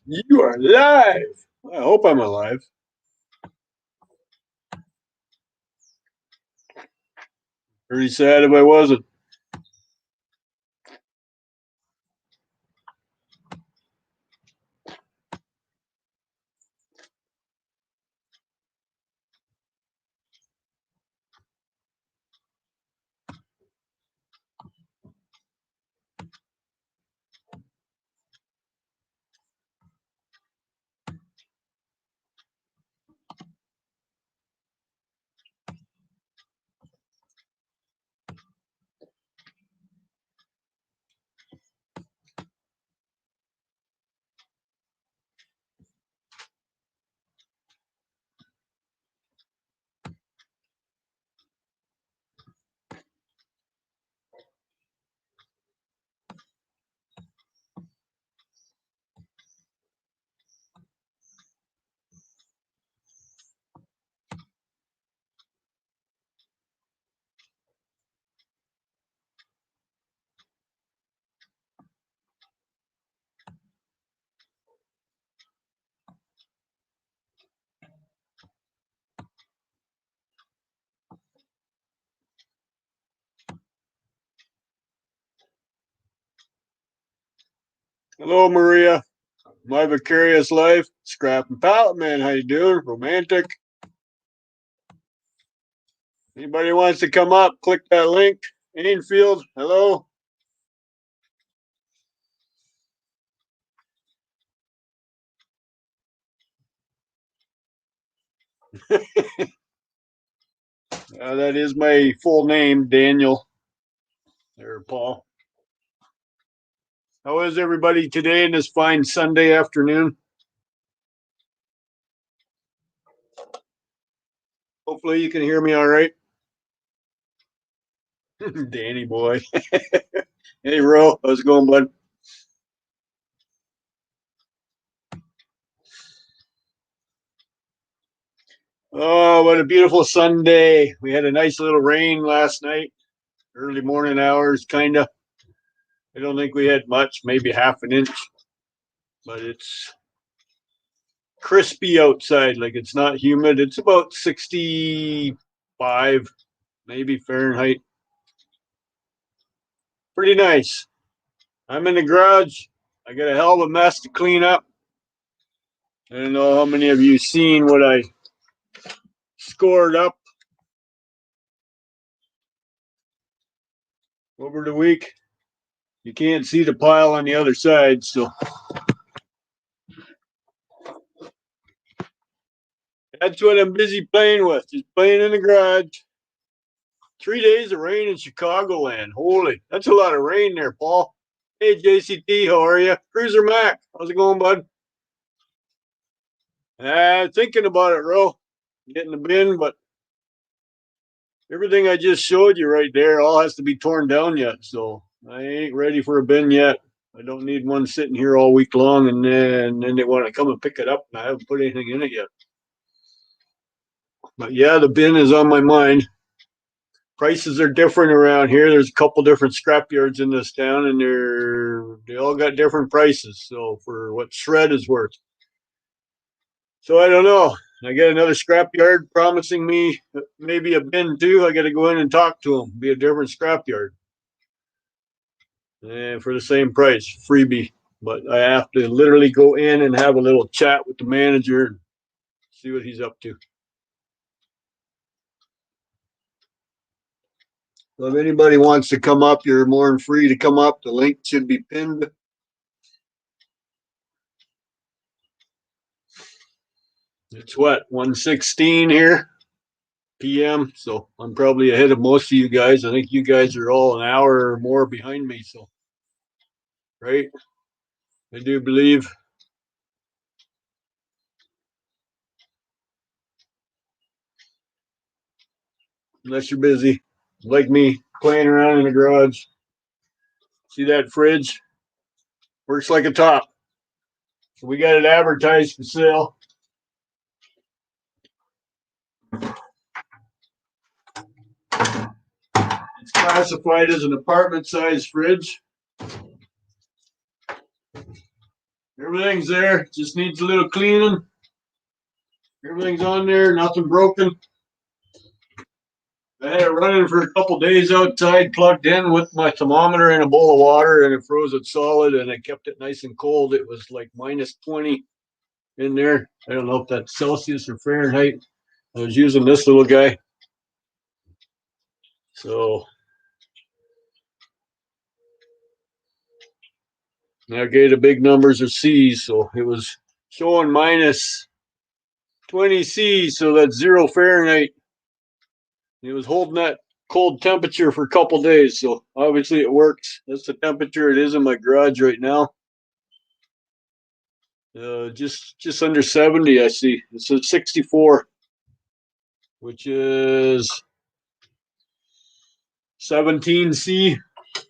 You are live. I hope I'm alive. Pretty sad if I wasn't. Hello, Maria. My vicarious life. Scrappin' pallet man. How you doing? Romantic. Anybody wants to come up? Click that link. Ainfield. Hello. That is my full name, Daniel. There, Paul. How is everybody today in this fine Sunday afternoon? Hopefully you can hear me all right. Danny boy. Hey, Ro. How's it going, bud? Oh, what a beautiful Sunday. We had a nice little rain last night, early morning hours, kind of. I don't think we had much, maybe half an inch, but it's crispy outside. Like it's not humid. It's about 65, maybe Fahrenheit. Pretty nice. I'm in the garage. I got a hell of a mess to clean up. I don't know how many of you seen what I scored up over the week. You can't see the pile on the other side, so that's what I'm busy playing with. Just playing in the garage. 3 days of rain in Chicagoland. Holy, that's a lot of rain there, Paul. Hey, JCT, how are you? Cruiser Mac, how's it going, bud? Thinking about it, Ro. Getting the bin, but everything I just showed you right there all has to be torn down yet. So I ain't ready for a bin yet. I don't need one sitting here all week long, and then they want to come and pick it up, and I haven't put anything in it yet. But yeah, the bin is on my mind. Prices are different around here. There's a couple different scrap yards in this town, and they all got different prices. So for what shred is worth. So I don't know. I got another scrap yard promising me maybe a bin too. I got to go in and talk to them. Be a different scrap yard, and for the same price, freebie. But I have to literally go in and have a little chat with the manager and see what he's up to. So if anybody wants to come up, you're more than free to come up. The link should be pinned. It's what, 1:16 here p.m. So I'm probably ahead of most of you guys. I think you guys are all an hour or more behind me. So, right? I do believe. Unless you're busy, like me, playing around in the garage. See that fridge? Works like a top. So we got it advertised for sale. It's classified as an apartment size fridge. Everything's there. Just needs a little cleaning. Everything's on there. Nothing broken. I had it running for a couple days outside, plugged in with my thermometer in a bowl of water, and it froze it solid, and it kept it nice and cold. It was like minus 20 in there. I don't know if that's Celsius or Fahrenheit. I was using this little guy. So now I gave the big numbers of C's, so it was showing minus 20 C's, so that's 0 Fahrenheit. It was holding that cold temperature for a couple days, so obviously it works. That's the temperature it is in my garage right now. Just under 70, I see. It's at 64, which is 17C,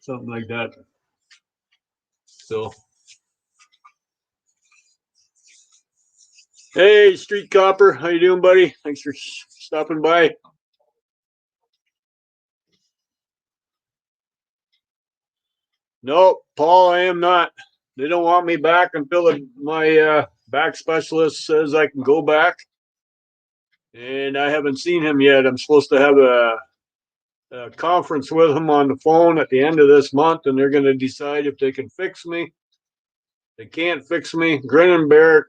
something like that. So, hey, Street Copper, how you doing, buddy? Thanks for stopping by. No, Paul, I am not. They don't want me back until my back specialist says I can go back. And I haven't seen him yet. I'm supposed to have a conference with him on the phone at the end of this month, and they're going to decide if they can fix me. They can't fix me, grin and bear it,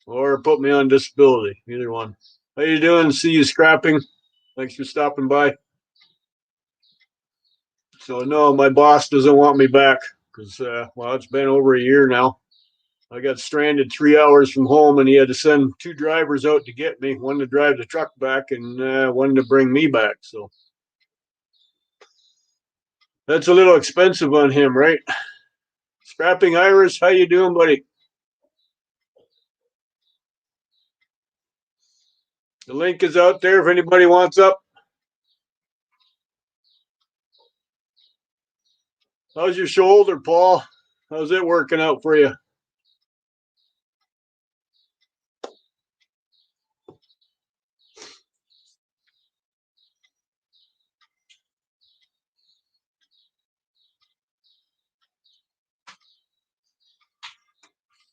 or put me on disability. Either one. How you doing? See you scrapping. Thanks for stopping by. So no, my boss doesn't want me back because well, it's been over a year now. I got stranded 3 hours from home, and he had to send 2 drivers out to get me, one to drive the truck back and one to bring me back. So that's a little expensive on him, right? Scrapping Irish, how you doing, buddy? The link is out there if anybody wants up. How's your shoulder, Paul? How's it working out for you?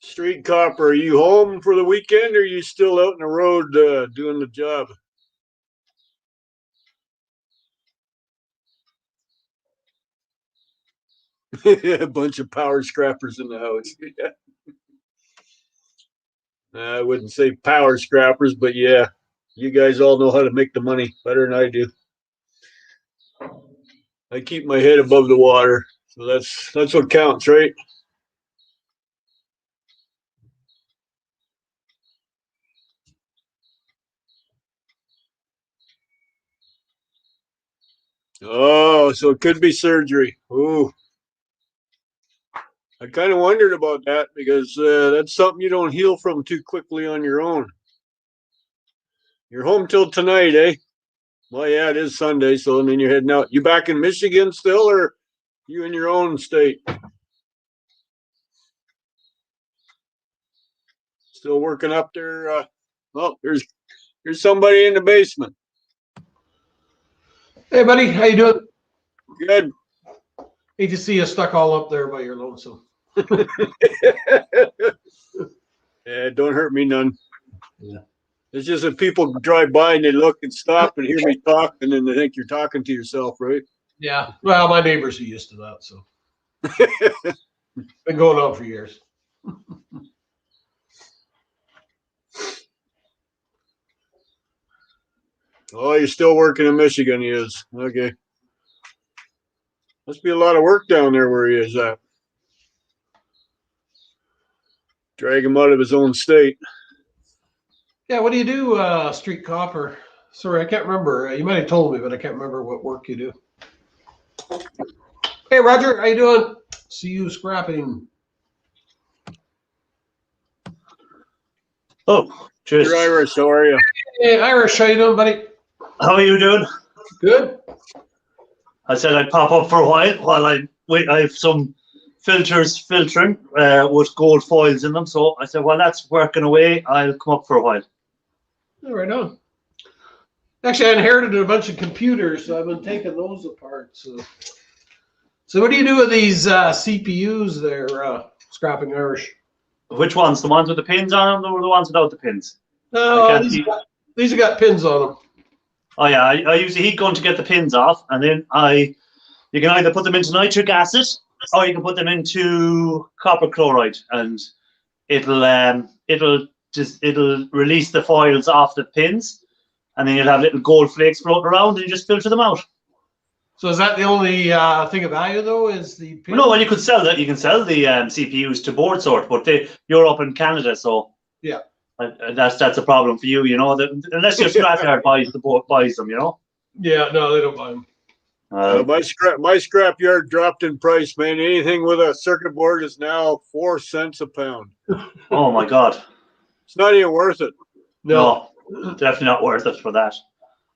Street Copper, are you home for the weekend or are you still out on the road doing the job? A bunch of power scrappers in the house. I wouldn't say power scrappers, but yeah, you guys all know how to make the money better than I do. I keep my head above the water, so that's what counts, right? Oh, so it could be surgery. Ooh, I kind of wondered about that because that's something you don't heal from too quickly on your own. You're home till tonight, eh? Well, yeah, it is Sunday, so then you're heading out. You back in Michigan still, or you in your own state? Still working up there? Well, there's somebody in the basement. Hey, buddy, how you doing? Good. Hate to see you stuck all up there by your lonesome. Yeah, don't hurt me none. Yeah. It's just that people drive by and they look and stop and hear me talk, and then they think you're talking to yourself, right? Yeah. Well, my neighbors are used to that, so been going on for years. Oh, you're still working in Michigan, he is. Okay. Must be a lot of work down there where he is at. Drag him out of his own state. Yeah, what do you do, Street Copper? Sorry, I can't remember. You might have told me, but I can't remember what work you do. Hey, Roger, how you doing? See you scrapping. Oh, cheers. You're Irish, how are you? Hey, Irish, how you doing, buddy? How are you doing? Good. I said I'd pop up for a while I wait. I have some filters filtering with gold foils in them. So I said, while that's working away, I'll come up for a while. Yeah, right on. Actually, I inherited a bunch of computers, so I've been taking those apart. So what do you do with these CPUs there, Scrapping Irish. Which ones? The ones with the pins on them or the ones without the pins? No, these have got pins on them. Oh yeah, I use a heat gun to get the pins off, and then you can either put them into nitric acid or you can put them into copper chloride, and it'll release the foils off the pins, and then you'll have little gold flakes floating around, and you just filter them out. So is that the only thing of value though? Is the pin? No, well, you could sell that. You can sell the CPUs to board sort, but you're up in Canada, so yeah, that's a problem for you. You know, unless your scrapyard buys them, you know. Yeah, no, they don't buy them. My scrapyard dropped in price, man. Anything with a circuit board is now 4 cents a pound. Oh my God, it's not even worth it. No, definitely not worth it for that.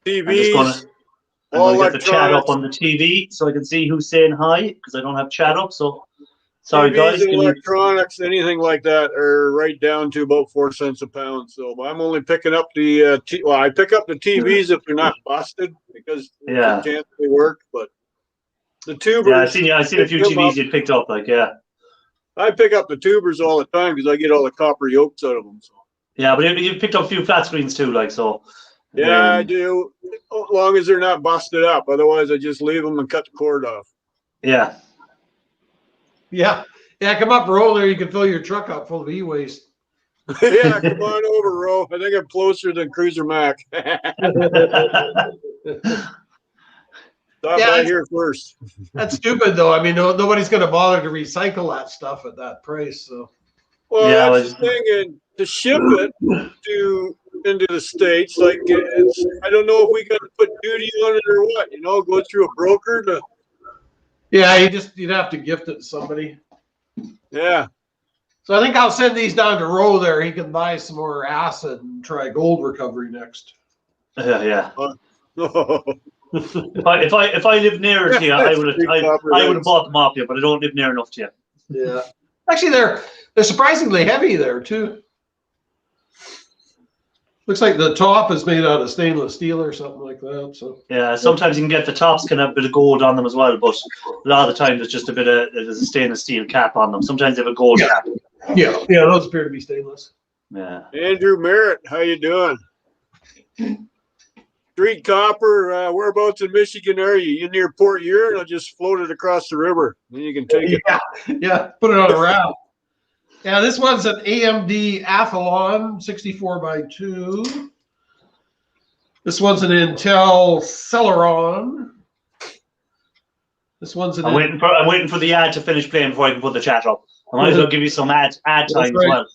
TVs. I'm going to get the chat up on the TV so I can see who's saying hi, because I don't have chat up. So, sorry, TVs guys. and electronics, anything like that, are right down to about 4 cents a pound. So I'm only picking up I pick up the TVs if they're not busted, because there's a chance they work. But the tubers. Yeah, I've seen a few TVs you picked up. I pick up the tubers all the time because I get all the copper yolks out of them. So. Yeah, but you picked up a few flat screens too, so. Yeah, I do. As long as they're not busted up. Otherwise, I just leave them and cut the cord off. Yeah. Come up, Ro. There, you can fill your truck up full of e-waste. Yeah, come on over, Ro. I think I'm closer than Cruiser Mac. Stop by here first. That's stupid, though. I mean, nobody's going to bother to recycle that stuff at that price. So. Well, that's the thing. And to ship it into the States, I don't know if we got to put duty on it or what. Go through a broker to. Yeah, you'd have to gift it to somebody. Yeah. So I think I'll send these down to Ro there. He can buy some more acid and try gold recovery next. Yeah. If I lived nearer to you, I would have bought them off you, but I don't live near enough to you. Yeah. Actually, they're surprisingly heavy there too. Looks like the top is made out of stainless steel or something like that. So yeah, sometimes you can get the tops can have a bit of gold on them as well, but a lot of the time there's just there's a stainless steel cap on them. Sometimes they have a gold cap. Yeah, those appear to be stainless. Yeah. Andrew Merritt, how you doing? Street copper, whereabouts in Michigan are you? You near Port Huron? I'll just float it across the river. Then you can take it. Yeah, put it on a raft. Yeah, this one's an AMD Athlon 64x2. This one's an Intel Celeron. This one's an. I'm waiting for the ad to finish playing before I can put the chat up. I might as well give you some ad time as well.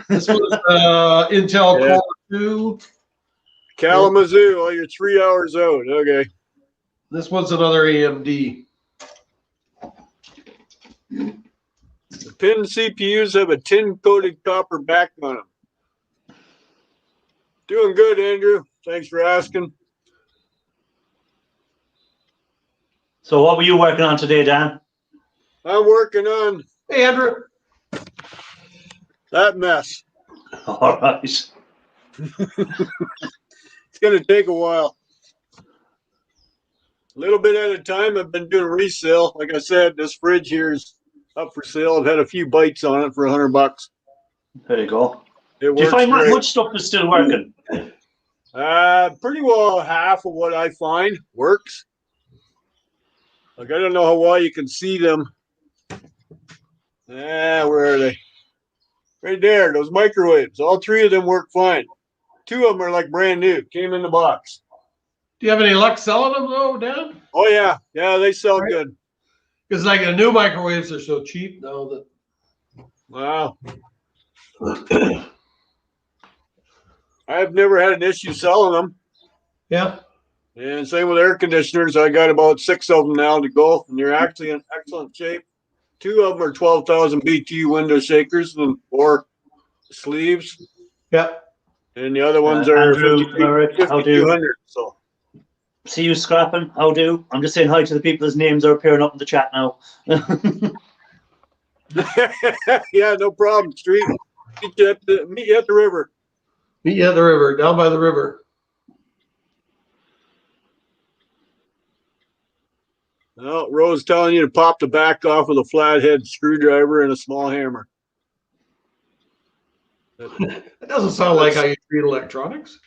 This one's Intel Core 2. Kalamazoo. Oh, you're 3 hours out. Okay. This one's another AMD. The pin CPUs have a tin-coated copper back on them. Doing good, Andrew. Thanks for asking. So what were you working on today, Dan? I'm working on... Hey, Andrew. That mess. All right. It's going to take a while. A little bit at a time. I've been doing resale. Like I said, this fridge here is up for sale. I've had a few bites on it for $100. There you go. Do you find that much stuff is still working? Pretty well half of what I find works. Like, I don't know how well you can see them. Where are they? Right there, those microwaves. All 3 of them work fine. 2 of them are like brand new. Came in the box. Do you have any luck selling them though, Dan? Oh yeah, they sell good. Because like the new microwaves are so cheap now that. Wow. I've never had an issue selling them. Yeah. And same with air conditioners. I got about 6 of them now to go, and they're actually in excellent shape. 2 of them are 12,000 BTU window shakers and 4 sleeves. Yeah. And the other ones are 5,200. So. See you, Scrappin. How do? I'm just saying hi to the people whose names are appearing up in the chat now. Yeah, no problem. Street. Meet you at the river. Meet you at the river, down by the river. Well, Rose telling you to pop the back off with a flathead screwdriver and a small hammer. That doesn't sound like how you treat electronics.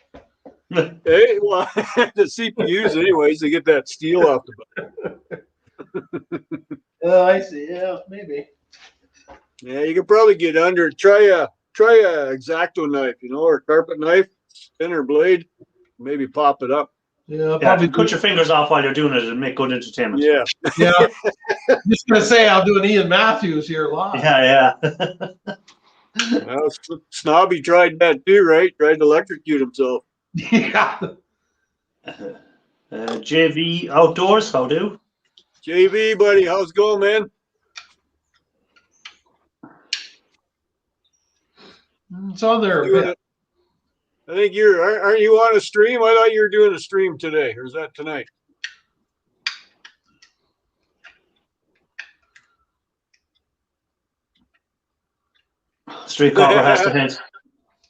Hey, well, the CPUs anyways, to get that steel off the back. Oh, I see. Yeah, maybe. Yeah, you can probably get under. Try a X-Acto knife, or carpet knife, spinner blade. Maybe pop it up. Yeah, Yeah, probably cut your fingers off while you're doing it and make good entertainment. Yeah. Yeah. Just gonna say I'll do an Ian Matthews here live. Yeah. Well, Snobby tried that too, right? Tried to electrocute himself. Yeah. JV Outdoors, how do? JV, buddy, how's it going, man? It's on there a bit. I think aren't you on a stream? I thought you were doing a stream today, or is that tonight? Street Copper has to hint.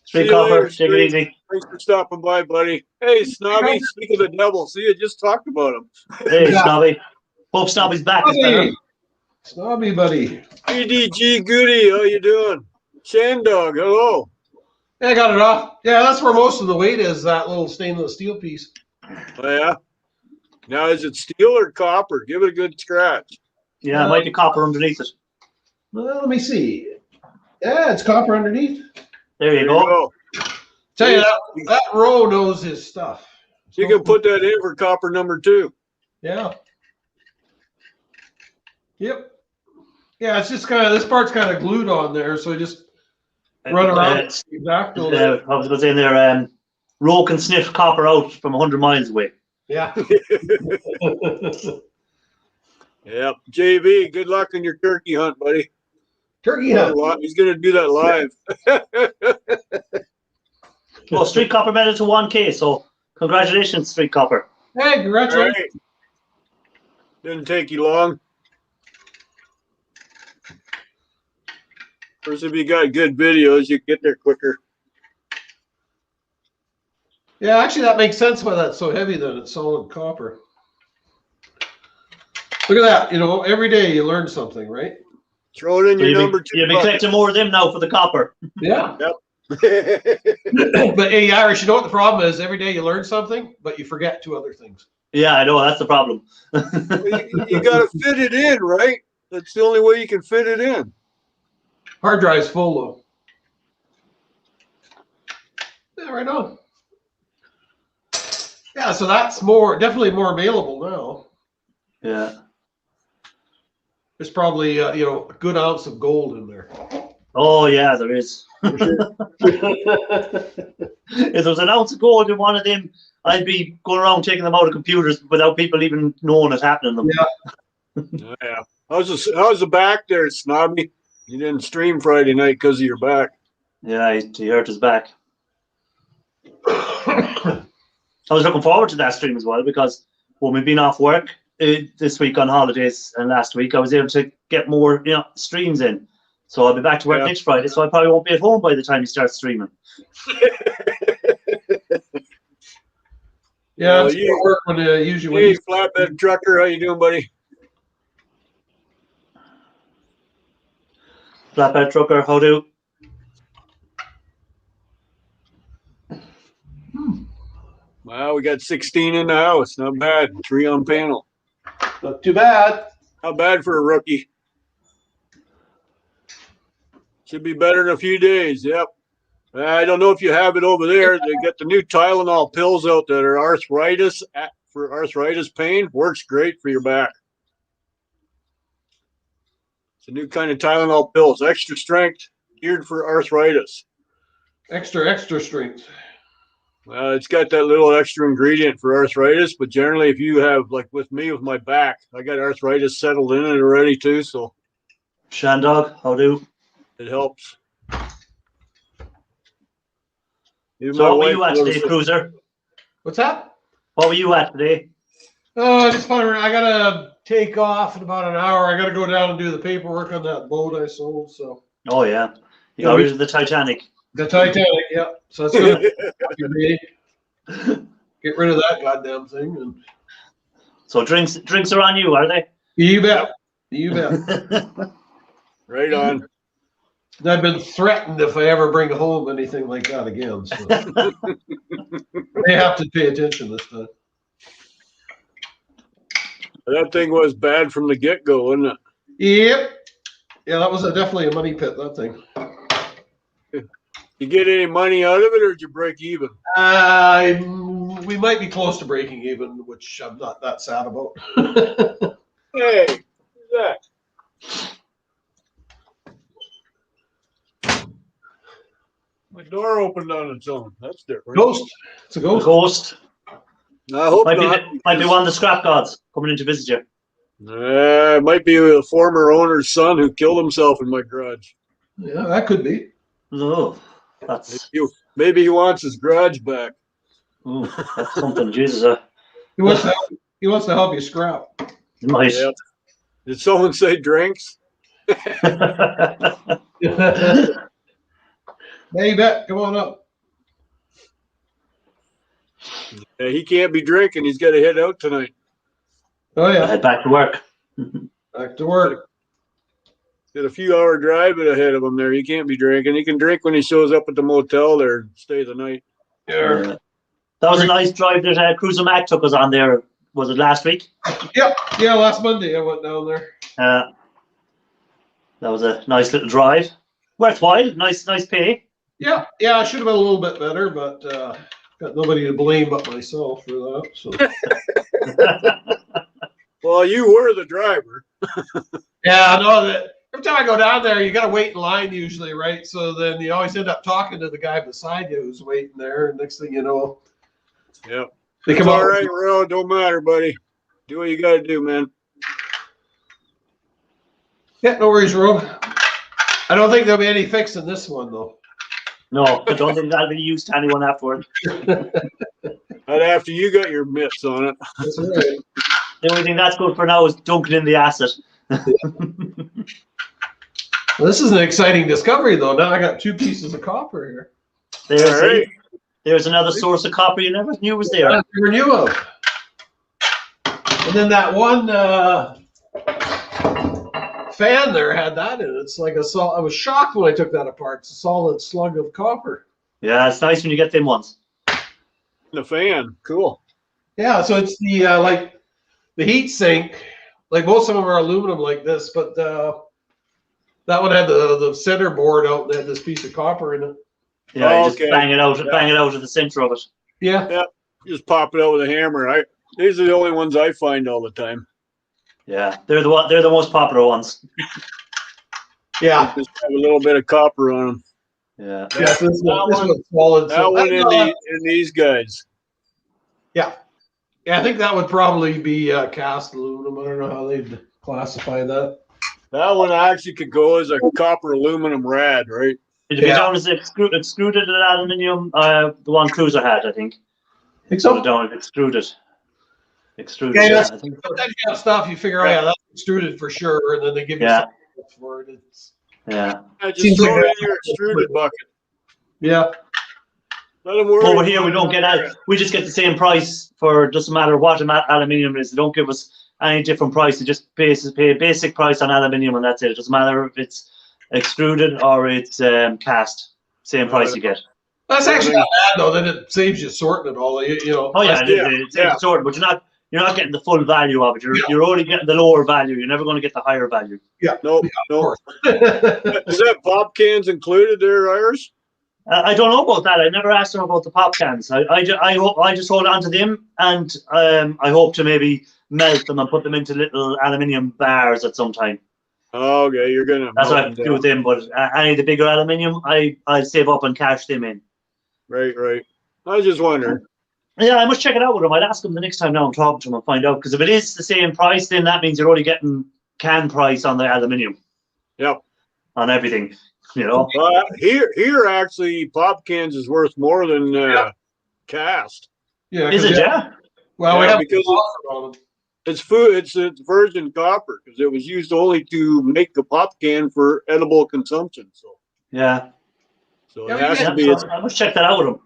Street Copper, take it easy. Thanks for stopping by, buddy. Hey, Snobby, speak of the devil. See, I just talked about him. Hey, Snobby. Hope Snobby's back. Snobby, buddy. PDG Goody, how you doing? Shandog, hello. Yeah, I got it off. Yeah, that's where most of the weight is, that little stainless steel piece. Oh, yeah? Now, is it steel or copper? Give it a good scratch. Yeah, it might be copper underneath it. Well, let me see. Yeah, it's copper underneath. There you go. Tell you that row knows his stuff. You can put that in for copper number 2. Yeah. Yep. Yeah, it's just kind of, this part's kind of glued on there, so you just run around. I was going to say in there, row can sniff copper out from 100 miles away. Yeah. Yep. JV, good luck on your turkey hunt, buddy. Turkey hunt. He's going to do that live. Well, Street Copper made it to 1K, so congratulations, Street Copper. Hey, congratulations. Right. Didn't take you long. Of course, if you got good videos, you get there quicker. Yeah, actually, that makes sense why that's so heavy then. It's solid copper. Look at that. Every day you learn something, right? Throw it in your number 2. You'll be collecting more of them now for the copper. Yeah. Yep. But hey, Irish, you know what the problem is? Every day you learn something, but you forget 2 other things. Yeah, I know. That's the problem. You got to fit it in, right? That's the only way you can fit it in. Hard drive's full, though. Yeah, right on. Yeah, so that's definitely more available now. Yeah. There's probably, a good ounce of gold in there. Oh, yeah, there is. If there's an ounce of gold in one of them, I'd be going around taking them out of computers without people even knowing it's happening to them. Yeah. Yeah. How's the back there, Snobby? You didn't stream Friday night because of your back. Yeah, he hurt his back. I was looking forward to that stream as well because when we've been off work this week on holidays and last week, I was able to get more streams in. So I'll be back to work next Friday, so I probably won't be at home by the time you start streaming. Yeah, it's more work when usually. Hey, flatbed trucker, how you doing, buddy? Flatbed trucker, how do? Wow, we got 16 in the house. Not bad. 3 on panel. Not too bad. Not bad for a rookie. Should be better in a few days. Yep. I don't know if you have it over there. They got the new Tylenol pills out that are for arthritis pain. Works great for your back. It's a new kind of Tylenol pills, extra strength, geared for arthritis. Extra strength. It's got that little extra ingredient for arthritis, but generally, if you have, like with me with my back, I got arthritis settled in it already too, so. Shandog, how do? It helps. So what were you at today, Cruiser? What's that? What were you at today? Oh, just fun. I gotta take off in about an hour. I gotta go down and do the paperwork on that boat I sold. So. Oh yeah, you got rid of the Titanic. The Titanic, yeah. So that's good. Get rid of that goddamn thing. And So drinks are on you, are they? You bet. You bet. Right on. I've been threatened if I ever bring home anything like that again. So they have to pay attention this time. That thing was bad from the get-go, wasn't it? Yep. Yeah, that was definitely a money pit, that thing. You get any money out of it, or did you break even? We might be close to breaking even, which I'm not that sad about. Hey, who's that? My door opened on its own. That's different. Ghost. It's a ghost. Ghost. I hope Might not. be one of the scrap gods coming in to visit you. It might be a former owner's son who killed himself in my garage. Yeah, that could be. Oh, that's Maybe he wants his garage back. that's something. Jesus, He wants to help you scrap. nice. Yep. Did someone say drinks? Hey, bet. Come on up. Yeah, he can't be drinking. He's got to head out tonight. Oh, yeah. Head back to work. Back to work. Got a few-hour drive ahead of him there. He can't be drinking. He can drink when he shows up at the motel there and stay the night. Yeah. That was a nice drive that Cruiser Mac took us on there. Was it last week? Yep. Yeah, last Monday I went down there. That was a nice little drive. Worthwhile. Nice pay. Yeah. Yeah, I should have been a little bit better, but got nobody to blame but myself for that. So. Well, you were the driver. Yeah, I know that. Every time I go down there, you got to wait in line usually, right? So then you always end up talking to the guy beside you who's waiting there. And next thing you know, Yep. they It's come all out. right, Ro. Don't matter, buddy. Do what you got to do, man. Yeah, no worries, Rob. I don't think there'll be any fixing this one, though. No, I don't think that'll be used to anyone afterward. Not after you got your mitts on it. That's all right. The only thing that's good for now is dunking in the acid. Well, this is an exciting discovery, though. Now I got 2 pieces of copper here. There's another source of copper you never knew was there. I never knew of. And then that one fan there had that in it. It's like I was shocked when I took that apart. It's a solid slug of copper. Yeah, it's nice when you get them ones. The fan. Cool. Yeah, so it's the like the heat sink. Like most of them are aluminum like this, but that one had the center board out and had this piece of copper in it. Yeah, you just Okay. bang it out of the center of it. Yeah. Just pop it out with a hammer. These are the only ones I find all the time. Yeah, they're the most popular ones. Yeah. Just have a little bit of copper on them. Yeah. Yeah, this one's solid. That one in these guys. Yeah, I think that would probably be cast aluminum. I don't know how they'd classify that. That one actually could go as a copper aluminum rad, right? It'd be down as extruded aluminium. The one Cruiser had, I think. I think so. Down extruded. Extruded. Yeah, Yeah, that's I think. that kind of stuff. You figure, yeah, that's extruded for sure, and then they give you something for it. Yeah. Just Seems throw like it in your extruded bucket. Yeah. Let them worry. Over here, we don't get that. We just get the same price for doesn't matter what aluminium is. They don't give us any different price. They just pay a basic price on aluminium, and that's it. It doesn't matter if it's extruded or it's cast. Same price you get. That's actually not bad though. Then it saves you sorting it all. You know. Oh yeah, it's sorted, but you're not getting the full value of it. You're only getting the lower value. You're never going to get the higher value. Yeah. No. Is that pop cans included there, Irish? I don't know about that. I never asked them about the pop cans. I just hold on to them, and I hope to maybe melt them and put them into little aluminium bars at some time. Oh, okay, you're gonna. That's what I have to do with them. But any of the bigger aluminium, I save up and cash them in. Right. I was just wondering. Yeah, I must check it out with them. I'd ask them the next time now I'm talking to them and find out. Because if it is the same price, then that means you're only getting can price on the aluminium. Yep. On everything, you know. Here actually, pop cans is worth more than cast. Yeah. Is it? Yeah. Well, we Yeah, have because copper on them. It's food. It's virgin copper because it was used only to make the pop can for edible consumption. So Yeah. it Yeah, has yeah. to be. I must check that out with them.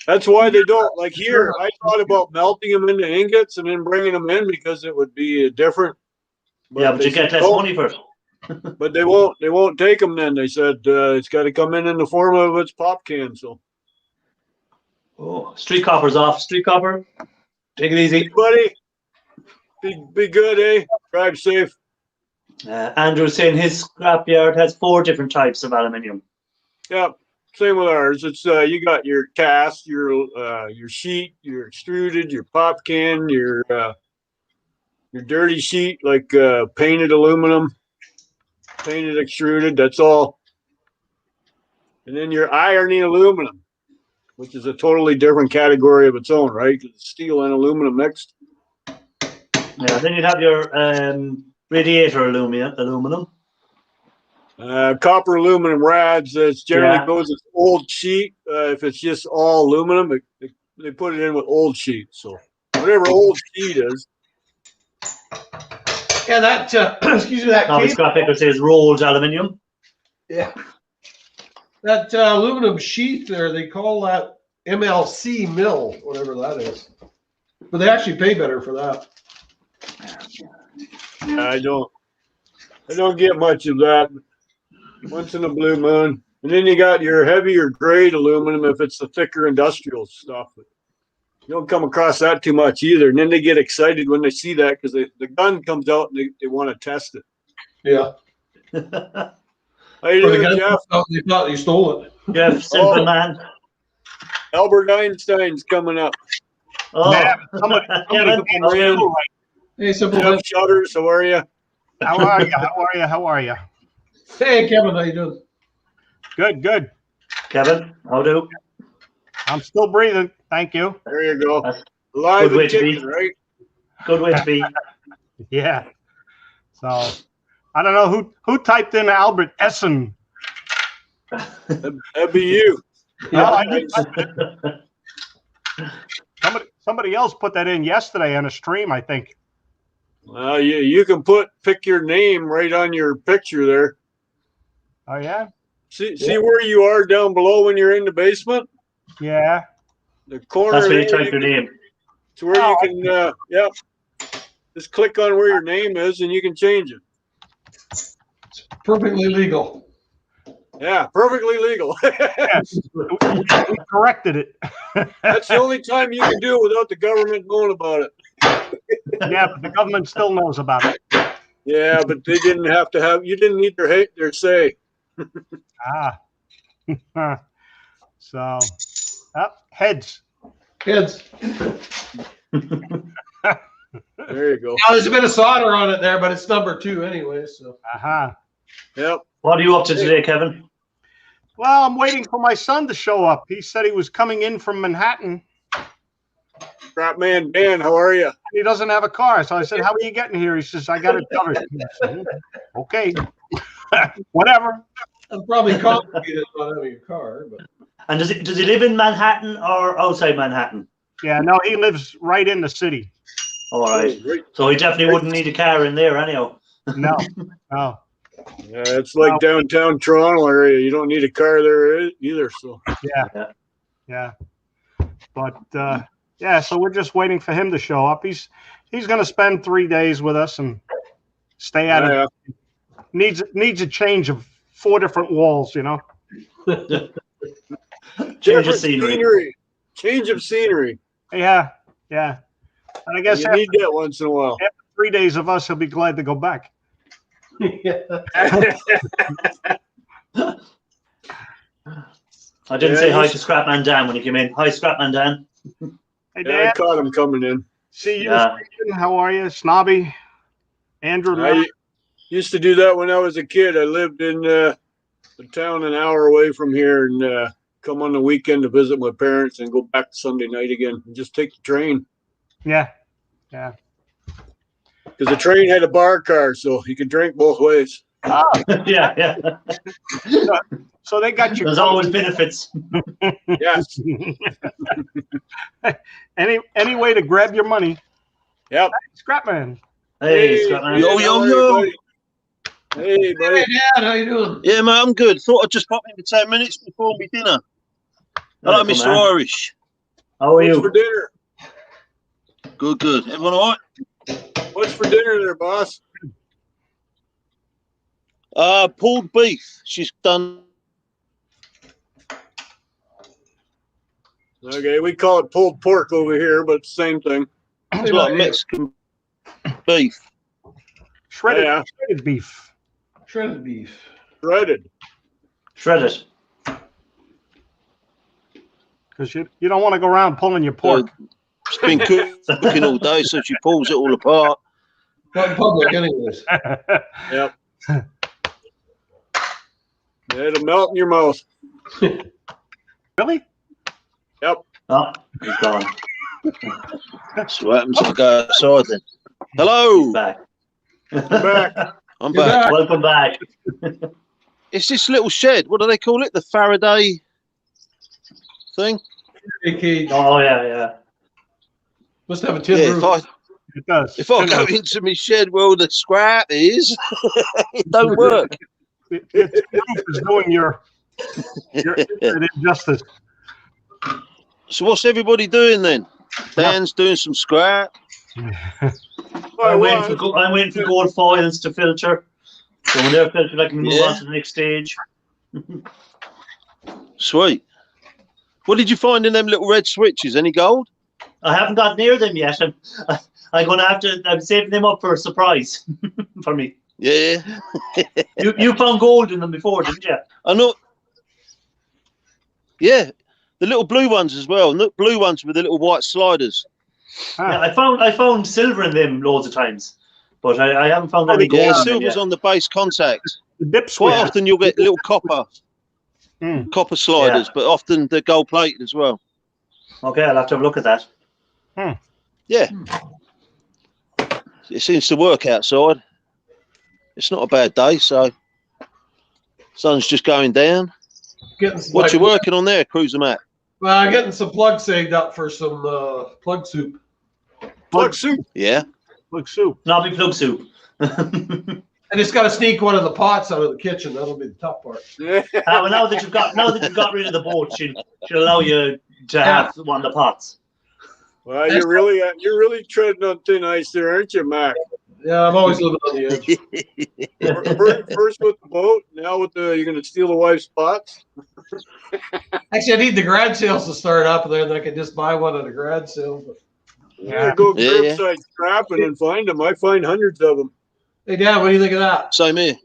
That's why they don't like here. I thought about melting them into ingots and then bringing them in because it would be different. But they you get said, less money for it. But they won't. They won't take them. Then they said it's got to come in the form of its pop can. So. Oh, street copper's off. Street copper, take it easy, hey, buddy. Be good, eh? Drive safe. Andrew's saying his scrapyard has 4 different types of aluminium. Yeah, same with ours. It's you got your cast, your sheet, your extruded, your pop can, your dirty sheet like painted aluminum, painted extruded. That's all. And then your ironing aluminum, which is a totally different category of its own, right? Because it's steel and aluminum mixed. Yeah, then you'd have your radiator aluminum. Copper aluminum rads. It generally goes as old sheet. If it's just all aluminum, they put it in with old sheet. So whatever old sheet is. Yeah, that excuse me, that. No, Scrap Picker says rolled aluminium. Yeah, that aluminum sheet there, they call that MLC mill, whatever that is. But they actually pay better for that. I don't get much of that. Once in a blue moon. And then you got your heavier grade aluminum if it's the thicker industrial stuff. You don't come across that too much either. And then they get excited when they see that because the gun comes out and they want to test it. Yeah. How you doing, Jeff? They thought you stole it. Jeff, simple man. Albert Einstein's coming up. Oh, yeah, somebody Hey, simple Jeff man. Shutters, how are you? How are you? How are you? How are you? Hey, Kevin, how you doing? Good, good. Kevin, how do? I'm still breathing. Thank you. There you go. That's Live good way and to be. kicking, right? Good way to be. Yeah. So I don't know who typed in Albert Essen. That'd be you. Somebody else put that in yesterday on a stream, I think. Well, you can pick your name right on your picture there. Oh yeah? See where you are down below when you're in the basement? Yeah. The corner. That's where you there, type your name. it's where you can, just click on where your name is and you can change it. It's perfectly legal. Yeah, perfectly legal. Yes. We corrected it. That's the only time you can do it without the government knowing about it. Yeah, but the government still knows about it. Yeah, but they didn't have to have. You didn't need their say. So, heads. Kids. There you go. Now, there's a bit of solder on it there, but it's number 2 anyway. So. Yep. What are you up to today, Kevin? Well, I'm waiting for my son to show up. He said he was coming in from Manhattan. Scrap man Dan, how are you? He doesn't have a car. So I said, how are you getting here? He says, I got it covered. I said, okay. Whatever. I'm probably complicated not having a car, but. And does he live in Manhattan or outside Manhattan? Yeah, no, he lives right in the city. All right. So he definitely wouldn't need a car in there anyhow. No, no. Yeah, it's like downtown Toronto area. You don't need a car there either. So Yeah. But so we're just waiting for him to show up. He's going to spend 3 days with us and stay at it. Needs a change of 4 different walls, you know. Change of scenery. Change of scenery. Yeah. And I guess you need that once in a while. After 3 days of us, he'll be glad to go back. I didn't say hi to Scrapman Dan when he came in. Hi, Scrapman Dan. Hey, Dan. I caught him coming in. See you. How are you, Snobby? Andrew. I used to do that when I was a kid. I lived in a town an hour away from here and come on the weekend to visit my parents and go back Sunday night again and just take the train. Yeah. Because the train had a bar car, so you could drink both ways. Oh. Yeah. So they got you. There's always benefits. Yes. Any way to grab your money. Yep. Scrapman. Hey, Scrapman. Yo. Hey, buddy. Hey, Dad, how you doing? Yeah, man, I'm good. Thought I'd just pop in for 10 minutes before my dinner. Hello, Mr. Irish. How are What's you? for dinner? Good, good. Everyone all What's for dinner there, boss? right? Pulled beef. She's done. Okay, we call it pulled pork over here, but same thing. It's like Mexican beef. Shredded, Yeah. shredded beef. Shredded beef. Shredded. Shredded. Because you don't want to go around pulling your pork. It's been cooking all day, so she pulls it all apart. Not in public, anyways. Yep. It'll melt in your mouth. Really? Yep. Oh, he's gone. That's what happens if I go outside then. Hello. He's back. I'm back. I'm You're back. back. Welcome back. It's this little shed. What do they call it? The Faraday thing? Big cage. Oh, yeah. Must have a tin Yeah, roof. It does. if I go into my shed where all the scrap is, it don't work. The roof is doing your injustice. So what's everybody doing then? Dan's doing some scrap. I'm waiting for gold foils to filter. So when they're filtered, I can move on to the next stage. Sweet. What did you find in them little red switches? Any gold? I haven't got near them yet. I'm going to have to. I'm saving them up for a surprise for me. Yeah. You found gold in them before, didn't you? I know. Yeah, the little blue ones as well. Look, blue ones with the little white sliders. Yeah, I found silver in them loads of times, but I haven't found any gold. Yeah, in them silver's yet. on the base contact. The dip Quite switch. often you'll get little copper sliders, but often they're gold plated as well. Okay, I'll have to have a look at that. Yeah. It seems to work outside. It's not a bad day, so sun's just going down. What you working on there, Cruiser Matt? Well, getting some plug saved up for some plug soup. Plug soup. Yeah. Look, soup. Knobby plug soup. I just got to sneak one of the pots out of the kitchen. That'll be the tough part. Well, now that you've got rid of the boat, she'll allow you to have one of the pots. Well, you're really treading on thin ice there, aren't you, Mac? Yeah, I'm always living on the edge. First with the boat, now with you're going to steal the wife's pots. Actually, I need the garage sales to start up, and then I can just buy one at a garage sale. But... Yeah, go curbside scrapping and find them. I find hundreds of them. Hey, Dad, what do you think of that? Same here.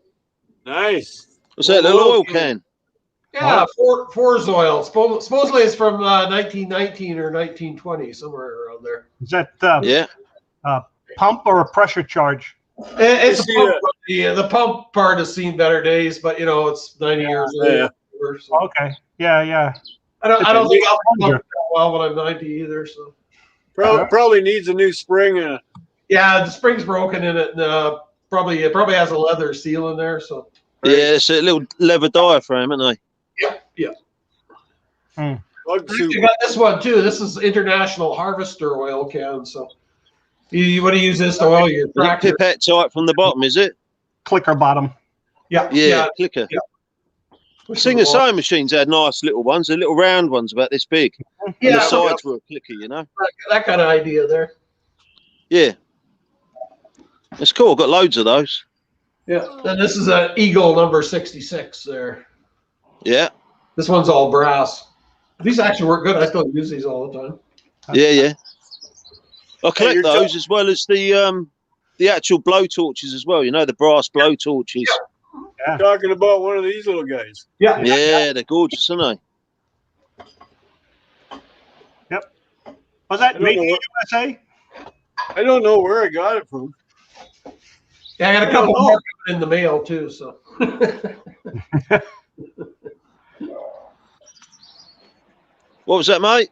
Nice. What's that, little oil can? Yeah, For's oil. Supposedly it's from 1919 or 1920, somewhere around there. Is that pump or a pressure charge? It's a pump. The pump part has seen better days, but it's 90 years old. Yeah. So. Okay. Yeah. I don't think I'll pump that well when I'm 90 either. So Probably needs a new spring. yeah, the spring's broken in it, and it probably has a leather seal in there. So Yeah, it's a little leather diaphragm, isn't they? yeah. Plug soup. You got this one too. This is International Harvester oil can. So you want to use this to oil your tractor? Pipette type from the bottom, is it? Clicker bottom. Yeah. Clicker. Yeah. Singer sewing machines had nice little ones, the little round ones about this big. And the sides were a clicker, that kind of idea there. Yeah. It's cool. Got loads of those. Yeah, and this is an Eagle number 66 there. Yeah. This one's all brass. These actually work good. I still use these all the time. Yeah. I collect you're those as well as the actual blow torches as well. The brass blow torches. Talking about one of these little guys. Yeah. Yeah, they're gorgeous, aren't they? Yep. Was that made in the USA? I don't know where I got it from. Yeah, I got a couple more coming in the mail too. So. What was that, mate?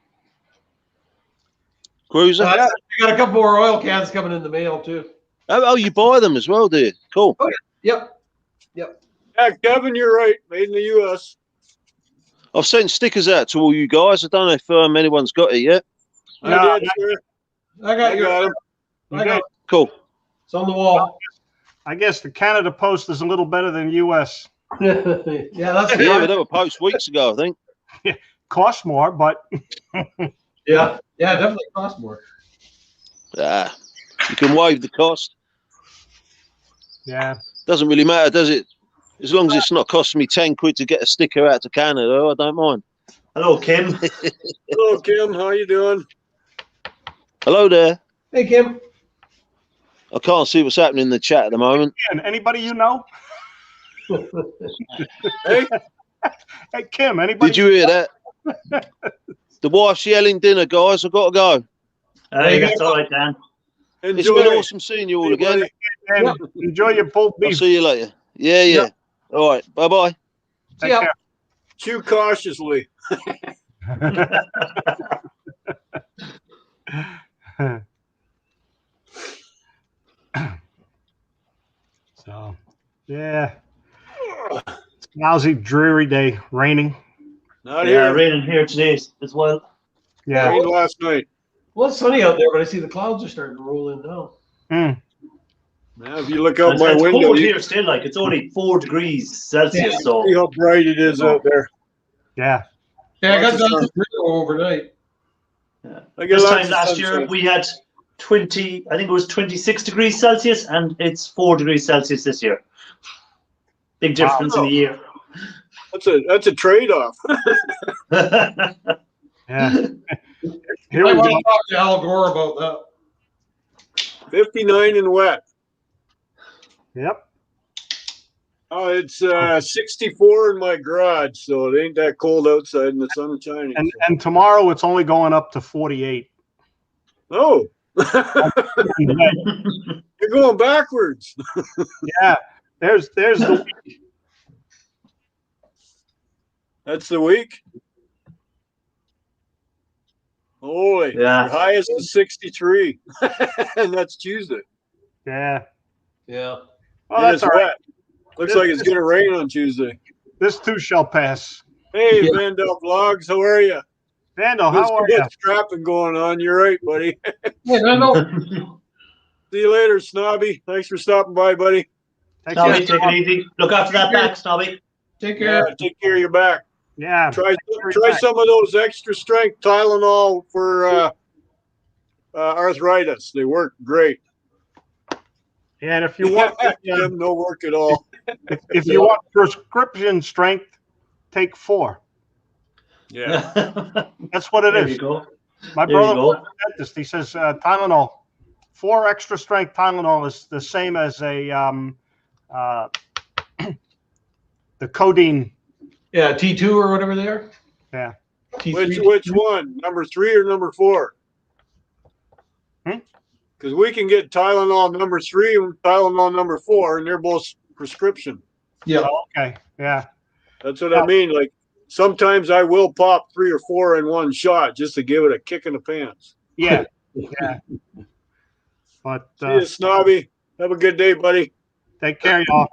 Cruiser? I got a couple more oil cans coming in the mail too. Oh, you buy them as well, do you? Cool. Oh, Yep. Yeah, Kevin, you're right. Made in the U.S. I've sent stickers out to all you guys. I don't know if anyone's got it yet. I did, sir. I got got it. Cool. It's on the wall. I guess the Canada Post is a little better than U.S. Yeah, that's Yeah, but they were posts weeks ago, I think. Costs more, but Yeah, yeah, it definitely costs more. You can waive the cost. Yeah. Doesn't really matter, does it? As long as it's not costing me 10 quid to get a sticker out to Canada, I don't mind. Hello, Kim. Hello, Kim. How you doing? Hello there. Hey, Kim. I can't see what's happening in the chat at the moment. And anybody you know? Hey, Hey, Kim, anybody? Did you hear that? The wife's yelling dinner, guys. I've got to go. That's all right, Dan. enjoy. It's been awesome seeing you all Hey, again. buddy. And enjoy your pulled I'll beef. see you later. Yeah. Yep. All right. Bye-bye. Take Yeah. care. Chew cautiously. So, yeah. It's a lousy, dreary day. Raining. Not Yeah, here. raining here today as well. Yeah. Rained last night. Well, it's sunny out there, but I see the clouds are starting to roll in now. Mm. Now, if you look out It's, my it's window, cold you here still. Like it's only 4 degrees Celsius. Yeah. So see how bright it is out there. Yeah. Yeah, I got Lots of down sun. to 0 overnight. I get this lots time of last year sunshine. we had 20. I think it was 26 degrees Celsius, and it's 4 degrees Celsius this year. Big difference in a year. That's a trade-off. Yeah. Here Here I we want go. to talk to Al Gore about that. 59 and wet. Yep. Oh, it's 64 in my garage, so it ain't that cold outside and the sun's shining. And tomorrow it's only going up to 48. Oh, Yeah. you're going backwards. There's the That's the week. Holy, Yeah. your highest is 63, and that's Tuesday. yeah. Yeah. Oh, And that's it's all right. wet. Looks like it's gonna rain on Tuesday. This too shall pass. Hey, Yeah. Vandal Vlogs, how are you? Vandal, how are you? Scrappin going on? You're right, buddy. Yeah, no. See you later, Snobby. Thanks for stopping by, buddy. Take Snobby, care. take it easy. Look after that back, Snobby. Take Yeah, care. take care of your back. Yeah. Try back. some of those extra strength Tylenol for arthritis. They work great. And if you want, Them no work at all. if you want prescription strength, take 4. Yeah. That's what it There is. you go. My There you brother go. was a dentist. He says Tylenol, 4 extra strength Tylenol is the same as a the codeine. Yeah, T2 or whatever they are. Yeah. T3. Which one? Number 3 or number 4? Because we can get Tylenol number 3 and Tylenol number 4, and they're both prescription. Yeah. Oh, okay. Yeah. That's what I mean. Like sometimes I will pop 3 or 4 in one shot just to give it a kick in the pants. Yeah. Yeah. But See you, Snobby. Have a good day, buddy. take care, y'all.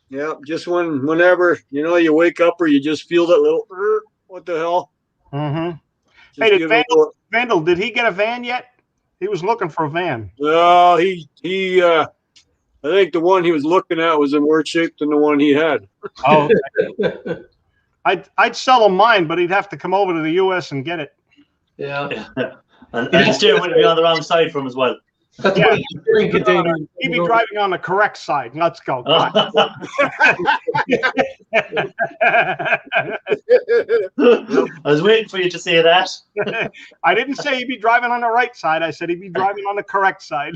Yeah, just whenever you wake up or you just feel that little what the hell? Mm-hmm. Just Hey, did give it a little- Vandal, did he get a van yet? He was looking for a van. No, he I think the one he was looking at was in worse shape than the one he had. Oh, okay. I'd sell him mine, but he'd have to come over to the U.S. and get it. Yeah. And the steering wheel will be on the wrong side from as well. That's Yeah. what he's doing, container. He'd be driving on the correct side. Let's go. Come on. I was waiting for you to say that. I didn't say he'd be driving on the right side. I said he'd be driving on the correct side.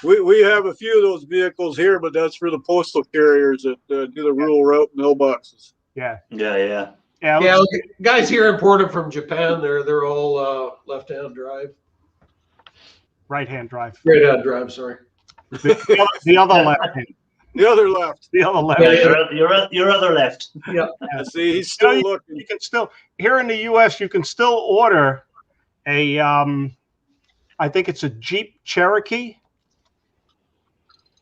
We have a few of those vehicles here, but that's for the postal carriers that do the rural route mailboxes. Yeah. Yeah. Yeah. Yeah, look, guys here imported from Japan. They're all left-hand drive, Right-hand drive. right-hand drive. Sorry. The other left hand. The other left. The other left. Yeah, your other left. Yeah. See, he's still You looking. You can still here in the U.S. You can still order a I think it's a Jeep Cherokee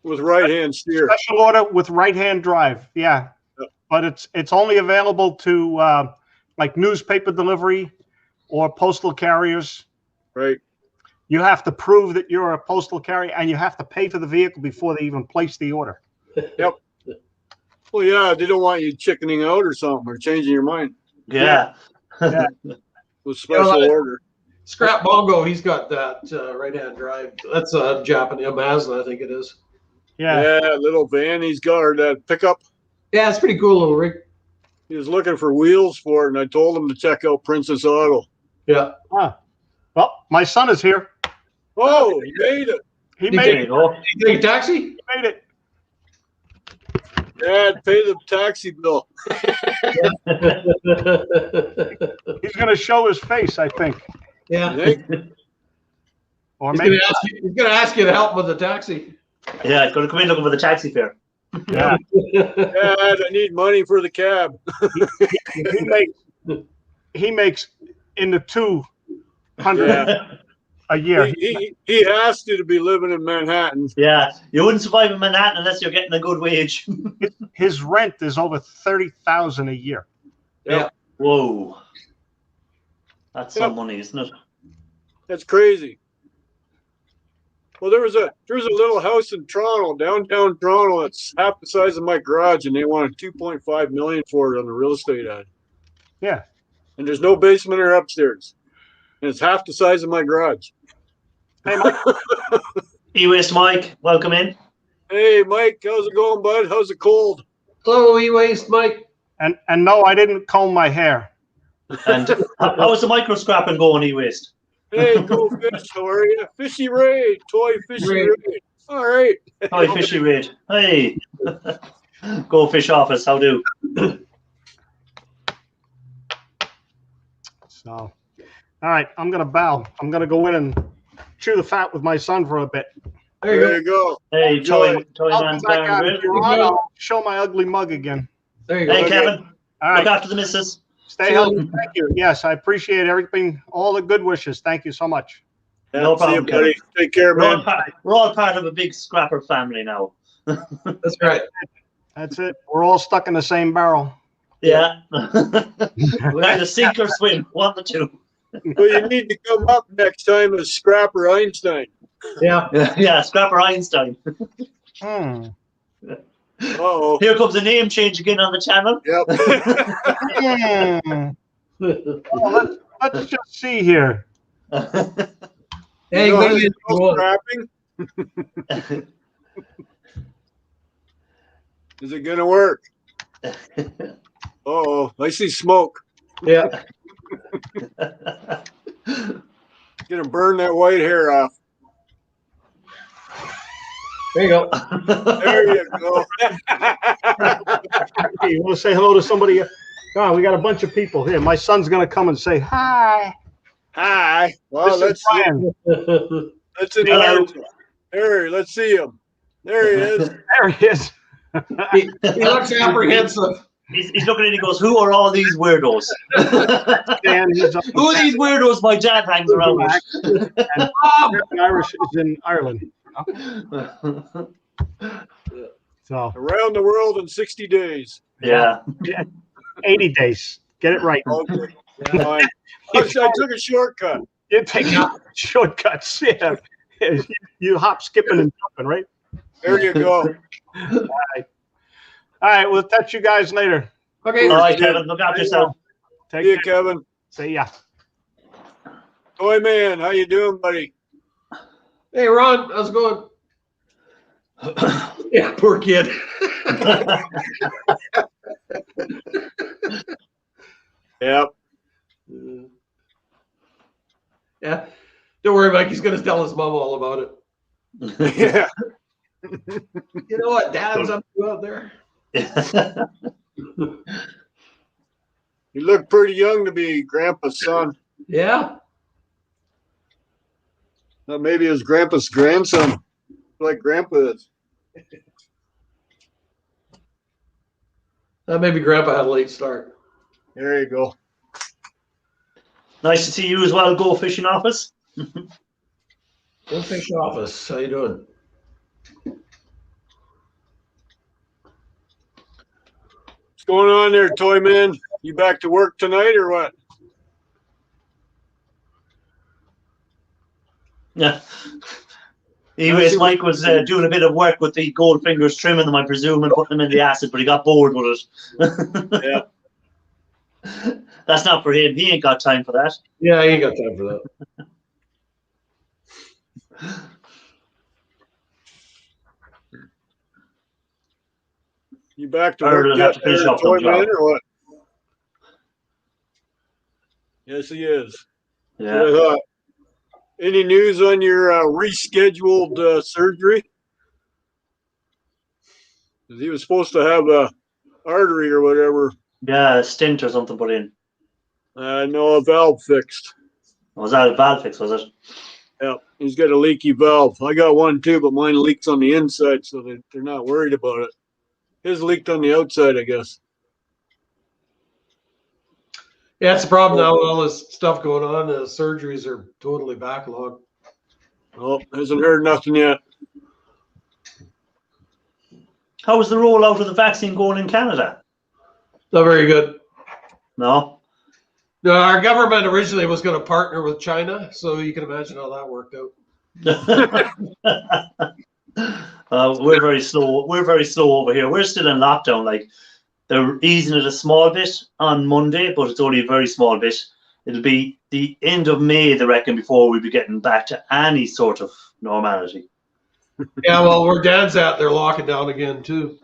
With right-hand steer. special order with right-hand drive. Yeah, but it's only available to like newspaper delivery or postal carriers. Right. You have to prove that you're a postal carrier, and you have to pay for the vehicle before they even place the order. Yep. Well, yeah, they don't want you chickening out or something or changing your mind Yeah. Yeah. with special order. Scrap Bongo, he's got that right-hand drive. That's a Japanese Mazda, I think it is. Yeah. Yeah, little van he's got, or that pickup. Yeah, it's pretty cool little rig. He was looking for wheels for it, and I told him to check out Princess Auto. Yeah. Huh. Well, my son is here. Oh, he made it. He You made There it. you go. You take a taxi? He made it. Dad, pay the taxi bill. He's going to show his face, I think. Yeah. You think? Or He's maybe. gonna ask you to help him with the taxi. Yeah, it's going to come in looking for the taxi fare. Yeah. Dad, I need money for the cab. He makes in the 200 Yeah. a year. He has to be living in Manhattan. Yeah, you wouldn't survive in Manhattan unless you're getting a good wage. His rent is over $30,000 a year. Yeah. Whoa. That's some money, isn't it? That's crazy. Well, there was a little house in Toronto, downtown Toronto, that's half the size of my garage, and they wanted $2.5 million for it on the real estate ad. Yeah. And there's no basement or upstairs, and it's half the size of my garage. Hey, Mike. E-Waste Mike, welcome in. Hey, Mike, how's it going, bud? How's it cold? Hello, E-Waste, Mike. And no, I didn't comb my hair. And how is the micro scrapping going, E-Waste? Hey, go fish. How are you? Fishy Ray, toy fishy Ray. Ray. All right. Hi, Fishy Raid. Hey. Go Fish Office, how do? So, all right, I'm going to bow. I'm going to go in and chew the fat with my son for a bit. There you go. Hey, Enjoy. Toy I'll Man's be back Bar and out Grill. if you're on. I'll show my ugly mug again. There you go. Hey, Okay. Kevin, All look right. after the missus. Stay healthy. Thank you. Yes, I appreciate everything, all the good wishes. Thank you so much. No See you, problem, buddy. Take care, We're all, man. we're all part of a big scrapper family now. That's right. That's it. We're all stuck in the same barrel. Yeah. We either sink or swim, one of the two. Well, you need to come up next time as Scrapper Einstein. Yeah. Yeah, Scrapper Einstein. Hmm. Uh-oh. Here comes a name change again on the channel. Yep. Well, let's just see here. Hey, You know how William, to spell scrapping? Is it going to work? Uh-oh. I see smoke. yeah. Going to burn that white hair off. There you go. There you go. Hey, you want to say hello to somebody? God, we got a bunch of people here. My son's going to come and say hi. Hi. Well, This is let's Brian. let's enlarge him. There, let's see him. There he is. There he is. He looks apprehensive. He's looking and he goes, "Who are all these weirdos? Dan, he's up Who are these weirdos my dad hangs around with?" and Irish is in Ireland. So Around the world in 60 days. Yeah. 80 days. Get it right. Okay. Fine. I took a shortcut. You take shortcuts. Yeah. You hop, skipping, and jumping, right? There you go. All right. We'll touch you guys later. Okay. All right, Kevin, look after yourself. Take See you, care. Kevin. See ya. Toy man, how you doing, buddy? Hey, Ron, how's it going? Yeah, poor kid. Yep. Yeah. Don't worry, Mike. He's going to tell his mom all about it. Yeah. You know what Dad's up to out there? You look pretty young to be Grandpa's son. Yeah. Well, maybe it was Grandpa's grandson, like Grandpa is. Maybe Grandpa had a late start. There you go. Nice to see you as well, Go Fishing Office. Go Fish Office. How you doing? What's going on there, Toy man? You back to work tonight or what? Yeah. Anyways, Mike was doing a bit of work with the gold fingers, trimming them, I presume, and putting them in the acid, but he got bored with it. Yeah. That's not for him. He ain't got time for that. Yeah, I ain't got time for that. You back to Or work he'll yet, have to finish up toy some job. man, or what? Yes, he is. Yeah. So I thought, any news on your rescheduled surgery? 'Cause he was supposed to have a artery or whatever. Yeah, a stint or something put in. No, a valve fixed. Was that a valve fix, was it? Yeah, he's got a leaky valve. I got one too, but mine leaks on the inside, so they're not worried about it. His leaked on the outside, I guess. Yeah, it's a problem now with all this stuff going on. The surgeries are totally backlogged. Oh, hasn't heard nothing yet. How was the rollout of the vaccine going in Canada? Not very good. No? No, our government originally was going to partner with China, so you can imagine how that worked out. We're very slow. We're very slow over here. We're still in lockdown. Like, they're easing it a small bit on Monday, but it's only a very small bit. It'll be the end of May, they reckon, before we'll be getting back to any sort of normality. Yeah, well, where Dan's at, they're locking down again, too.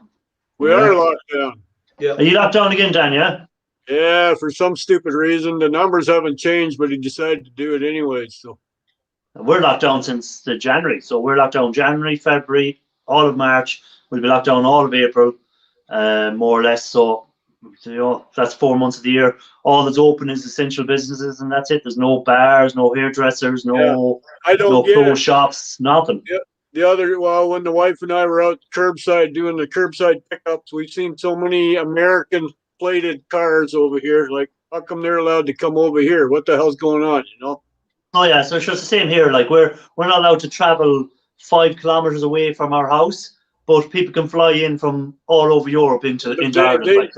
We are locked down. Yeah. Are you locked down again, Dan, yeah? Yeah, for some stupid reason. The numbers haven't changed, but he decided to do it anyway. So We're locked down since the January. So we're locked down January, February, all of March. We'll be locked down all of April, more or less. So, that's 4 months of the year. All that's open is essential businesses, and that's it. There's no bars, no hairdressers, no clothes shops, nothing. Yeah. When the wife and I were out curbside doing the curbside pickups, we've seen so many American plated cars over here. Like, how come they're allowed to come over here? What the hell's going on? Oh yeah, so it's just the same here. Like, we're not allowed to travel 5 kilometers away from our house, but people can fly in from all over Europe into Ireland.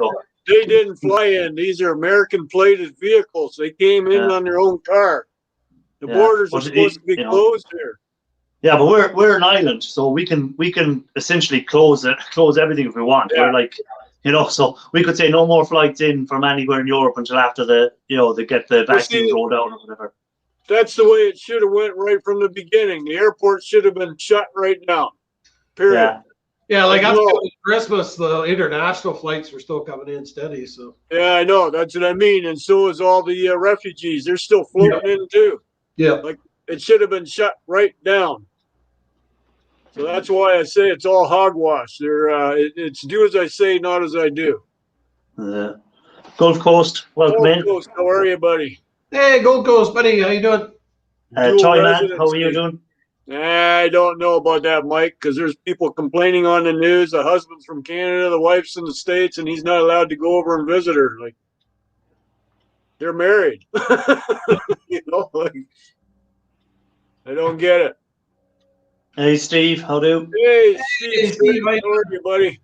They didn't fly in. These are American plated vehicles. They came in on their own car. The borders are supposed to be closed here. Yeah, but we're an island, so we can essentially close everything if we want. Yeah. We're like, so we could say no more flights in from anywhere in Europe until after they get the vaccines rolled out or whatever. That's the way it should have went right from the beginning. The airport should have been shut right down. Period. Yeah, like after Christmas, the international flights were still coming in steady. So yeah, I know. That's what I mean. And so is all the refugees. They're still floating in too. Yeah, like it should have been shut right down. So that's why I say it's all hogwash. It's do as I say, not as I do. Gulf Coast, welcome in. Gulf Coast, how are you, buddy? Hey, Gold Coast, buddy, how you doing? Toy Man, how are you doing? I don't know about that, Mike, because there's people complaining on the news. The husband's from Canada, the wife's in the States, and he's not allowed to go over and visit her. Like, they're married. Like, I don't get it. Hey, Steve, how do? Hey, Steve, how are you, buddy?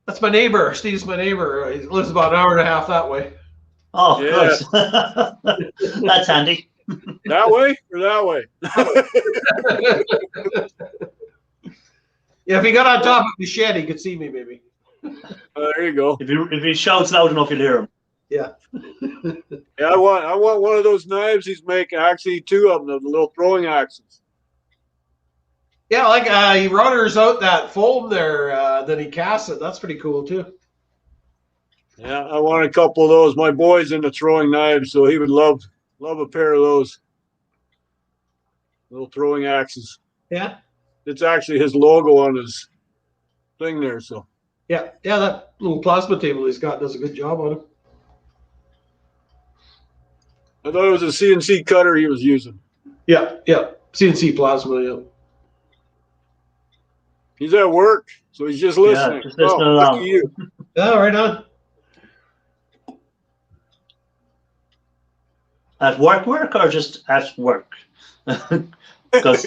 That's my neighbor. Steve's my neighbor. He lives about an hour and a half that way. Oh, yeah. Good. That's handy. That way or that way? Yeah, if he got on top of the shed, he could see me, maybe. There you go. If he shouts loud enough, you'll hear him. Yeah. Yeah, I want one of those knives he's making. Actually, 2 of them, the little throwing axes. Yeah, like he routers out that foam there, then he casts it. That's pretty cool too. Yeah, I want a couple of those. My boy's into throwing knives, so he would love a pair of those little throwing axes. Yeah, it's actually his logo on his thing there. So yeah, that little plasma table he's got does a good job on it. I thought it was a CNC cutter he was using. Yeah, CNC plasma. Yeah. He's at work, so he's just listening. Yeah, just listening along. Look at you. Oh, right on. At work or just at work? Because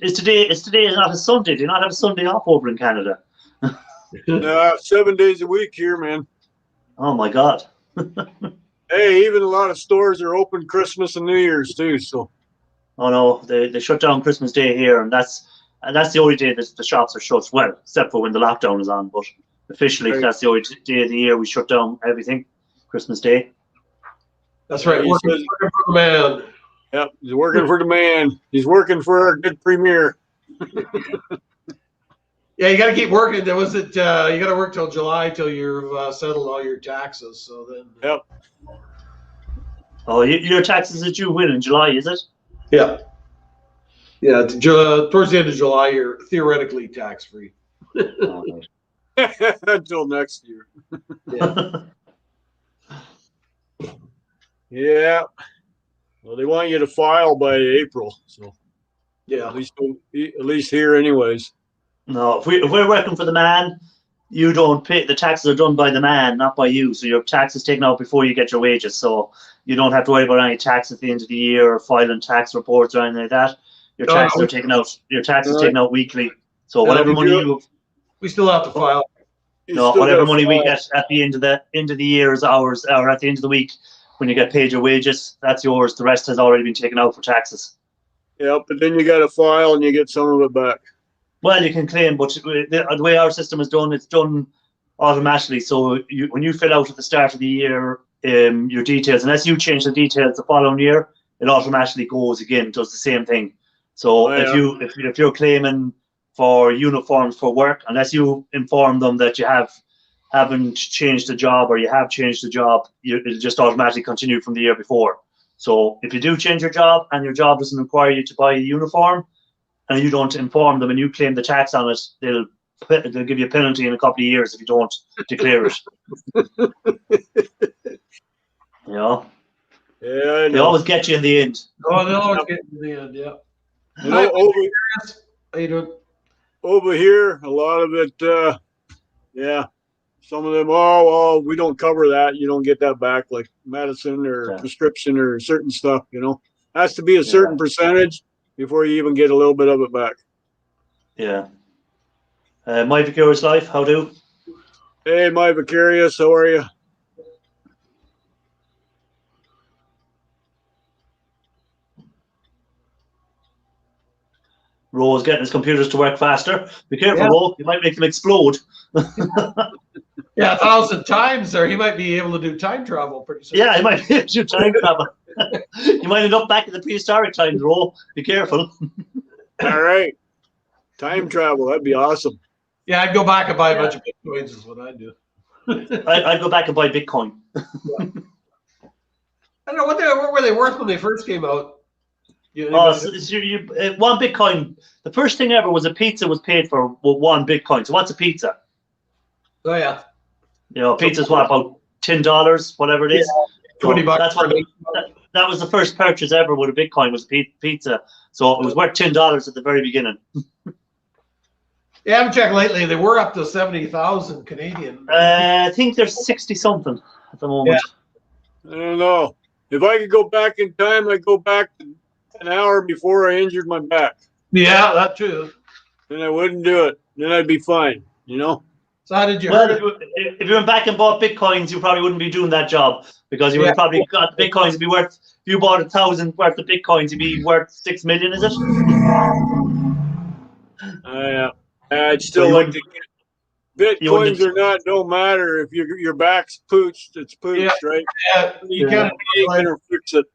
today is not a Sunday. Do you not have a Sunday off over in Canada? 7 days a week here, man. Oh my God. Hey, even a lot of stores are open Christmas and New Year's too. So. Oh no, they shut down Christmas Day here, and that's the only day that the shops are shut. Well, except for when the lockdown is on, but officially Right. that's the only day of the year we shut down everything. Christmas Day. That's right. He Working says- for the man. Yep, he's working for the man. He's working for our good premier. Yeah, you got to keep working. There was it. You got to work till July till you've settled all your taxes. So then. Yep. Oh, your taxes are due when in July, is it? Yeah. Yeah. Towards the end of July, you're theoretically tax free. Until next year. Yeah. Yeah. Well, they want you to file by April, so Yeah. at least here, anyways. No, if we're working for the man, you don't pay. The taxes are done by the man, not by you. So your tax is taken out before you get your wages. So you don't have to worry about any tax at the end of the year or filing tax reports or anything like that. Your taxes are taken out. Your tax is taken out weekly. So whatever money we still have to file. whatever money we get at the end of the year is ours, or at the end of the week when you get paid your wages, that's yours. The rest has already been taken out for taxes. Yeah, but then you got to file and you get some of it back. Well, you can claim, but the way our system is done, it's done automatically. So when you fill out at the start of the year your details, unless you change the details the following year, it automatically goes again, does the same thing. So if you're claiming for uniforms for work, unless you inform them that you haven't changed the job or you have changed the job, it'll just automatically continue from the year before. So if you do change your job and your job doesn't require you to buy a uniform, and you don't inform them and you claim the tax on it, they'll give you a penalty in a couple of years if you don't declare it. You know? Yeah, I know. They always get you in the end. Oh, they'll always get in the end. Yeah. You know, How you doing? over here, a lot of it, yeah. Some of them, we don't cover that. You don't get that back, like medicine or prescription or certain stuff, Has to be a certain percentage before you even get a little bit of it back. Yeah. My Vicarious Life, how do? Hey, my Vicarious, how are you? Ro's getting his computers to work faster. Be careful, Ro. You might make them explode. Yeah, 1,000 times there. He might be able to do time travel pretty soon. Yeah, he might be able to do time travel. You might end up back in the prehistoric times, Ro. Be careful. All right. Time travel, that'd be awesome. Yeah, I'd go back and buy a bunch of Bitcoins is what I'd do. I'd go back and buy Bitcoin. I don't know, what were they worth when they first came out? One Bitcoin. The first thing ever was a pizza was paid for 1 Bitcoin. So what's a pizza? Oh, yeah. Pizza's what, about $10, whatever it is. Yeah, $20. That was the first purchase ever with a Bitcoin was a pizza. So it was worth $10 at the very beginning. Yeah, I haven't checked lately. They were up to 70,000 Canadian. I think there's 60 something at the moment. Yeah. I don't know. If I could go back in time, I'd go back an hour before I injured my back. Yeah, that too. Then I wouldn't do it. Then I'd be fine, So how did you Well, if you went back and bought Bitcoins, you probably wouldn't be doing that job because you would have probably got Bitcoins to be worth, if you bought 1,000 worth of Bitcoins, you'd be worth 6 million, is it? I'd still like to get Bitcoins or not, don't matter. If your back's pooched, it's pooched, right? Yeah, you can't fix it.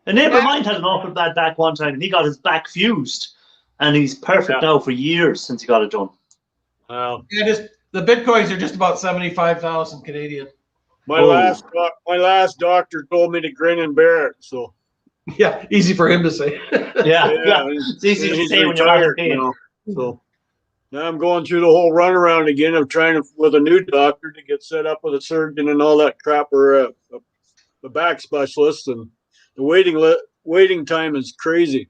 A neighbour of mine had an awful bad back one time and he got his back fused and he's perfect now for years since he got it done. Wow. Yeah, the Bitcoins are just about 75,000 Canadian. My last doctor told me to grin and bear it, so. Yeah, easy for him to say. Yeah. It's easy to say when you're not in pain. So now I'm going through the whole runaround again. I'm trying with a new doctor to get set up with a surgeon and all that crap, or a back specialist, and the waiting time is crazy.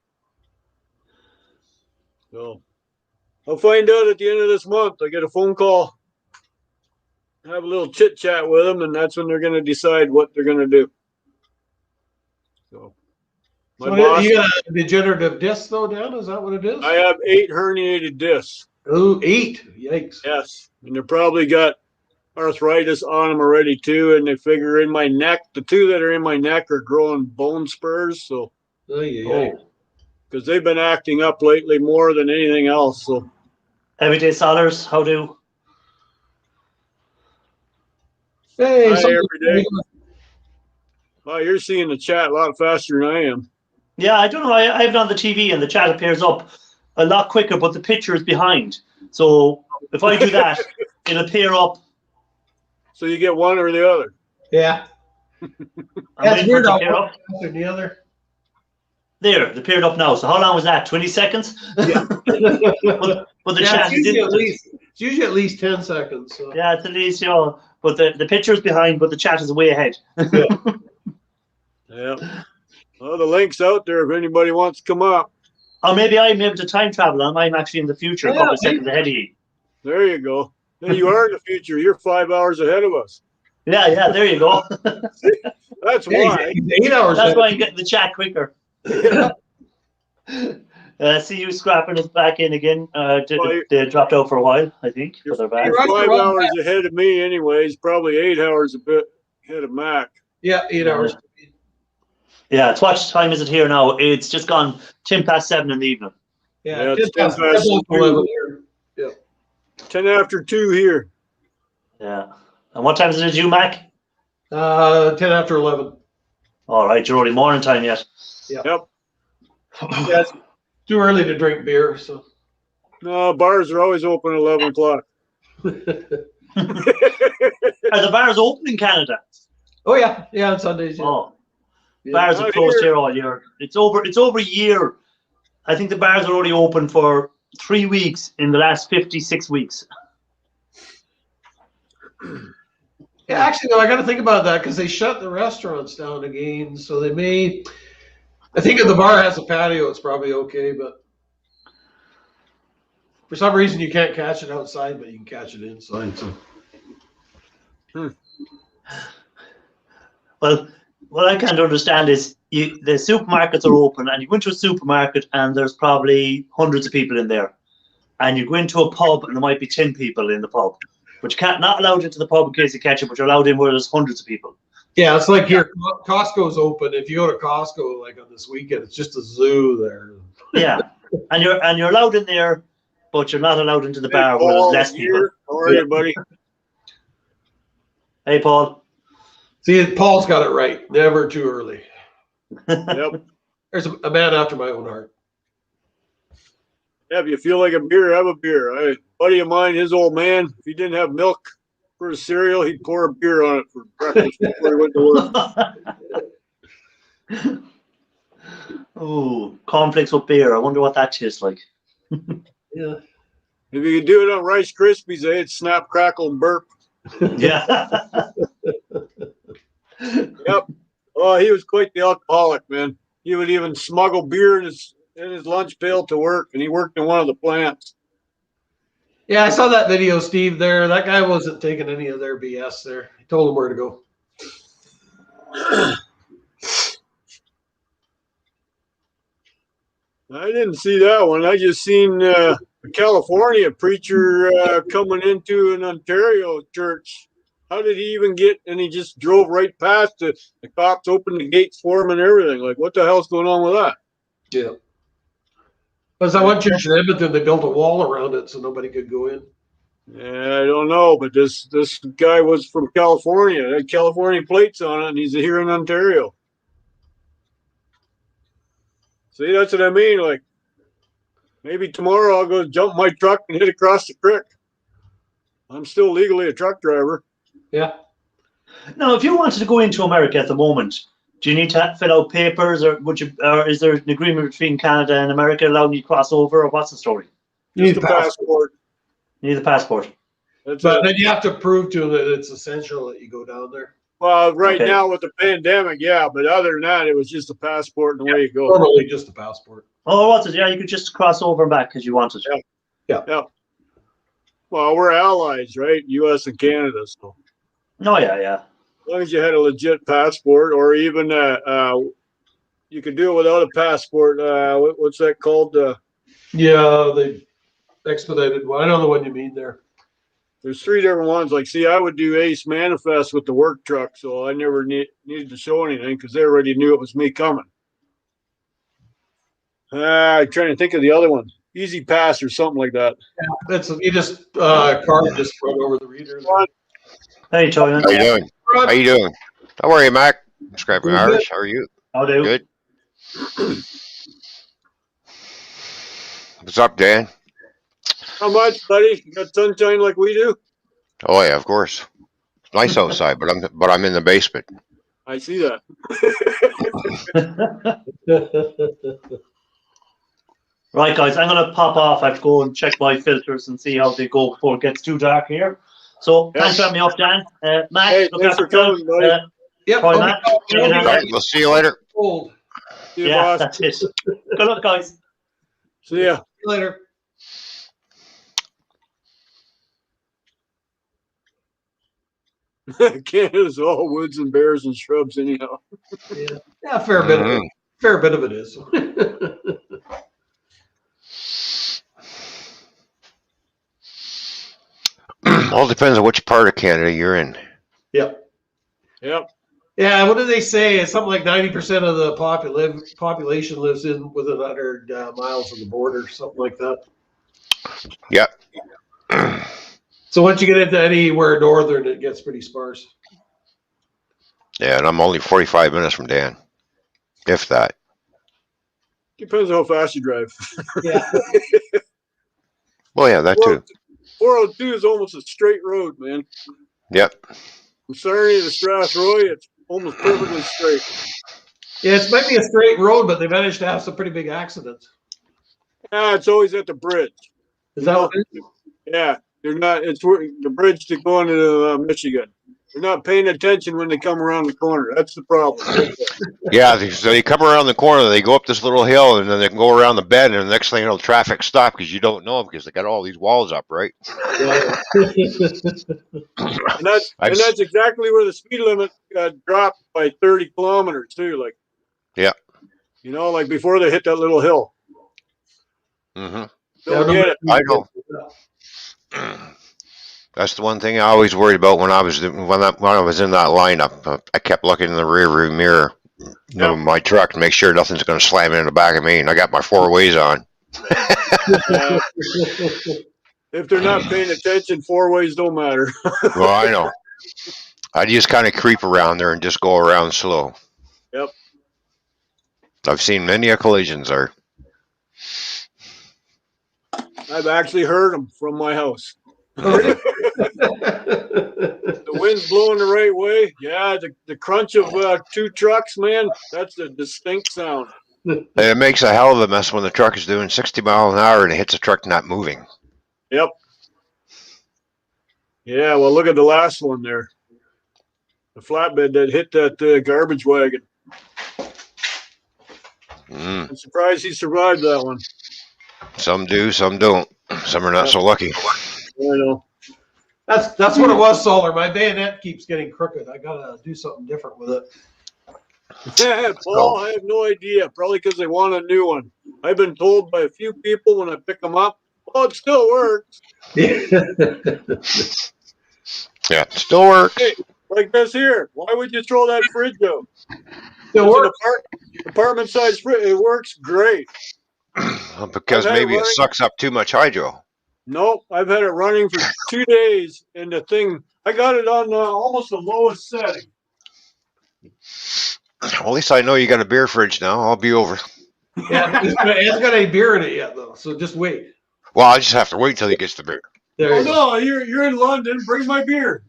So I'll find out at the end of this month. I get a phone call, have a little chit chat with them, and that's when they're going to decide what they're going to do. So. You got a degenerative disc though, Dan? Is that what it is? I have 8 herniated discs. Oh, 8. Yikes. Yes. And they probably got arthritis on them already too. And they figure in my neck, the 2 that are in my neck are growing bone spurs. So because they've been acting up lately more than anything else. So Everyday sellers, how do? Hey, hi, something- every day. Wow, you're seeing the chat a lot faster than I am. Yeah, I don't know. I have it on the TV and the chat appears up a lot quicker, but the picture is behind. So if I do that, it'll appear up. So you get one or the other. Yeah. I'm That's waiting for weird. it to How appear one up. faster than the other. There, it appeared up now. So how long was that? 20 seconds? Yeah. but the chat is into it. It's usually at least 10 seconds. So. Yeah, it's at least, but the picture is behind, but the chat is way ahead. Yeah. Well, the link's out there if anybody wants to come up. Or maybe I'm able to time travel. I'm actually in the future, a couple of seconds ahead of you. There you go. Hey, you are in the future. You're 5 hours ahead of us. Yeah, there you go. That's why. He's 8 hours. That's why I'm getting the chat quicker. Yeah. See you Scrappin is back in again. They dropped out for a while, I think, but they're back. You're 5 hours ahead of me anyways. Probably 8 hours a bit ahead of Mac. Yeah, 8 hours. Yeah, it's what time is it here now? It's just gone 7:10 in the evening. Yeah, it's 10 past 11 here. Yeah. 10 after 2 here. Yeah. And what time is it, you, Mac? 10 after 11. All right, you're already morning time yet. Yeah. Yep. Yeah, it's too early to drink beer, so. No, bars are always open at 11 o'clock. Are the bars open in Canada? Oh yeah, on Sundays. Yeah. Oh, Yeah. bars are closed here all year. It's over a year. I think the bars are only open for 3 weeks in the last 56 weeks. Yeah, actually, though, I got to think about that because they shut the restaurants down again, so they may. I think if the bar has a patio, it's probably okay, but for some reason you can't catch it outside, but you can catch it inside. So. Well, what I can't understand is the supermarkets are open, and you go into a supermarket and there's probably hundreds of people in there, and you go into a pub and there might be 10 people in the pub, but you can't not allowed into the pub in case you catch it, but you're allowed in where there's hundreds of people. Yeah, it's like here, Costco's open. If you go to Costco like on this weekend, it's just a zoo there. Yeah, and you're allowed in there, but you're not allowed into the bar where there's less people. How are you, buddy? Hey, Paul. See, Paul's got it right. Never too early. Yep. There's a man after my own heart. Yeah, if you feel like a beer, have a beer. A buddy of mine, his old man, if he didn't have milk for his cereal, he'd pour a beer on it for breakfast before he went to work. Oh, cornflakes with beer. I wonder what that tastes like. Yeah. If you could do it on Rice Krispies, they'd snap, crackle, and burp. Yeah. Yep. Oh, he was quite the alcoholic, man. He would even smuggle beer in his lunch pail to work, and he worked in one of the plants. Yeah, I saw that video, Steve, there. That guy wasn't taking any of their BS there. He told him where to go. I didn't see that one. I just seen a California preacher coming into an Ontario church. How did he even get? And he just drove right past it. The cops opened the gates for him and everything. Like, what the hell's going on with that? Yeah. Because that one church in Edmonton, they built a wall around it so nobody could go in. Yeah, I don't know, but this guy was from California. It had California plates on it, and he's here in Ontario. See, that's what I mean. Like, maybe tomorrow I'll go jump my truck and hit across the creek. I'm still legally a truck driver. Yeah. Now, if you wanted to go into America at the moment, do you need to fill out papers, or is there an agreement between Canada and America allowing you to cross over, or what's the story? You need Just a passport. You need a passport. That's But it. then you have to prove to them that it's essential that you go down there. Well, right Okay. now with the pandemic, yeah, but other than that, it was just a passport and away you go. Normally just a passport. Oh, what's it? Yeah, you could just cross over and back as you wanted. Yeah. Well, we're allies, right? U.S. and Canada. So Oh, yeah. as long as you had a legit passport, or even you could do it without a passport. What's that called? Yeah, the expedited one. I know the one you mean there. There's 3 different ones. Like, see, I would do Ace Manifest with the work truck, so I never needed to show anything because they already knew it was me coming. I'm trying to think of the other one. Easy Pass or something like that. Yeah, you just card just run over the reader. Hey, Joy. How you doing? How you doing? How are you, Mac? Scrappin Irish. How are you? How do? Good. What's up, Dan? How much, buddy? You got sunshine like we do? Oh yeah, of course. It's nice outside, but I'm in the basement. I see that. Right, guys, I'm going to pop off. I have to go and check my filters and see how they go before it gets too dark here. So, thanks for having me up, Dan. Matt, Hey, look thanks after for coming, buddy. Yep. Bye, Matt. All right, we'll see you later. Old. See you, Yeah, boss. that's it. Good luck, guys. See ya. See you later. Canada's all woods and bears and shrubs anyhow. Yeah, a fair bit of it. Fair bit of it is. All depends on which part of Canada you're in. Yep. Yep. Yeah, what do they say? It's something like 90% of the population lives in within 100 miles of the border, something like that. Yep. So once you get into anywhere northern, it gets pretty sparse. Yeah, and I'm only 45 minutes from Dan, if that. Depends on how fast you drive. Yeah. Well, yeah, that too. 402 is almost a straight road, man. Yep. From Sarnia to Strathroy, it's almost perfectly straight. Yeah, it might be a straight road, but they managed to have some pretty big accidents. Yeah, it's always at the bridge. Is that what it is? Yeah, they're not. It's the bridge to go into Michigan. They're not paying attention when they come around the corner. That's the problem. Yeah, so they come around the corner, they go up this little hill, and then they can go around the bend, and the next thing you know, traffic stop because you don't know because they got all these walls up, right? and that's exactly where the speed limit got dropped by 30 kilometers too. Like, yeah, you know, like before they hit that little hill. Mm-hmm. Don't get it. I know. That's the one thing I always worried about when I was in that lineup. I kept looking in the rearview mirror of my truck to make sure nothing's going to slam in the back of me, and I got my four ways on. If they're not paying attention, four ways don't matter. Well, I know. I just kind of creep around there and just go around slow. Yep. I've seen many collisions there. I've actually heard them from my house. The wind's blowing the right way. Yeah, the crunch of two trucks, man, that's a distinct sound. And it makes a hell of a mess when the truck is doing 60 miles an hour and it hits a truck not moving. Yep. Yeah, well, look at the last one there. The flatbed that hit that garbage wagon. I'm surprised he survived that one. Some do, some don't. Some are not so lucky. I know. That's what it was, Solar. My bayonet keeps getting crooked. I gotta do something different with it. Yeah, Paul, I have no idea. Probably because they want a new one. I've been told by a few people when I pick them up, oh, it still works. Yeah, it still works. Hey, like this here. Why would you throw that fridge out? Still works. Apartment size fridge. It works great. Because maybe it sucks up too much hydro. Nope, I've had it running for 2 days, and the thing, I got it on almost the lowest setting. Well, at least I know you got a beer fridge now. I'll be over. Yeah, it hasn't got any beer in it yet, though, so just wait. Well, I just have to wait till he gets the beer. Oh, no, you're in London. Bring my beer.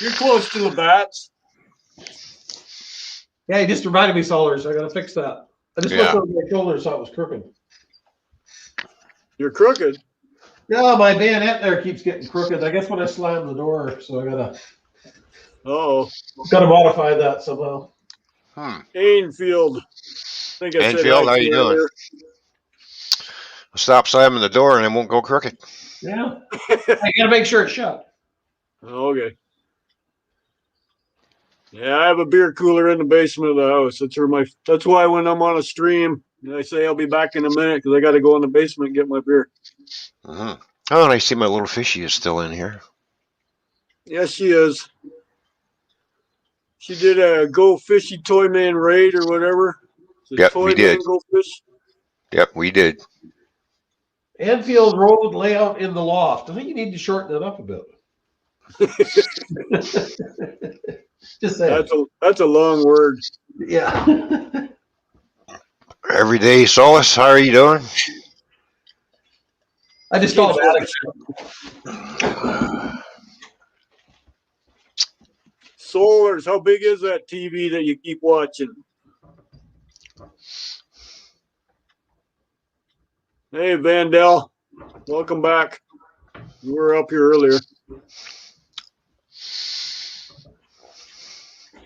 You're close to the bats. Yeah, he just reminded me, Solar, so I got to fix that. I just looked over my shoulder and saw it was crooked. You're crooked? No, my bayonet there keeps getting crooked. I guess when I slammed the door, so I gotta modify that somehow. Ainfield. Ainfield, how you doing? Stop slamming the door and it won't go crooked. Yeah. I gotta make sure it's shut. Okay. Yeah, I have a beer cooler in the basement of the house. That's why when I'm on a stream, I say I'll be back in a minute because I got to go in the basement and get my beer. Oh, and I see my little fishy is still in here. Yes, she is. She did a Go Fishy Toy Man raid or whatever. Yep, we did. Man Go Fish. Yep, we did. Enfield Road layout in the loft. I think you need to shorten it up a bit. Just saying. That's a long word. Yeah. Everyday Solace, how are you doing? I just called Alex. Solars, how big is that TV that you keep watching? Hey, Vandell, welcome back. You were up here earlier.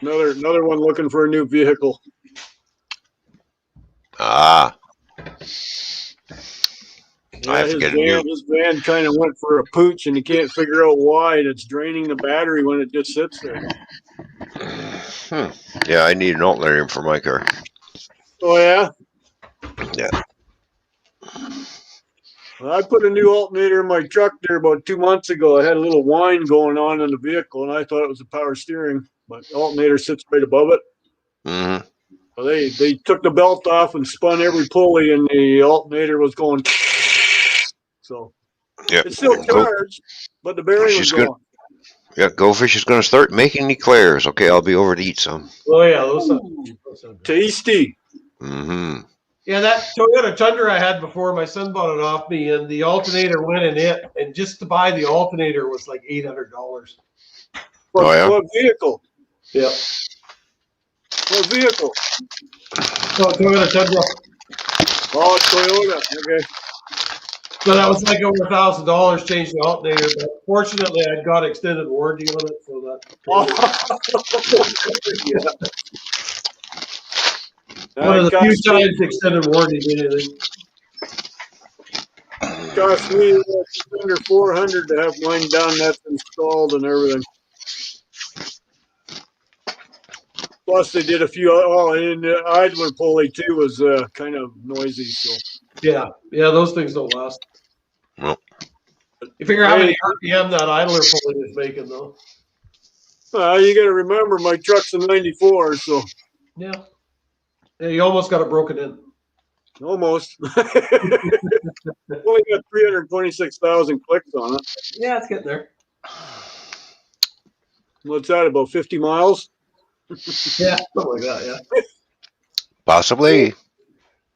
Another one looking for a new vehicle. Ah. I have to his get a new. His van kind of went for a pooch, and he can't figure out why. And it's draining the battery when it just sits there. Yeah, I need an alternator for my car. Oh, yeah? Yeah. Well, I put a new alternator in my truck there about 2 months ago. I had a little whine going on in the vehicle, and I thought it was a power steering, but the alternator sits right above it. Mm-hmm. Well, they took the belt off and spun every pulley, and the alternator was going. So Yep. it's still charged, but the bearing was gone. Yeah, Go Fish is going to start making eclairs. Okay, I'll be over to eat some. Oh, yeah. Those sound good. Tasty. Mm-hmm. Yeah, that Toyota Tundra I had before, my son bought it off me, and the alternator went in it. And just to buy the alternator was like $800. What vehicle? Yeah. What vehicle? Oh, Toyota Tundra. Oh, Toyota. Okay. So that was like over $1,000 changed the alternator, but fortunately I got extended warranty on it, so that. Yeah. One of the few times extended warranty did anything. Cost me just under $400 to have mine done. That's installed and everything. Plus, they did a few. And the idler pulley too was kind of noisy. So yeah, those things don't last. Well, you figure how many RPM that idler pulley is making, though. You got to remember, my truck's a '94, so yeah, you almost got it broken in. Almost. Only got 326,000 clicks on it. Yeah, it's getting there. What's that? About 50 miles? Yeah, something like that. Yeah. Possibly.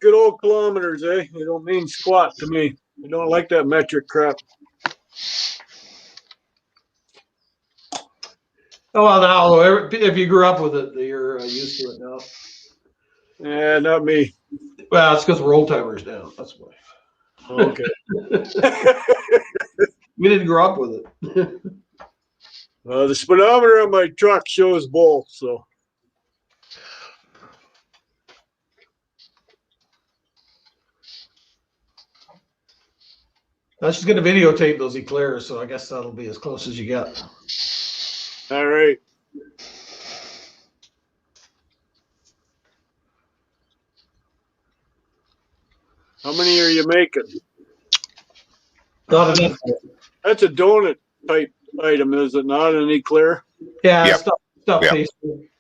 Good old kilometers, eh? They don't mean squat to me. I don't like that metric crap. Oh, well, now, if you grew up with it, you're used to it now. Yeah, not me. Well, it's because we're old timers now. That's why. Okay. We didn't grow up with it. The speedometer on my truck shows both, so. Now she's going to videotape those eclairs, so I guess that'll be as close as you get. All right. How many are you making? Not enough. That's a donut type item, is it not? An eclair? Yeah, Yep. stuff Yep. tasty.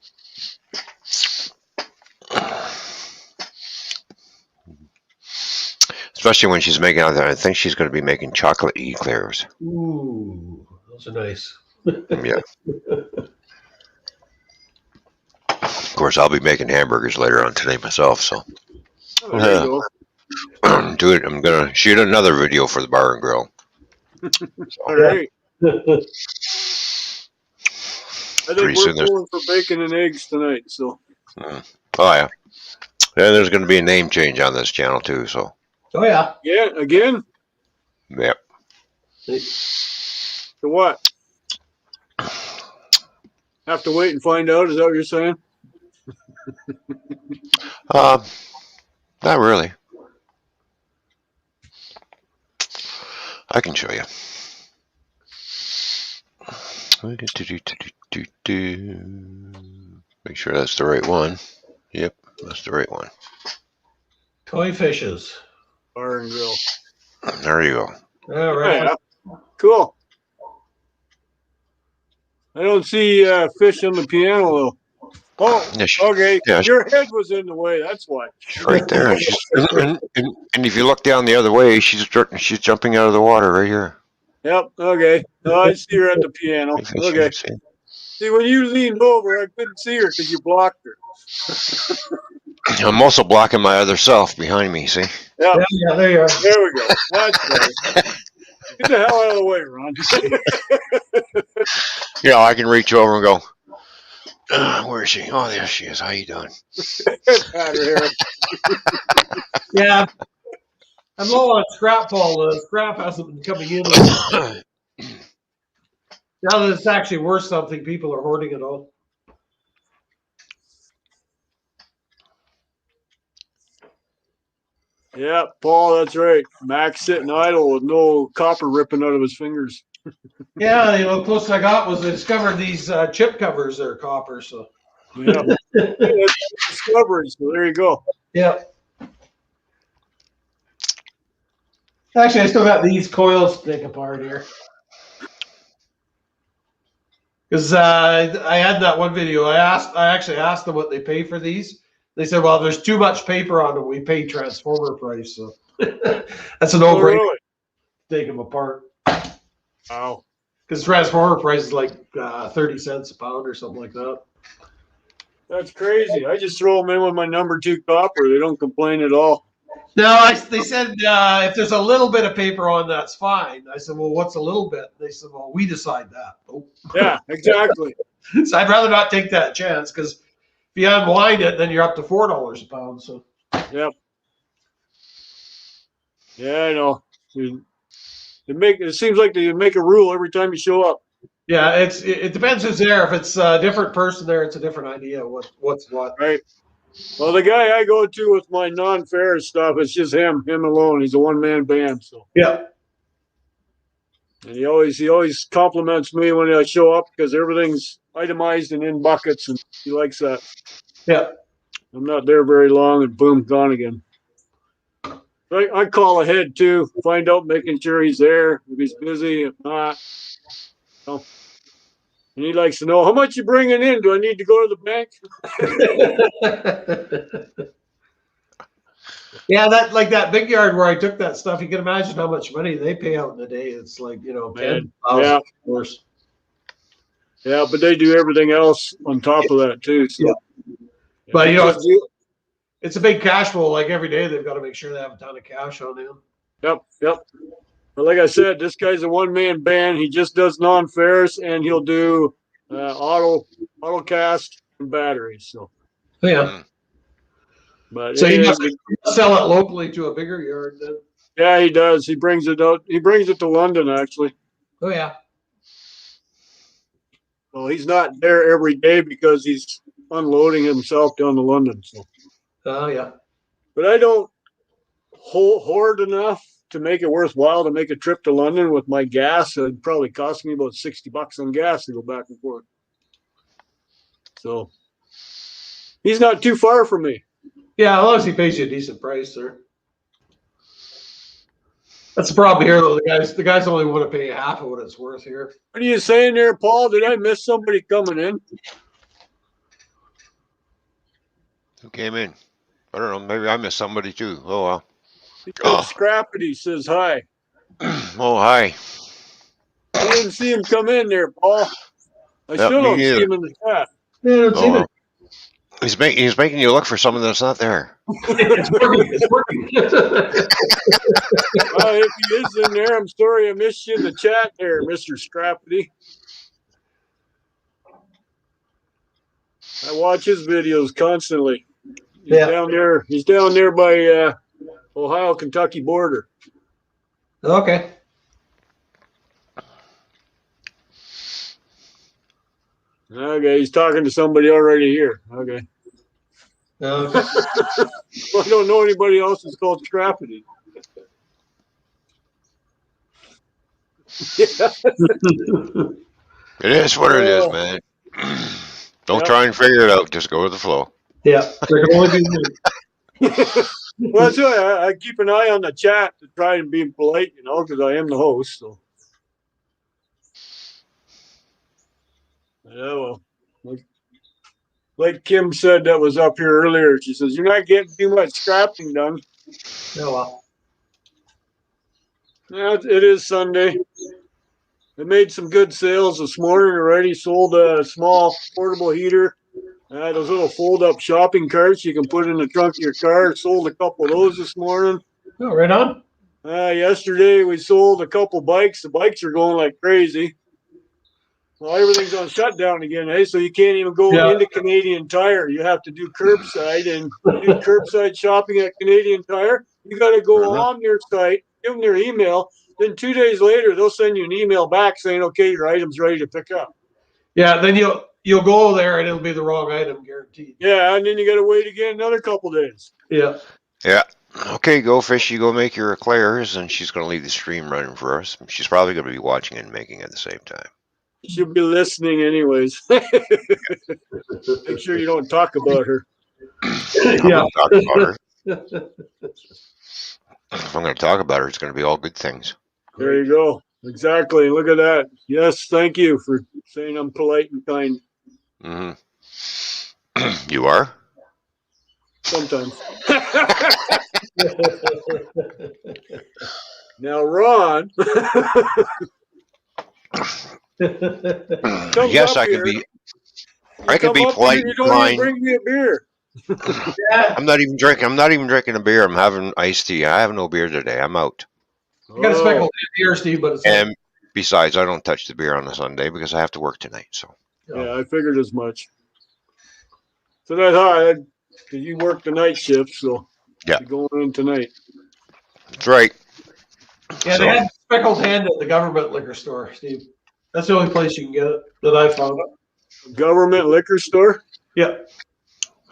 Especially when she's making out there. I think she's going to be making chocolate eclairs. Ooh, those are nice. Yeah. Of course, I'll be making hamburgers later on today myself, so. Oh, there you go. Do it. I'm going to shoot another video for the bar and grill. All right. I think Pretty soon we're going for bacon and eggs tonight, so. Oh, yeah. And there's going to be a name change on this channel, too, so. Oh, yeah. Yeah, again? Yep. To what? Have to wait and find out, is that what you're saying? Not really. I can show you. Make sure that's the right one. Yep, that's the right one. Toy fishes. Bar and grill. There you go. All right. Yeah. Cool. I don't see fish on the piano, though. Oh, Yeah, okay. yeah, Your head was in the way. That's why. she's right there. And if you look down the other way, she's jumping out of the water right here. Yep. Okay. Oh, I see her at the piano. Okay. See, when you leaned over, I couldn't see her because you blocked her. I'm also blocking my other self behind me. See? Yep. Yeah, there you are. There we go. That's better. Get the hell out of the way, Ron. Yeah, I can reach over and go. Where is she? Oh, there she is. How you doing? Pat her hair. Yeah, I'm low on scrap, Paul. The scrap hasn't been coming in. Now that it's actually worth something, people are hoarding it all. Yeah, Paul, that's right. Max sitting idle with no copper ripping out of his fingers. Yeah, the closest I got was I discovered these chip covers. They're copper, so. Yeah. Hey, that's a discovery, so there you go. Yeah. Actually, I still got these coils to take apart here. Because I had that one video. I actually asked them what they pay for these. They said, "Well, there's too much paper on them. We pay transformer price." So that's a no-brainer. Really? Take them apart. Wow. Because transformer price is like 30 cents a pound or something like that. That's crazy. I just throw them in with my number 2 copper. They don't complain at all. No, they said if there's a little bit of paper on, that's fine. I said, well, what's a little bit? They said, well, we decide that. Oh. Yeah, exactly. So I'd rather not take that chance because if you unwind it, then you're up to $4 a pound. So. Yep. Yeah, I know. It seems like they make a rule every time you show up. Yeah, it depends who's there. If it's a different person there, it's a different idea what's what. Right. Well, the guy I go to with my non-ferrous stuff, it's just him alone. He's a one-man band. So yeah, and he always compliments me when I show up because everything's itemized and in buckets, and he likes that. Yeah, I'm not there very long, and boom, gone again. I call ahead too, find out, making sure he's there. If he's busy, if not, and he likes to know how much you bringing in. Do I need to go to the bank? yeah. That big yard where I took that stuff. You can imagine how much money they pay out in a day. It's like $10,000. Yeah, but they do everything else on top of that too. So. Yeah. But it's a big cash flow. Like every day, they've got to make sure they have a ton of cash on them. Yep. But like I said, this guy's a one-man band. He just does non-ferrous, and he'll do auto cast and batteries. So. Oh, yeah. But so he must sell it locally to a bigger yard then. Yeah, he does. He brings it out. He brings it to London, actually. Oh yeah. Well, he's not there every day because he's unloading himself down to London. So. Oh yeah. But I don't hoard enough to make it worthwhile to make a trip to London with my gas. It'd probably cost me about $60 on gas to go back and forth. So he's not too far from me. Yeah, as long as he pays you a decent price, sir. That's the problem here, though. The guys only want to pay half of what it's worth here. What are you saying there, Paul? Did I miss somebody coming in? Who came in? I don't know. Maybe I missed somebody too. Oh well. Scrappin says hi. Oh hi. I didn't see him come in there, Paul. I still don't see him in the chat. Yeah, I don't see him. He's making you look for someone that's not there. It's working. Well, if he is in there, I'm sorry I missed you in the chat there, Mr. Scrappin. I watch his videos constantly. He's down there. He's down there by Ohio-Kentucky border. Okay. Okay, he's talking to somebody already here. Okay. Well, I don't know anybody else that's called Scrappin. Yeah. It is what it is, man. Don't try and figure it out. Just go with the flow. Yeah. Well, that's why I keep an eye on the chat to try and be polite, because I am the host. So. Yeah, well. like Kim said that was up here earlier. She says, you're not getting too much scrapping done. Oh, well. Yeah, it is Sunday. I made some good sales this morning already. Sold a small portable heater. Those little fold-up shopping carts you can put in the trunk of your car. Sold a couple of those this morning. Oh, right on. Yesterday we sold a couple bikes. The bikes are going like crazy. Well, everything's on shutdown again, eh? So you can't even go into Canadian Tire. You have to do curbside, and do curbside shopping at Canadian Tire. You got to go on their site, give them their email. Then 2 days later, they'll send you an email back saying, "Okay, your item's ready to pick up." Yeah, then you'll go there and it'll be the wrong item, guaranteed. Yeah, and then you got to wait again another couple days. Yeah. Yeah. Okay, go fish. You go make your eclairs, and she's going to leave the stream running for us. She's probably going to be watching and making at the same time. She'll be listening anyways. Make sure you don't talk about her. Yeah. Talk about her. If I'm going to talk about her, it's going to be all good things. There you go. Exactly. Look at that. Yes, thank you for saying I'm polite and kind. Mm-hmm. You are? Sometimes. Now, Ron. Yes, I can be. I can be polite and kind. Bring me a beer. I'm not even drinking a beer. I'm having iced tea. I have no beer today. I'm out. I got a speckled beer, Steve, but it's and besides, I don't touch the beer on a Sunday because I have to work tonight. So yeah, I figured as much. So that's how because you work the night shift, so yeah, you're going in tonight. That's right. Yeah, they have speckled hand at the government liquor store, Steve. That's the only place you can get it that I found. Government liquor store? Yeah.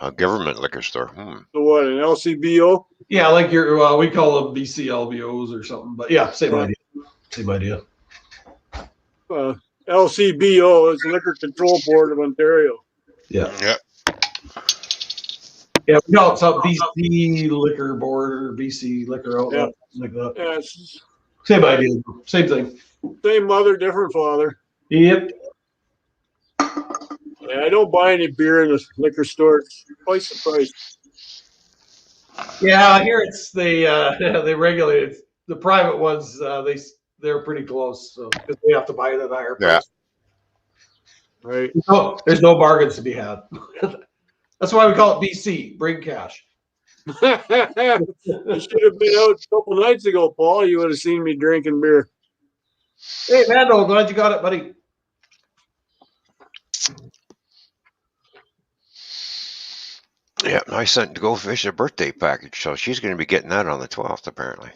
A government liquor store. So what, an LCBO? Yeah, like your we call them BCLBOs or something, but yeah, same idea. Same idea. LCBO is Liquor Control Board of Ontario. Yeah. Yeah. Yeah, we call it some BC Liquor Board or BC Liquor Outlet, like that. Yeah, same idea, same thing. Same mother, different father. Yep. Yeah, I don't buy any beer in the liquor store. It's twice the price. Yeah, here it's they regulate it. The private ones they're pretty close, so because they have to buy it at a higher price. Yeah. Right. No, there's no bargains to be had. That's why we call it BC. Bring cash. You should have been out a couple nights ago, Paul. You would have seen me drinking beer. Hey, Mando, glad you got it, buddy. Yeah, I sent Go Fish a birthday package, so she's going to be getting that on the 12th, apparently.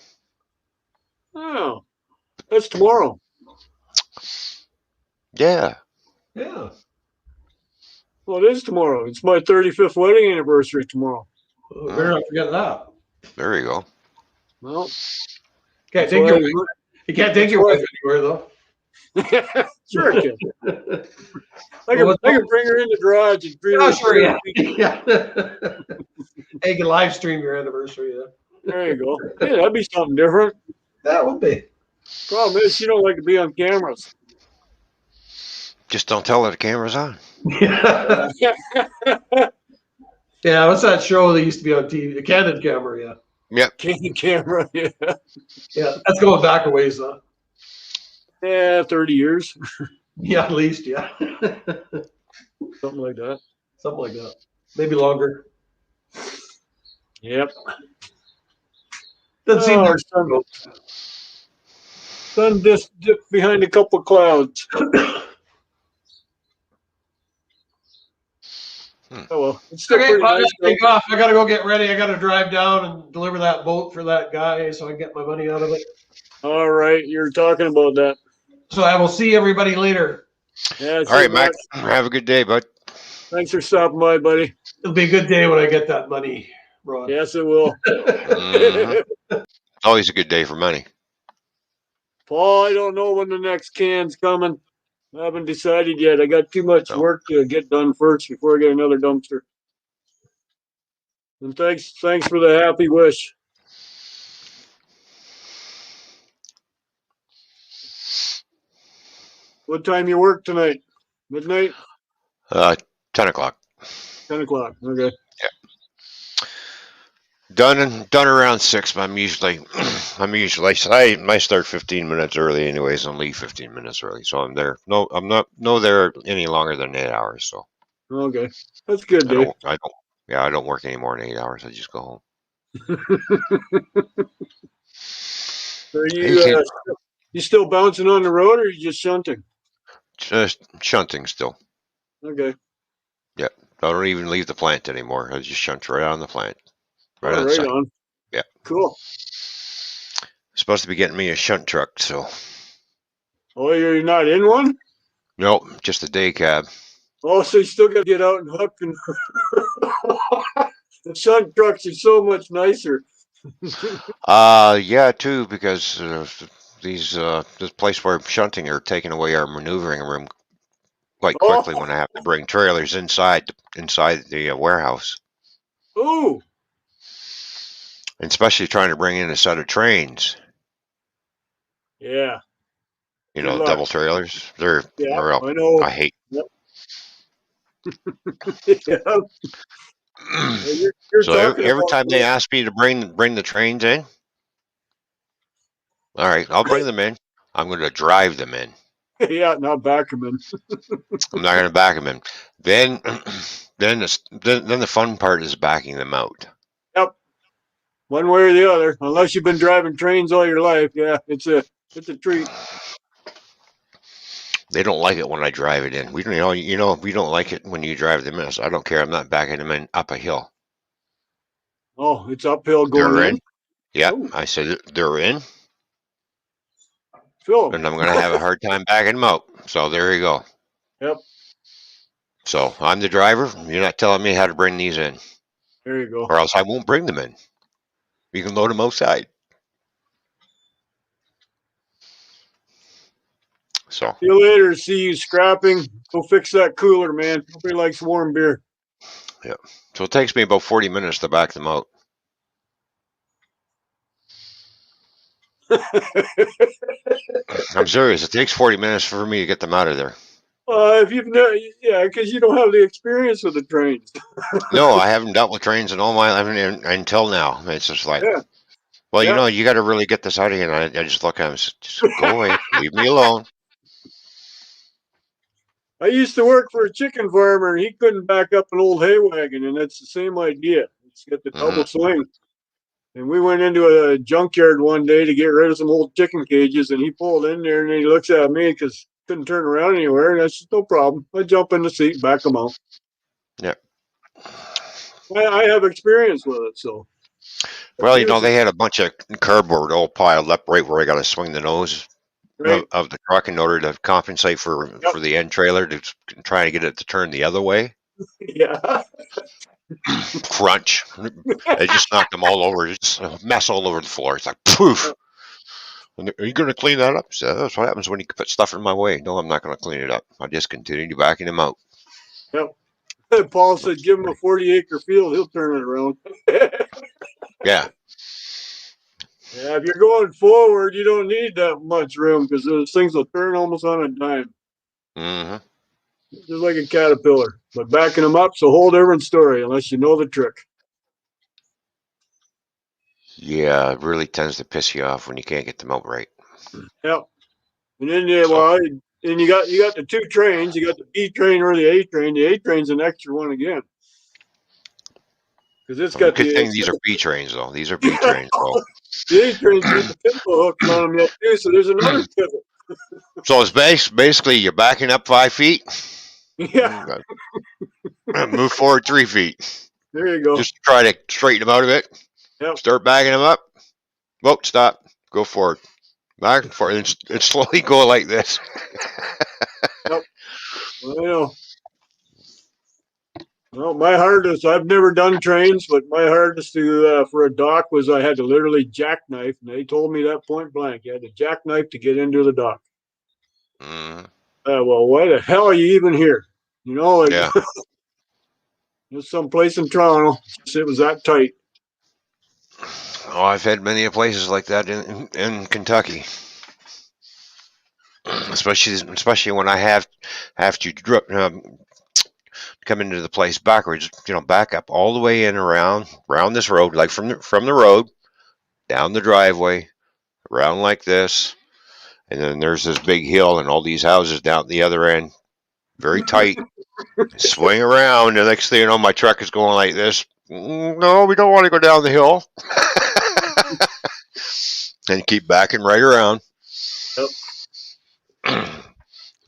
Oh, that's tomorrow. Yeah. Yeah. Well, it is tomorrow. It's my 35th wedding anniversary tomorrow. Oh, better not forget that. There you go. Well, can't take your wife. You can't take your wife anywhere, though. Sure, I can. I can bring her in the garage and treat her. Oh, sure, yeah. Hey, you can live stream your anniversary. Yeah. There you go. Hey, that'd be something different. That would be. Problem is, she don't like to be on cameras. Just don't tell her the camera's on. Yeah. Yeah, what's that show that used to be on TV? A Candid Camera, yeah. Yep. Candid Camera, yeah. Yeah, that's going back a ways, though. Yeah, 30 years. Yeah, at least, yeah. Something like that. Something like that. Maybe longer. Yep. Doesn't seem like sun just dipped behind a couple clouds. Oh well, it's still okay, pretty nice. take off. I gotta go get ready. I gotta drive down and deliver that boat for that guy so I can get my money out of it. All right, you're talking about that. So I will see everybody later. Yeah. All right, Mac. Have a good day, bud. Thanks for stopping by, buddy. It'll be a good day when I get that money, Ron. Yes, it will. Always a good day for money. Paul, I don't know when the next can's coming. I haven't decided yet. I got too much work to get done first before I get another dumpster. And thanks for the happy wish. What time you work tonight? Midnight? 10 o'clock. 10 o'clock. Okay. Done around 6, but I'm usually I start 15 minutes early anyways and leave 15 minutes early, so I'm there. No, I'm not there any longer than 8 hours. So Okay. That's good, Dave. I don't work any more than 8 hours. I just go home. Are you you still bouncing on the road, or are you just shunting? Just shunting still. Okay. Yeah, I don't even leave the plant anymore. I just shunt right on the plant, right on Right site. on. Yeah. Cool. Supposed to be getting me a shunt truck, so Oh, you're not in one? nope, just a day cab. Oh, so you still got to get out and hook and the shunt trucks are so much nicer. Yeah, too, because this place where I'm shunting are taking away our maneuvering room quite quickly when I have to bring trailers inside the warehouse, Oh, and especially trying to bring in a set of trains. yeah. You Good know, luck. double trailers. They're Yeah, real. I know. I hate. Yep. Yeah. You're So talking every about time they ask me to bring the trains in, all right, I'll bring them in. I'm going to drive them in. yeah, not back them in. I'm not going to back them in. Then, then the fun part is backing them out. Yep. One way or the other. Unless you've been driving trains all your life, yeah, it's a treat. They don't like it when I drive it in. We don't, we don't like it when you drive them in. So I don't care. I'm not backing them in up a hill. Oh, it's uphill going They're in. in. Yeah, Oh, I said they're in, fill and them. I'm going to have a hard time backing them out. So there you go. Yep. So I'm the driver. You're not telling me how to bring these in, There you go. or else I won't bring them in. You can load them outside. So See you later. See you scrapping. Go fix that cooler, man. Nobody likes warm beer. yeah. So it takes me about 40 minutes to back them out. I'm serious. It takes 40 minutes for me to get them out of there. If you've never, yeah, because you don't have the experience with the trains. No, I haven't dealt with trains in all my life until now. It's just like, Yeah, well, yeah. you got to really get this out of here. And I just look at him, just go away, leave me alone. I used to work for a chicken farmer, and he couldn't back up an old hay wagon, and it's the same idea. It's got the double swing. And we went into a junkyard one day to get rid of some old chicken cages, and he pulled in there, and he looks at me because couldn't turn around anywhere, and I said, "No problem." I jump in the seat, back them out. Yeah. I have experience with it, so. Well, they had a bunch of cardboard all piled up right where I got to swing the nose Right. of the truck in order to compensate for the end trailer to try to get it to turn the other way. Yeah. Crunch. They just knocked them all over. Just a mess all over the floor. It's like, poof. Are you going to clean that up? So that's what happens when you put stuff in my way. No, I'm not going to clean it up. I just continue backing them out. Yep. Paul said, "Give him a 40-acre field; he'll turn it around." Yeah. Yeah, if you're going forward, you don't need that much room because those things will turn almost on a dime, Mm-hmm. just like a caterpillar. But backing them up's a whole different story, unless you know the trick. Yeah, it really tends to piss you off when you can't get them out right. Yep. And then and you got the two trains. You got the B train or the A train. The A train's an extra one again because it's got Good the. thing these are B trains, though. These are B trains, though. The A train's got the pivot hooks on them yet too, so there's another pivot. So it's basically you're backing up 5 feet. Yeah. Move forward 3 feet. There you go. Just try to straighten them out of it. Yep. Start backing them up. Whoa, stop. Go forward. Back and forward. And slowly go like this. Yep. Well, my hardest, I've never done trains, but my hardest for a dock was I had to literally jackknife, and they told me that point blank. You had to jackknife to get into the dock. Mm-hmm. Well, why the hell are you even here? Like, Yeah. there's some place in Toronto. It was that tight. Oh, I've had many places like that in Kentucky. Especially when I have to come into the place backwards, back up all the way in around this road, like from the road, down the driveway, around like this. And then there's this big hill and all these houses down the other end, very tight. Swing around. The next thing you know, my truck is going like this. No, we don't want to go down the hill. And keep backing right around. Yep.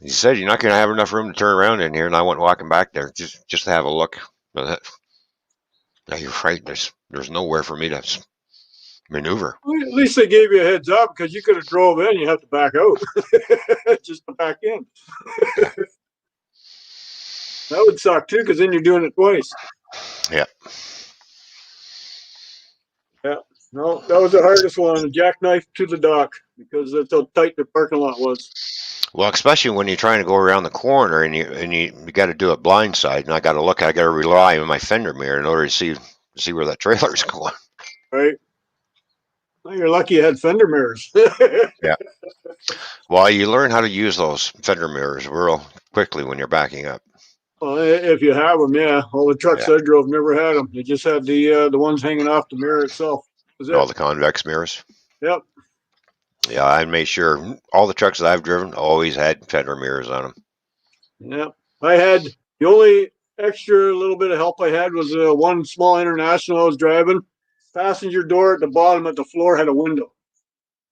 He said, you're not going to have enough room to turn around in here. And I went walking back there just to have a look. But you're right. There's nowhere for me to maneuver. Well, at least they gave you a heads up, because you could have drove in. You have to back out just to back in. That would suck too, because then you're doing it twice. Yeah. Yeah. No, that was the hardest one. A jackknife to the dock, because that's how tight the parking lot was. Well, especially when you're trying to go around the corner and you got to do it blind side, and I got to rely on my fender mirror in order to see where that trailer's going. Right. Well, you're lucky you had fender mirrors. Yeah. Well, you learn how to use those fender mirrors real quickly when you're backing up. Well, if you have them, yeah. All the trucks I drove never had them. They just had the ones hanging off the mirror itself. All the convex mirrors. Yep. Yeah, I made sure all the trucks that I've driven always had fender mirrors on them. Yep. I had the only extra little bit of help I had was one small International I was driving. Passenger door at the bottom of the floor had a window.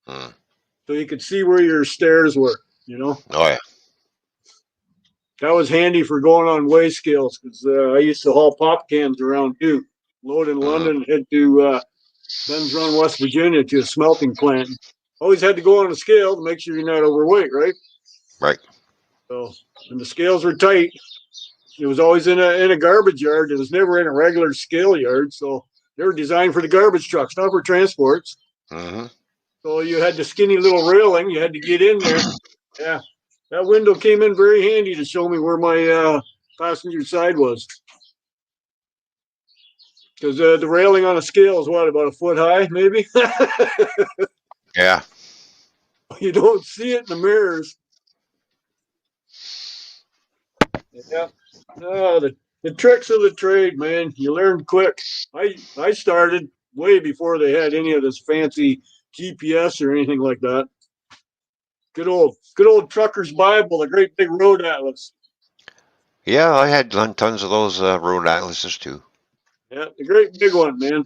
So you could see where your stairs were, Oh, yeah. That was handy for going on weigh scales, because I used to haul pop cans around too. Load in London, head to Ben's Run, West Virginia, to a smelting plant. Always had to go on a scale to make sure you're not overweight, right? Right. So, and the scales were tight. It was always in a garbage yard. It was never in a regular scale yard. So they were designed for the garbage trucks, not for transports. Mm-hmm. So you had the skinny little railing. You had to get in there. Yeah. That window came in very handy to show me where my passenger side was. Because the railing on a scale is about a foot high, maybe? Yeah. You don't see it in the mirrors. Yeah. Oh, the tricks of the trade, man. You learn quick. I started way before they had any of this fancy GPS or anything like that. Good old Trucker's Bible, the great big road atlas. Yeah, I had tons of those road atlases too. Yeah, the great big one, man.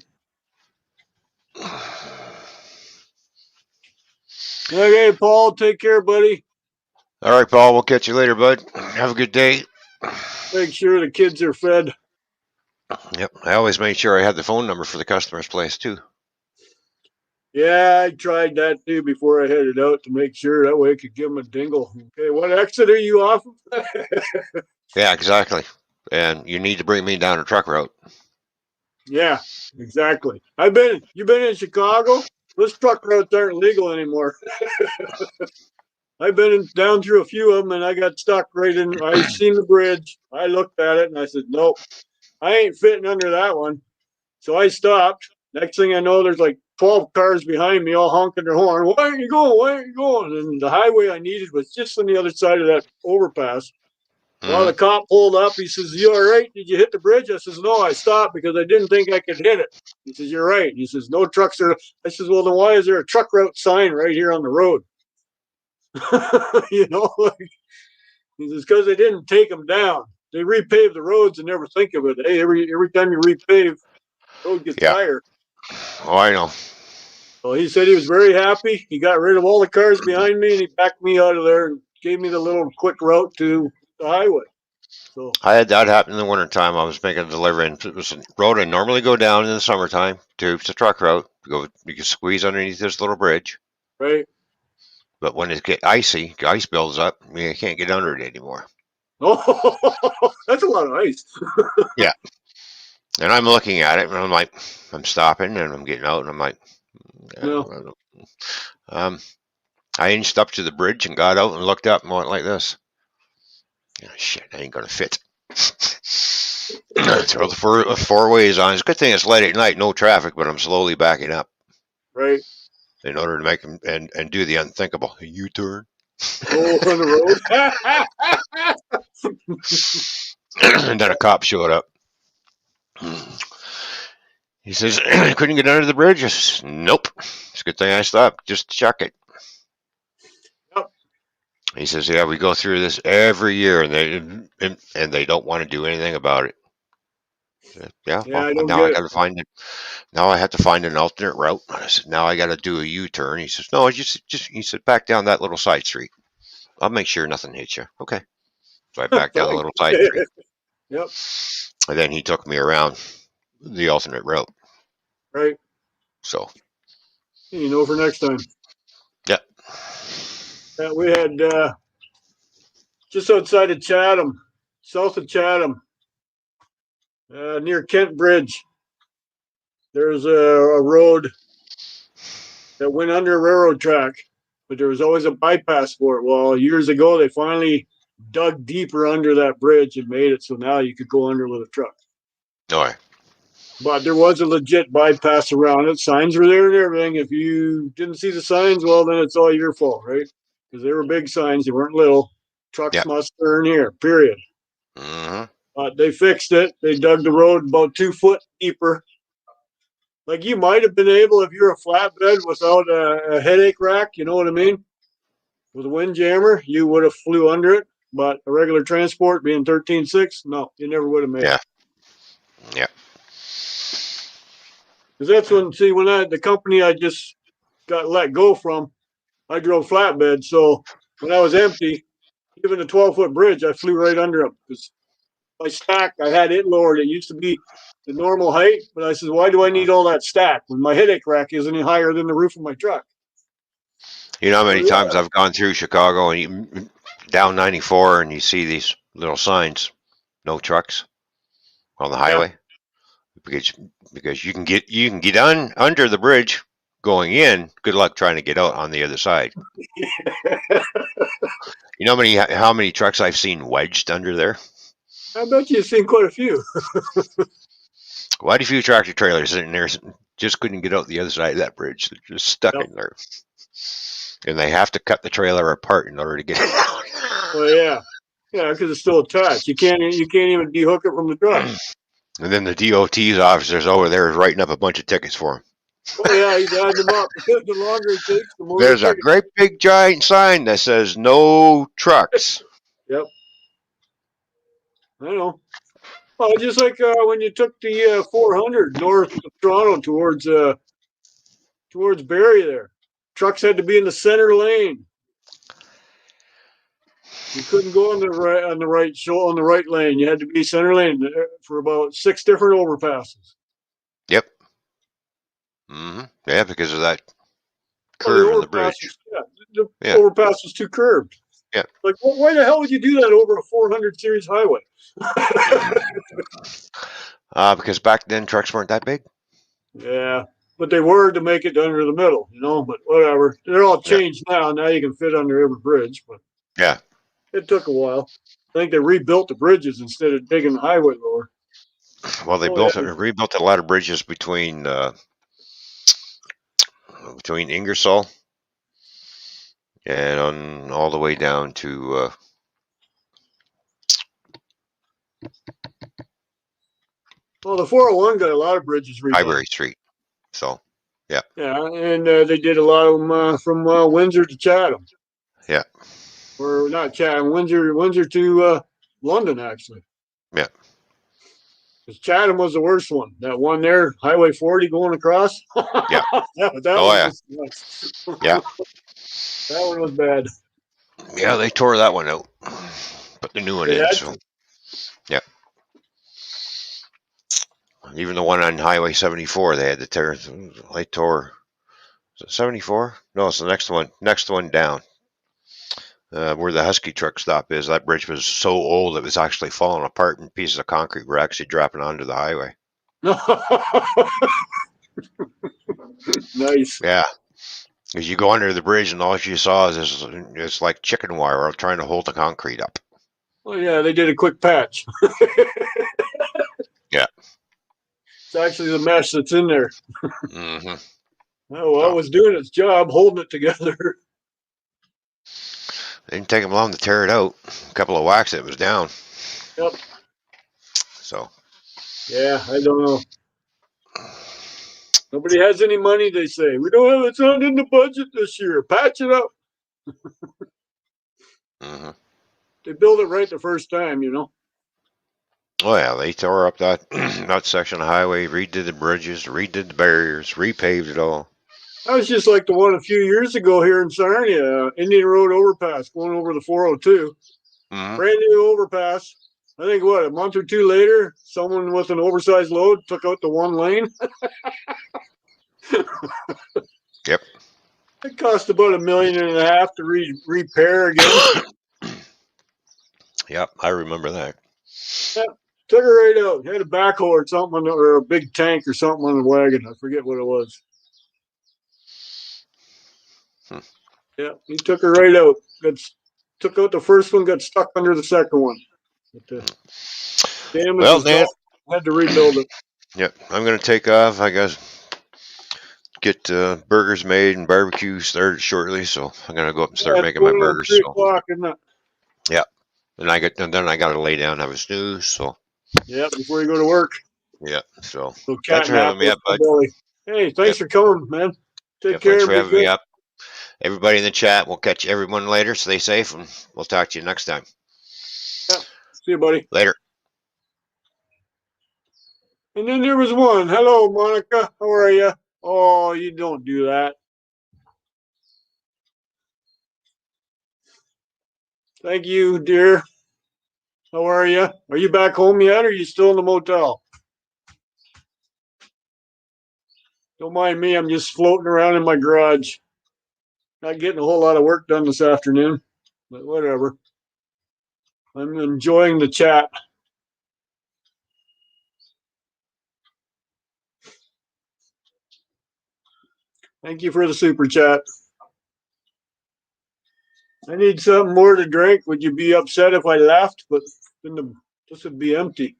Okay, Paul, take care, buddy. All right, Paul, we'll catch you later, bud. Have a good day. Make sure the kids are fed. Yep, I always made sure I had the phone number for the customer's place too. Yeah, I tried that too before I headed out, to make sure that way I could give them a dingle. Okay, what exit are you off of? Yeah, exactly. And you need to bring me down a truck route. Yeah, exactly. You've been in Chicago? Those truck routes aren't legal anymore. I've been down through a few of them, and I got stuck right in. I seen the bridge. I looked at it and I said, nope, I ain't fitting under that one. So I stopped. Next thing I know, there's like 12 cars behind me all honking their horn. Why aren't you going? Why aren't you going? And the highway I needed was just on the other side of that overpass. Well, the cop pulled up. He says, you all right? Did you hit the bridge? I says, no, I stopped because I didn't think I could hit it. He says, you're right. He says, no trucks are. I says, well, then why is there a truck route sign right here on the road? He says, because they didn't take them down. They repave the roads and never think of it. Hey, every time you repave, the road gets higher. Oh, I know. Well, he said he was very happy. He got rid of all the cars behind me, and he backed me out of there and gave me the little quick route to the highway. So I had that happen in the wintertime. I was making a delivery, and it was a road I normally go down in the summertime to the truck route. You can squeeze underneath this little bridge. Right. But when it gets icy, ice builds up, you can't get under it anymore. Oh, that's a lot of ice. Yeah. And I'm looking at it, and I'm like, I'm stopping, and I'm getting out, and I'm like, No. I inched up to the bridge and got out and looked up and went like this. Oh, shit, I ain't going to fit. Throw the four ways on. It's a good thing it's late at night, no traffic, but I'm slowly backing up. Right. In order to make them and do the unthinkable. A U-turn. Oh, on the road. And then a cop showed up. He says, couldn't get under the bridge? I says, nope. It's a good thing I stopped just to check it. Yep. He says, yeah, we go through this every year, and they don't want to do anything about it. Yeah, well, I don't now get I it. got to find it. Now I have to find an alternate route. I said, now I got to do a U-turn. He says, no, just he said, back down that little side street. I'll make sure nothing hits you. Okay. So I backed down the little side street. Yep. And then he took me around the alternate route. Right. So. You know, for next time. Yeah. We had just outside of Chatham, south of Chatham, near Kent Bridge. There's a road that went under a railroad track, but there was always a bypass for it. Well, years ago, they finally dug deeper under that bridge and made it so now you could go under with a truck. All right. But there was a legit bypass around it. Signs were there and everything. If you didn't see the signs, well, then it's all your fault, right? Because they were big signs. They weren't little. Trucks must turn here, period. Mm-hmm. But they fixed it. They dug the road about 2 foot deeper. Like you might have been able, if you're a flatbed without a headache rack, you know what I mean? With a windjammer, you would have flew under it. But a regular transport being 13.6, no, you never would have made it. Yeah. Because that's when the company I just got let go from, I drove flatbed. So when I was empty, even a 12-foot bridge, I flew right under them. Because my stack, I had it lowered. It used to be the normal height, but I said, why do I need all that stack when my headache rack isn't any higher than the roof of my truck? You know how many times I've gone through Chicago and down 94 and you see these little signs, no trucks on the highway? Because you can get under the bridge going in. Good luck trying to get out on the other side. You know how many trucks I've seen wedged under there? I bet you've seen quite a few. Quite a few tractor trailers sitting there just couldn't get out the other side of that bridge. They're just stuck in there. And they have to cut the trailer apart in order to get it out. Well, yeah, because it's still attached. You can't even dehook it from the truck. And then the DOT's officers over there is writing up a bunch of tickets for them. Oh yeah, he's adding them up. The longer it takes, the more. There's a great big giant sign that says "No trucks." Yep, I know. Oh, just like when you took the 400 north of Toronto towards Barrie, there, trucks had to be in the center lane. You couldn't go on the right lane. You had to be center lane for about 6 different overpasses. Yep. Yeah, because of that curve in the bridge. The overpass was too curved. Yeah. Like, why the hell would you do that over a 400 series highway? Because back then trucks weren't that big. Yeah, but they were to make it under the middle, But whatever. They're all changed now. Now you can fit under every bridge, but it took a while. I think they rebuilt the bridges instead of digging the highway lower. Well, they rebuilt a lot of bridges between Ingersoll and on all the way down to well, the 401 got a lot of bridges rebuilt. Highbury Street. So, yeah. Yeah, and they did a lot of them from Windsor to Chatham. Yeah. Or not Chatham, Windsor to London, actually. Yeah. Because Chatham was the worst one. That one there, Highway 40 going across. Yeah. That one was bad. Yeah, they tore that one out. Put the new one in. So, yeah. Even the one on Highway 74, they had to tear. They tore. Is it 74? No, it's the next one. Next one down. Where the Husky truck stop is, that bridge was so old it was actually falling apart and pieces of concrete were actually dropping onto the highway. Nice. Yeah. As you go under the bridge and all you saw is it's like chicken wire trying to hold the concrete up. Well, yeah, they did a quick patch. Yeah. It's actually the mesh that's in there. Mm-hmm. Oh, well, it was doing its job, holding it together. Didn't take them long to tear it out. A couple of whacks, it was down. Yep. So Yeah, I don't know. Nobody has any money, they say. We don't have, it's not in the budget this year. Patch it up. hmm They build it right the first time, you know. oh yeah, they tore up that that section of highway, redid the bridges, redid the barriers, repaved it all. I was just like the one a few years ago here in Sarnia, Indian Road overpass going over the 402. hmm Brand new overpass. I think what, a month or two later, someone with an oversized load took out the one lane. Yep. It cost about $1.5 million to repair again. Yep, I remember that. Yeah, took her right out. Had a backhoe or something, or a big tank or something on the wagon. I forget what it was. Hmm. Yeah, he took her right out. Took out the first one, got stuck under the second one. But the damage Well, was Dan. done. Had to rebuild it. Yep, I'm gonna take off. I guess get burgers made and barbecue started shortly, so I'm gonna go up and start Yeah, it's making my going on burgers. 3 So o'clock, isn't it? yeah, and then I gotta lay down and have a snooze. So Yeah, before you go to work. yeah, so So thanks cat for nap having me with up, the bud. belly. Hey, thanks Yep, for coming, man. Take yep. Thanks care for and be having me good. up. Everybody in the chat, we'll catch everyone later. Stay safe, and we'll talk to you next time. Yeah. See you, buddy. Later. And then there was one. Hello, Monica. How are you? Oh, you don't do that. Thank you, dear. How are you? Are you back home yet, or are you still in the motel? Don't mind me. I'm just floating around in my garage. Not getting a whole lot of work done this afternoon, but whatever. I'm enjoying the chat. Thank you for the super chat. I need something more to drink. Would you be upset if I left? But then this would be empty.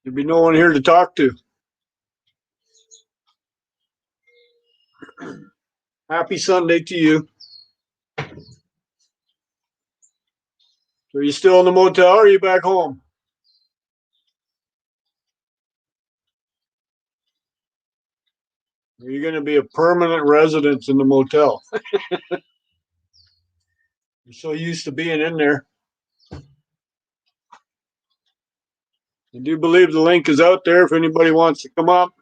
There'd be no one here to talk to. Happy Sunday to you. So are you still in the motel or are you back home? Are you going to be a permanent resident in the motel? You're so used to being in there. I do believe the link is out there if anybody wants to come up.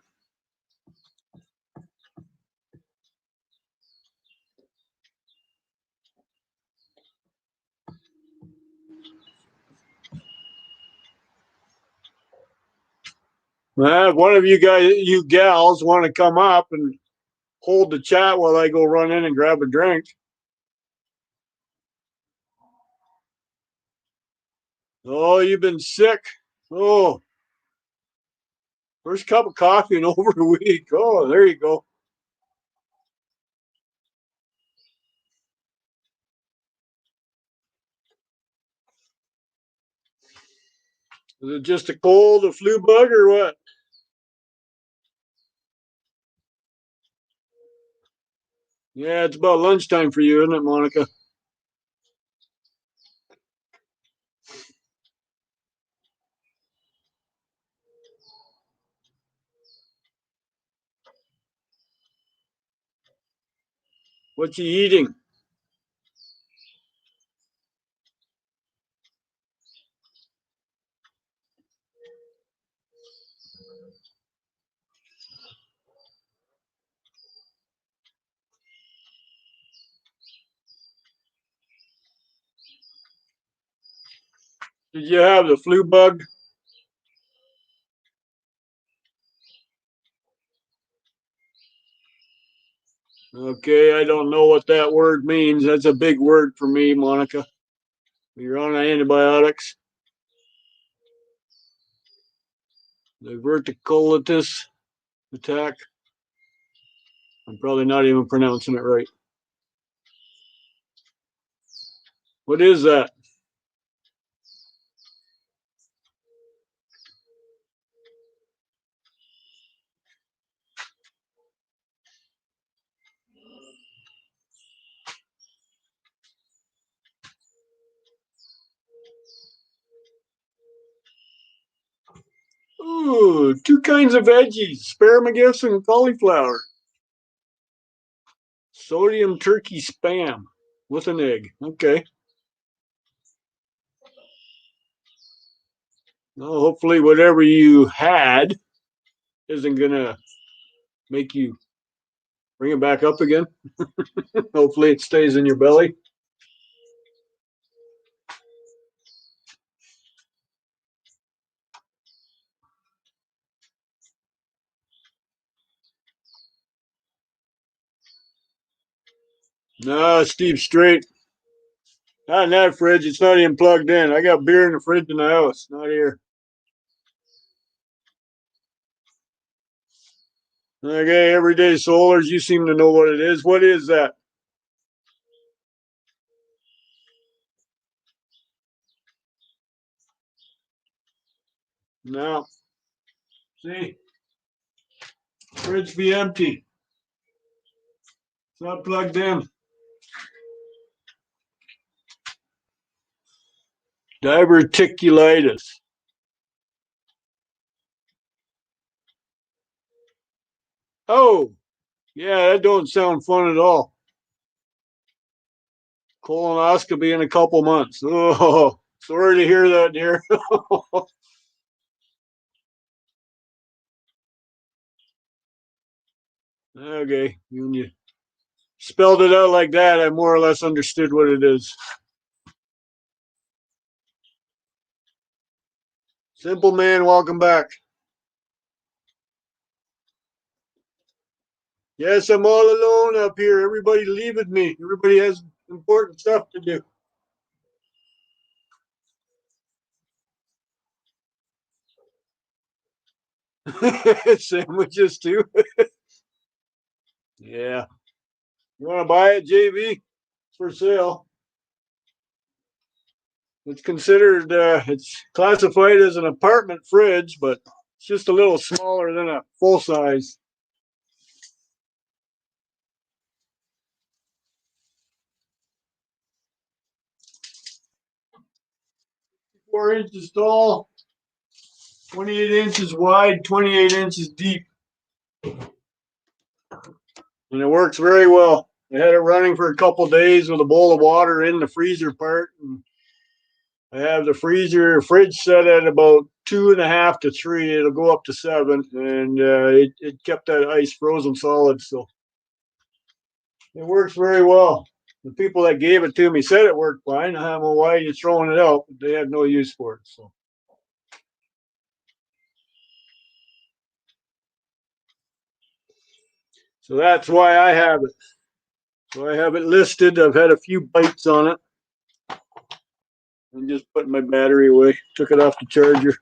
If one of you guys, you gals, want to come up and hold the chat while I go run in and grab a drink. Oh, you've been sick. Oh, first cup of coffee in over a week. Oh, there you go. Is it just a cold, a flu bug, or what? Yeah, it's about lunchtime for you, isn't it, Monica? What you eating? Did you have the flu bug? Okay, I don't know what that word means. That's a big word for me, Monica. You're on antibiotics. The verticulitis attack. I'm probably not even pronouncing it right. What is that? Ooh, 2 kinds of veggies, asparagus and cauliflower. Sodium turkey spam with an egg. Okay. Well, hopefully whatever you had isn't going to make you bring it back up again. Hopefully it stays in your belly. No, Steve's straight. Not in that fridge. It's not even plugged in. I got beer in the fridge in the house, not here. Okay, everyday solars. You seem to know what it is. What is that? No. See? Fridge be empty. It's not plugged in. Diverticulitis. Oh, yeah, that don't sound fun at all. Colonoscopy in a couple months. Oh, sorry to hear that, dear. Okay, when you spelled it out like that, I more or less understood what it is. Simple man, welcome back. Yes, I'm all alone up here. Everybody leaving me. Everybody has important stuff to do. Sandwiches too. Yeah. You want to buy it, JV? It's for sale. It's considered, it's classified as an apartment fridge, but it's just a little smaller than a full size. 4 inches tall, 28 inches wide, 28 inches deep. And it works very well. I had it running for a couple days with a bowl of water in the freezer part. And I have the fridge set at about 2.5 to 3. It'll go up to 7, and it kept that ice frozen solid. So it works very well. The people that gave it to me said it worked fine. I don't know why you're throwing it out, but they had no use for it. So that's why I have it. So I have it listed. I've had a few bites on it. I'm just putting my battery away. Took it off the charger.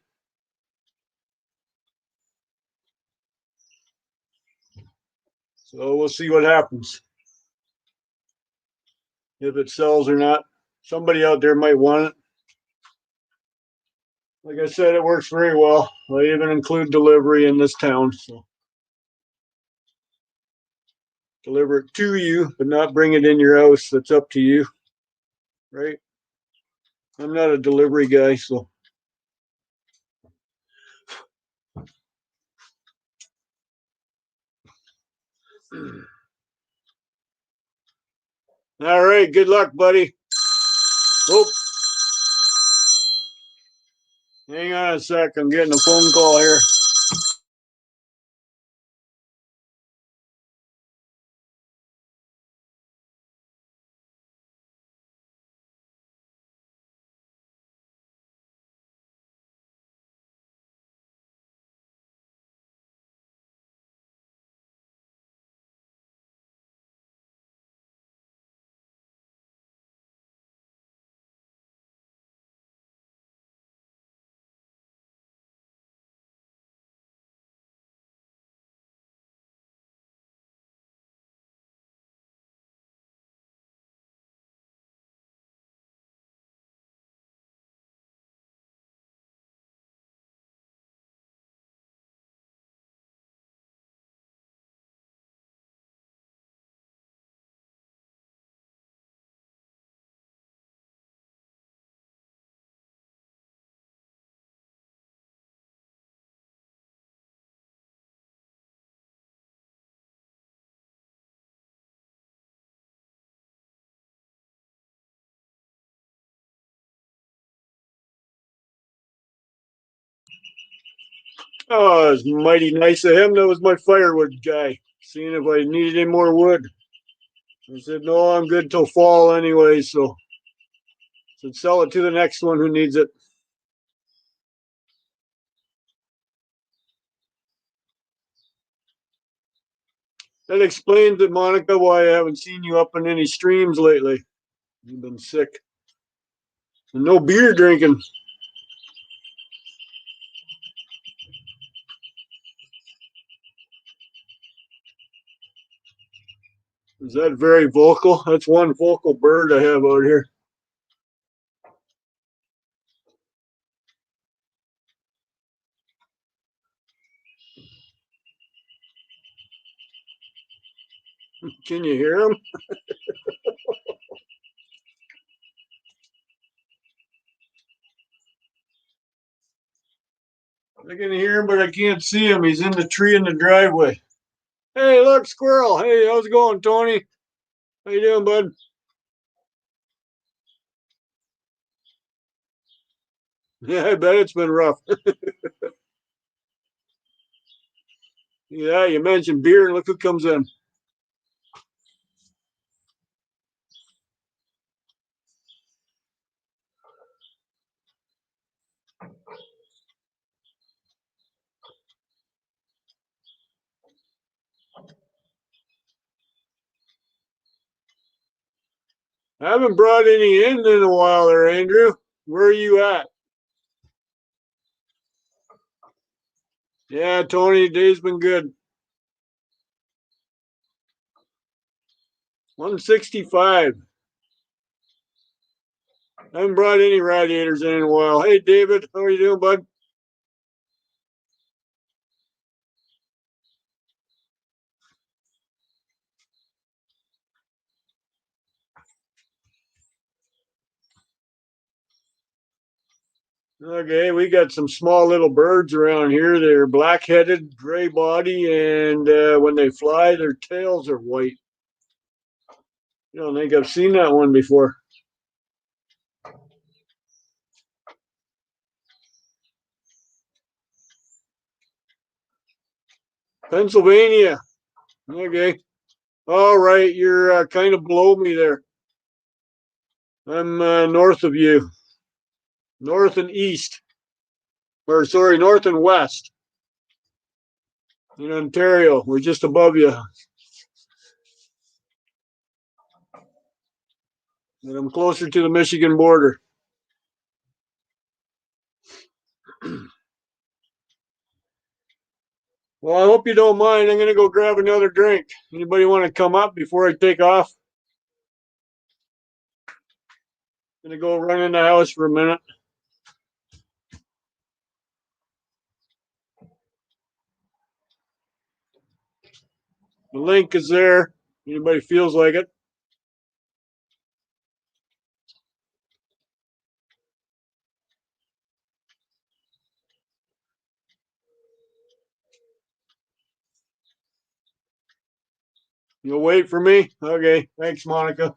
So we'll see what happens. If it sells or not. Somebody out there might want it. Like I said, it works very well. I even include delivery in this town. So deliver it to you, but not bring it in your house. That's up to you. Right? I'm not a delivery guy, so. All right. Good luck, buddy. Oh, hang on a sec. I'm getting a phone call here. Oh, it's mighty nice of him. That was my firewood guy, seeing if I needed any more wood. I said, no, I'm good till fall anyway, so I said sell it to the next one who needs it. That explains it, Monica, why I haven't seen you up in any streams lately. You've been sick. And no beer drinking. Is that very vocal? That's one vocal bird I have out here. Can you hear him? I can hear him, but I can't see him. He's in the tree in the driveway. Hey, look, squirrel. Hey, how's it going, Tony? How you doing, bud? Yeah, I bet it's been rough. Yeah, you mentioned beer, and look who comes in. I haven't brought any in a while there, Andrew. Where are you at? Yeah, Tony, day's been good. 165. I haven't brought any radiators in a while. Hey, David, how are you doing, bud? Okay, we got some small little birds around here. They're black-headed, gray body, and when they fly, their tails are white. I don't think I've seen that one before. Pennsylvania. Okay. All right, you're kind of below me there. I'm north of you. North and east. Or, sorry, north and west. In Ontario. We're just above you. And I'm closer to the Michigan border. Well, I hope you don't mind. I'm going to go grab another drink. Anybody want to come up before I take off? I'm going to go run in the house for a minute. The link is there. Anybody feels like it. You'll wait for me? Okay. Thanks, Monica.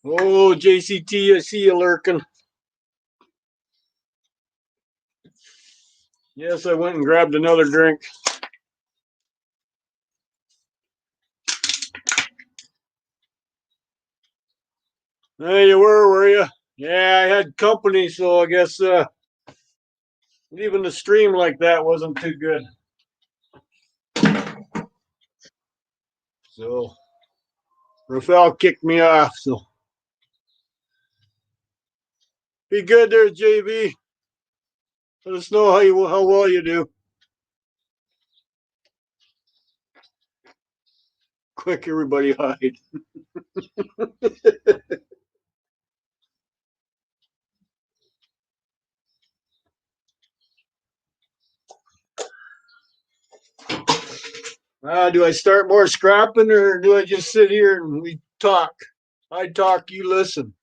Oh, JCT, I see you lurking. Yes, I went and grabbed another drink. There you were you? Yeah, I had company, so I guess leaving the stream like that wasn't too good. So Rafael kicked me off. So be good there, JB. Let us know how well you do. Quick, everybody hide. Do I start more scrapping or do I just sit here and we talk? I talk, you listen.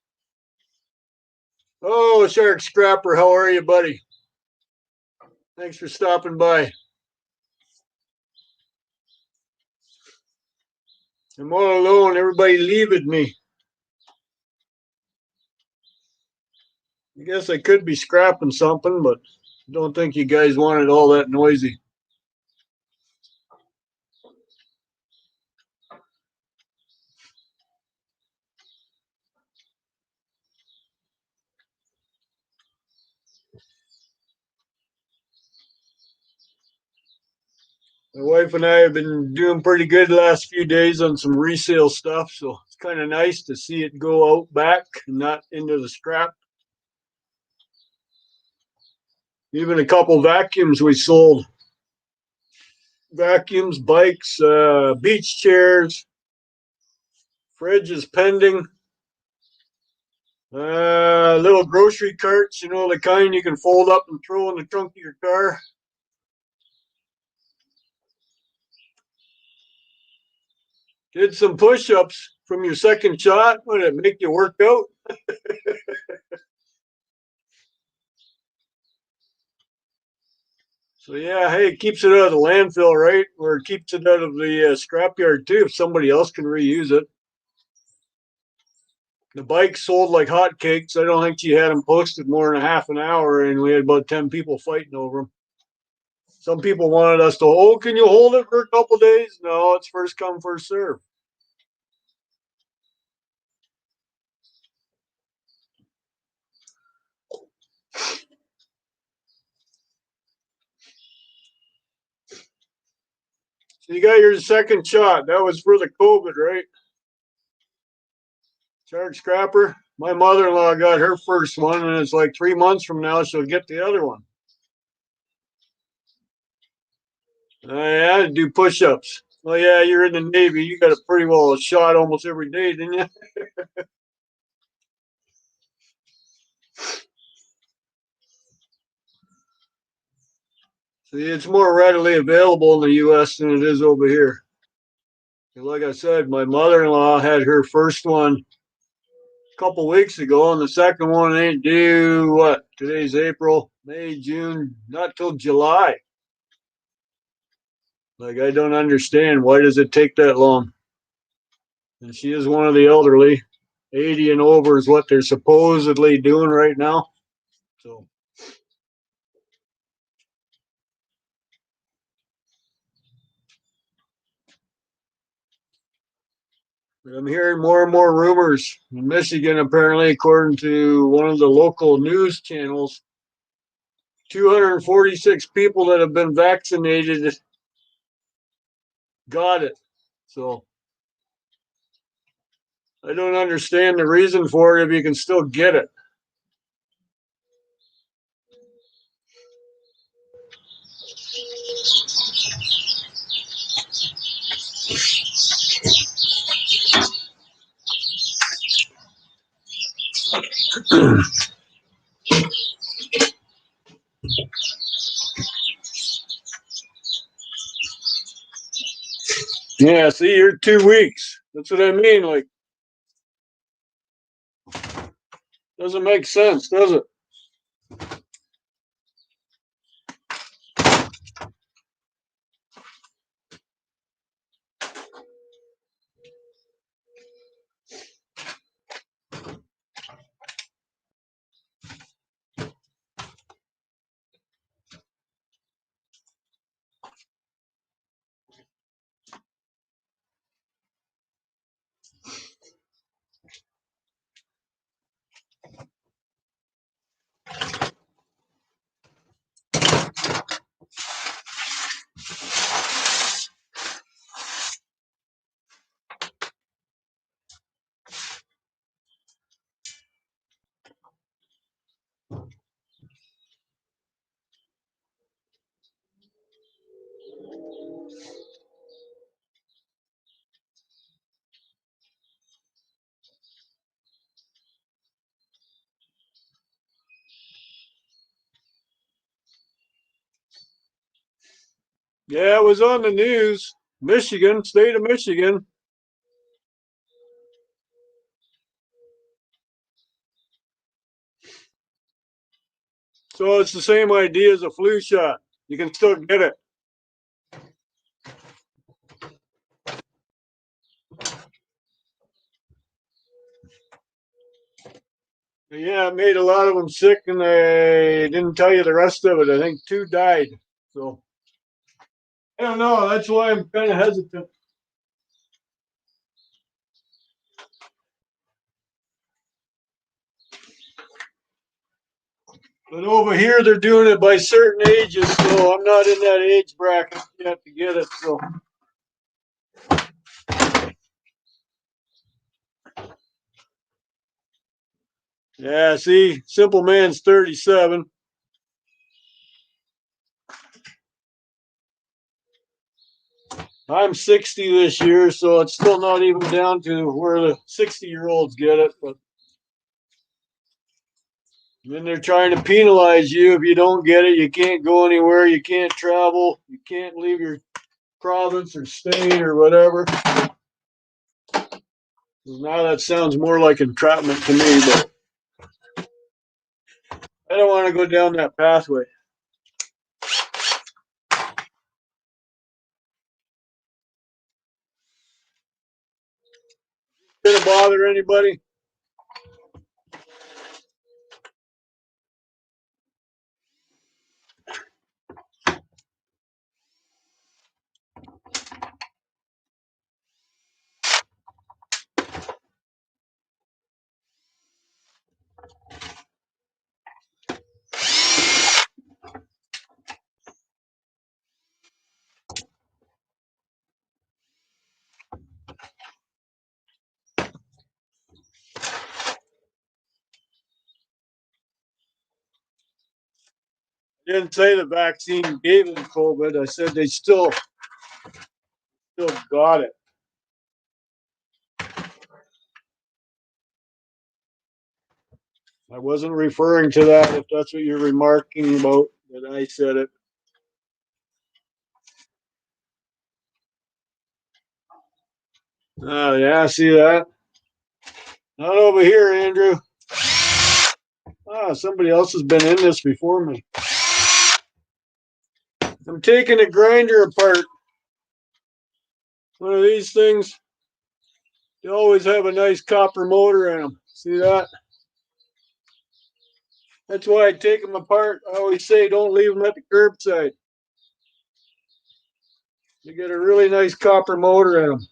Oh, Shark Scrapper, how are you, buddy? Thanks for stopping by. I'm all alone. Everybody leaving me. I guess I could be scrapping something, but I don't think you guys want it all that noisy. My wife and I have been doing pretty good the last few days on some resale stuff, so it's kind of nice to see it go out back and not into the scrap. Even a couple vacuums we sold. Vacuums, bikes, beach chairs, fridge is pending. Little grocery carts, you know, the kind you can fold up and throw in the trunk of your car. Did some push-ups from your second shot. Would it make you work out? So yeah, hey, it keeps it out of the landfill, right? Or it keeps it out of the scrapyard too, if somebody else can reuse it. The bike sold like hotcakes. I don't think she had them posted more than a half an hour, and we had about 10 people fighting over them. Some people wanted us to, oh, can you hold it for a couple days? No, it's first come, first serve. So you got your second shot. That was for the COVID, right? Shark Scrapper. My mother-in-law got her first one, and it's like 3 months from now she'll get the other one. I had to do push-ups. Well, yeah, you're in the Navy. You got a pretty well shot almost every day, didn't you? See, it's more readily available in the U.S. than it is over here. Like I said, my mother-in-law had her first one a couple weeks ago, and the second one ain't due, what, today's April, May, June, not till July. Like, I don't understand. Why does it take that long? And she is one of the elderly. 80 and over is what they're supposedly doing right now. So, but I'm hearing more and more rumors in Michigan, apparently, according to one of the local news channels, 246 people that have been vaccinated got it. So I don't understand the reason for it if you can still get it. Yeah, see, you're 2 weeks. That's what I mean. Like, doesn't make sense, does it? Yeah, it was on the news. Michigan, state of Michigan. So it's the same idea as a flu shot. You can still get it. Yeah, it made a lot of them sick, and they didn't tell you the rest of it. I think 2 died. So I don't know. That's why I'm kind of hesitant. But over here, they're doing it by certain ages, so I'm not in that age bracket yet to get it. So yeah, see, Simple Man's 37. I'm 60 this year, so it's still not even down to where the 60-year-olds get it. But then they're trying to penalize you if you don't get it. You can't go anywhere. You can't travel. You can't leave your province or state or whatever. Now that sounds more like entrapment to me, but I don't want to go down that pathway. Gonna bother anybody? Didn't say the vaccine gave them COVID. I said they still got it. I wasn't referring to that, if that's what you're remarking about, that I said it. Oh, yeah, see that? Not over here, Andrew. Ah, somebody else has been in this before me. I'm taking a grinder apart. One of these things, they always have a nice copper motor in them. See that? That's why I take them apart. I always say don't leave them at the curbside. You get a really nice copper motor in them.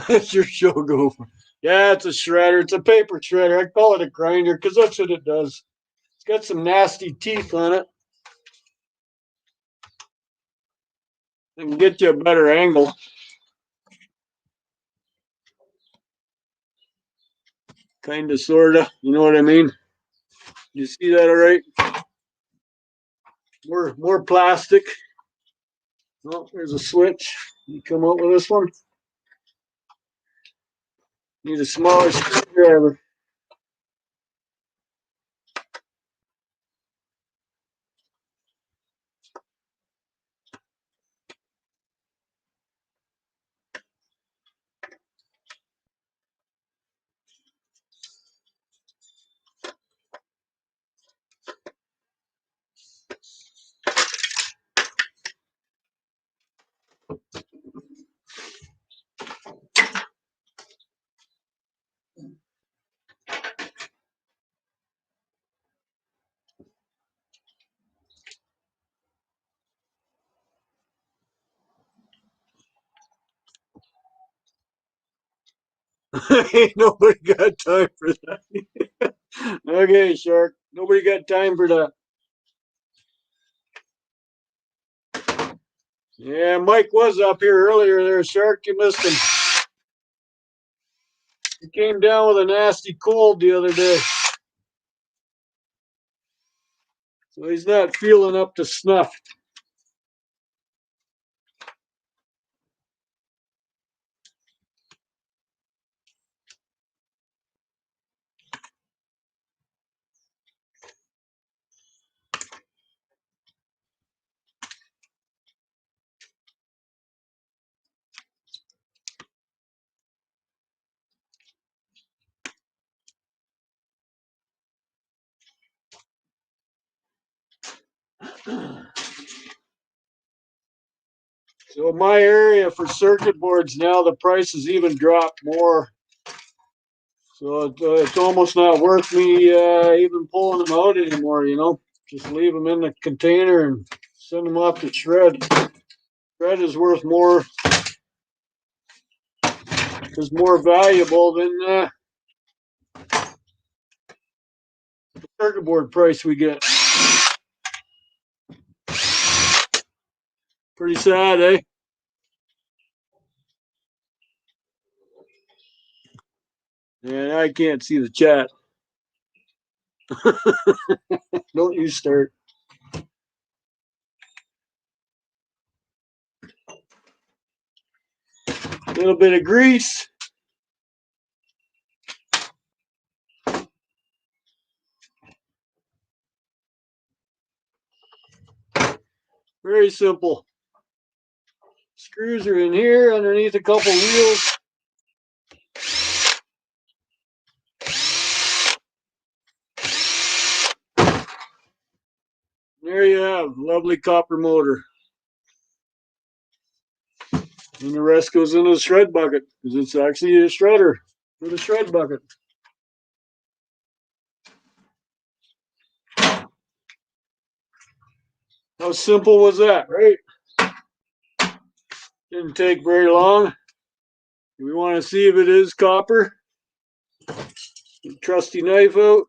That's your show gopher. Yeah, it's a shredder. It's a paper shredder. I call it a grinder because that's what it does. It's got some nasty teeth on it. I can get you a better angle. Kind of, sort of. You know what I mean? You see that all right? More plastic. Oh, there's a switch. You come up with this one. Need a smaller screwdriver. Ain't nobody got time for that. Okay, Shark. Nobody got time for that. Yeah, Mike was up here earlier there, Shark. You missed him. He came down with a nasty cold the other day. So he's not feeling up to snuff. So my area for circuit boards now, the price has even dropped more. So it's almost not worth me even pulling them out anymore, you know. Just leave them in the container and send them off to shred. Shred is worth more, is more valuable than the circuit board price we get. Pretty sad, eh? And I can't see the chat. Don't you start. A little bit of grease. Very simple. Screws are in here underneath a couple wheels. There you have, lovely copper motor. And the rest goes into the shred bucket because it's actually a shredder for the shred bucket. How simple was that, right? Didn't take very long. We want to see if it is copper. Trusty knife out.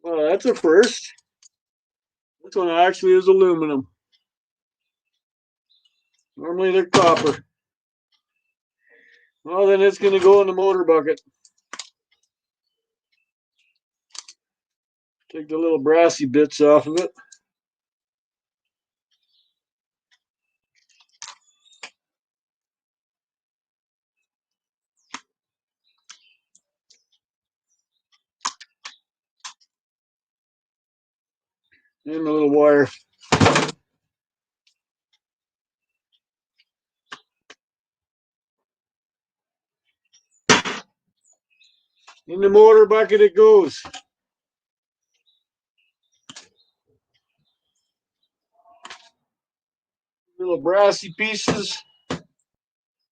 Well, that's a first. This one actually is aluminum. Normally they're copper. Well, then it's going to go in the motor bucket. Take the little brassy bits off of it. And the little wire. In the motor bucket it goes. Little brassy pieces.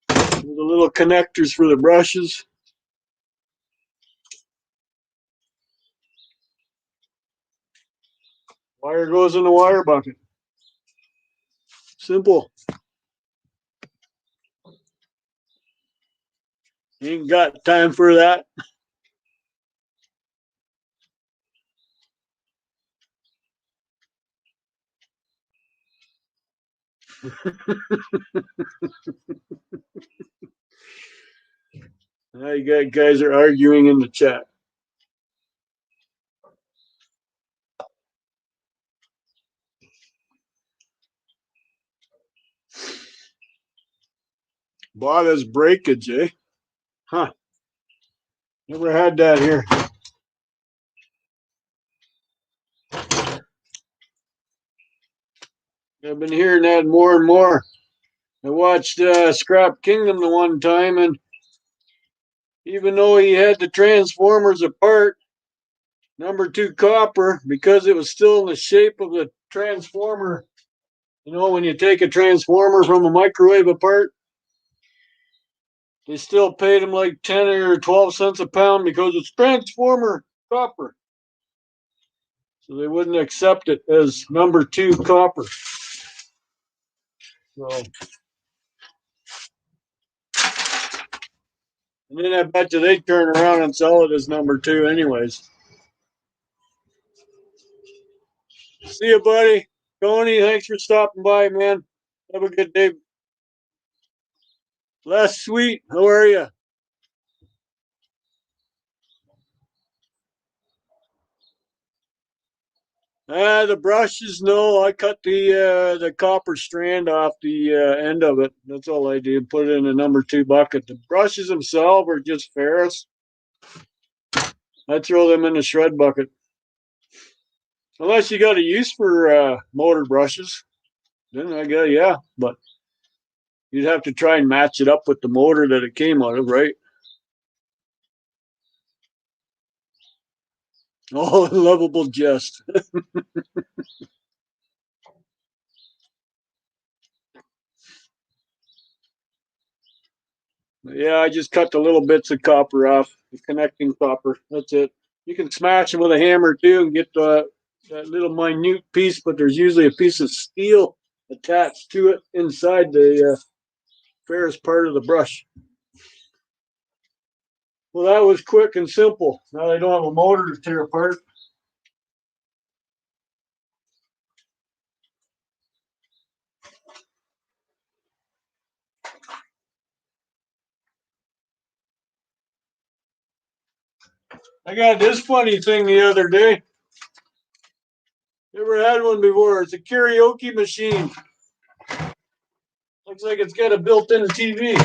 The little connectors for the brushes. Wire goes in the wire bucket. Simple. Ain't got time for that. Now you guys are arguing in the chat. Boy, that's breakage, eh? Huh. Never had that here. I've been hearing that more and more. I watched Scrap Kingdom the one time, and even though he had the transformers apart, number 2 copper, because it was still in the shape of the transformer. You know, when you take a transformer from a microwave apart, they still paid him like 10 or 12 cents a pound because it's transformer copper. So they wouldn't accept it as number 2 copper. So, and then I bet you they'd turn around and sell it as number 2 anyways. See you, buddy. Tony, thanks for stopping by, man. Have a good day. Les Sweet, how are you? The brushes, no. I cut the copper strand off the end of it. That's all I did. Put it in a number 2 bucket. The brushes themselves are just ferrous. I throw them in the shred bucket. Unless you got a use for motor brushes, then I guess yeah. But you'd have to try and match it up with the motor that it came out of, right? Oh, lovable jest. Yeah, I just cut the little bits of copper off, the connecting copper. That's it. You can smash them with a hammer too and get that little minute piece, but there's usually a piece of steel attached to it inside the ferrous part of the brush. Well, that was quick and simple. Now I don't have a motor to tear apart. I got this funny thing the other day. Never had one before. It's a karaoke machine. Looks like it's got a built-in TV.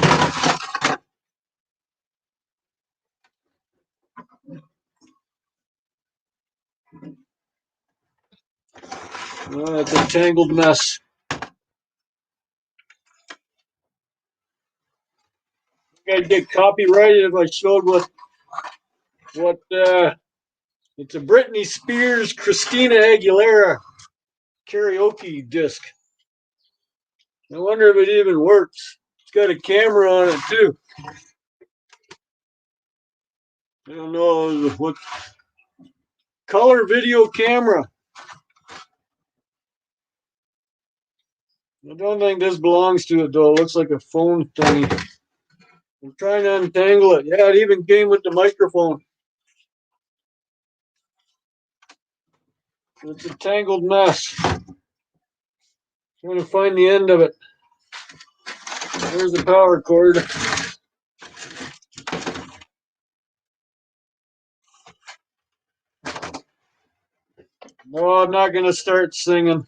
Oh, it's a tangled mess. I'd get copyrighted if I showed what it's a Britney Spears, Christina Aguilera karaoke disc. I wonder if it even works. It's got a camera on it too. I don't know what color video camera. I don't think this belongs to it though. It looks like a phone thing. I'm trying to untangle it. Yeah, it even came with the microphone. It's a tangled mess. Trying to find the end of it. There's the power cord. No, I'm not going to start singing.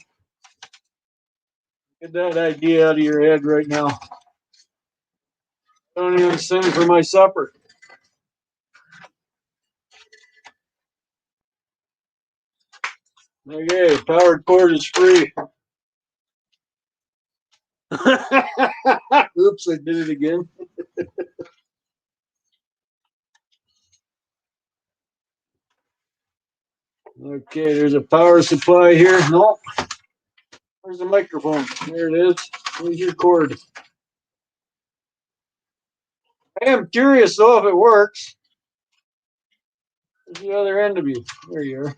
Get that idea out of your head right now. I don't even sing for my supper. Okay, power cord is free. Oops, I did it again. Okay, there's a power supply here. No, where's the microphone? There it is. Here's your cord. I am curious though if it works. Where's the other end of you? There you are.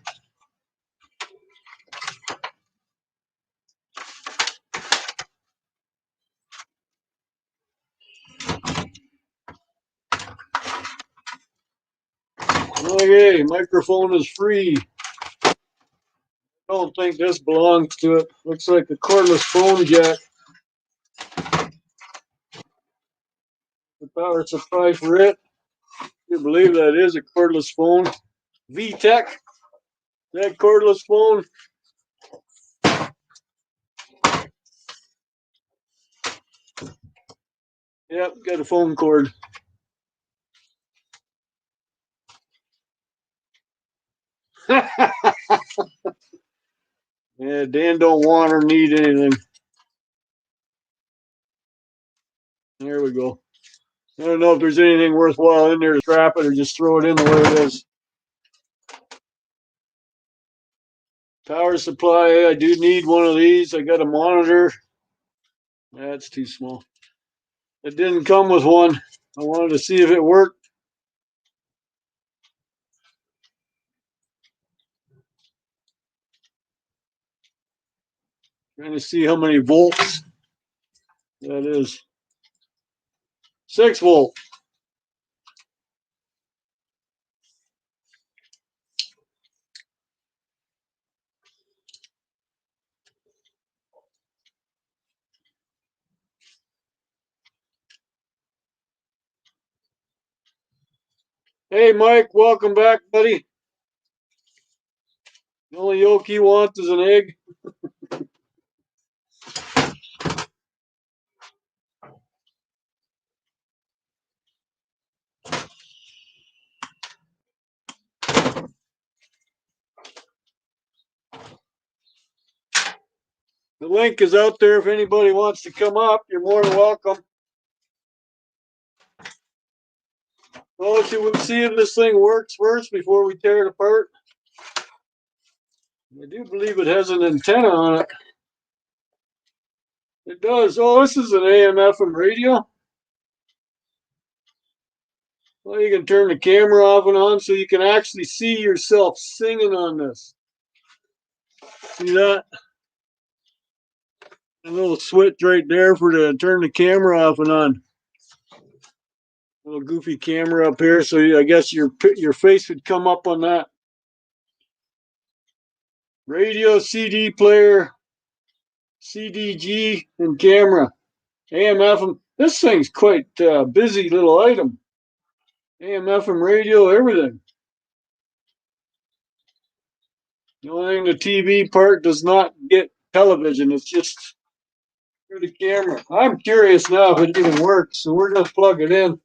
Okay, microphone is free. I don't think this belongs to it. Looks like a cordless phone jack. The power supply for it. You believe that is a cordless phone. VTech. That cordless phone. Yep, got a phone cord. Yeah, Dan don't want or need anything. There we go. I don't know if there's anything worthwhile in there to scrap it or just throw it in the way it is. Power supply, I do need one of these. I got a monitor. That's too small. It didn't come with one. I wanted to see if it worked. Trying to see how many volts that is. 6 volt. Hey, Mike, welcome back, buddy. The only yolk he wants is an egg. The link is out there if anybody wants to come up. You're more than welcome. Well, we'll see if this thing works first before we tear it apart. I do believe it has an antenna on it. It does. Oh, this is an AM/FM radio. Well, you can turn the camera off and on so you can actually see yourself singing on this. See that? A little switch right there for to turn the camera off and on. A little goofy camera up here, so I guess your face would come up on that. Radio, CD player, CDG, and camera. AM/FM. This thing's quite a busy little item. AM/FM radio, everything. The only thing the TV part does not get television. It's just for the camera. I'm curious now if it even works, so we're going to plug it in.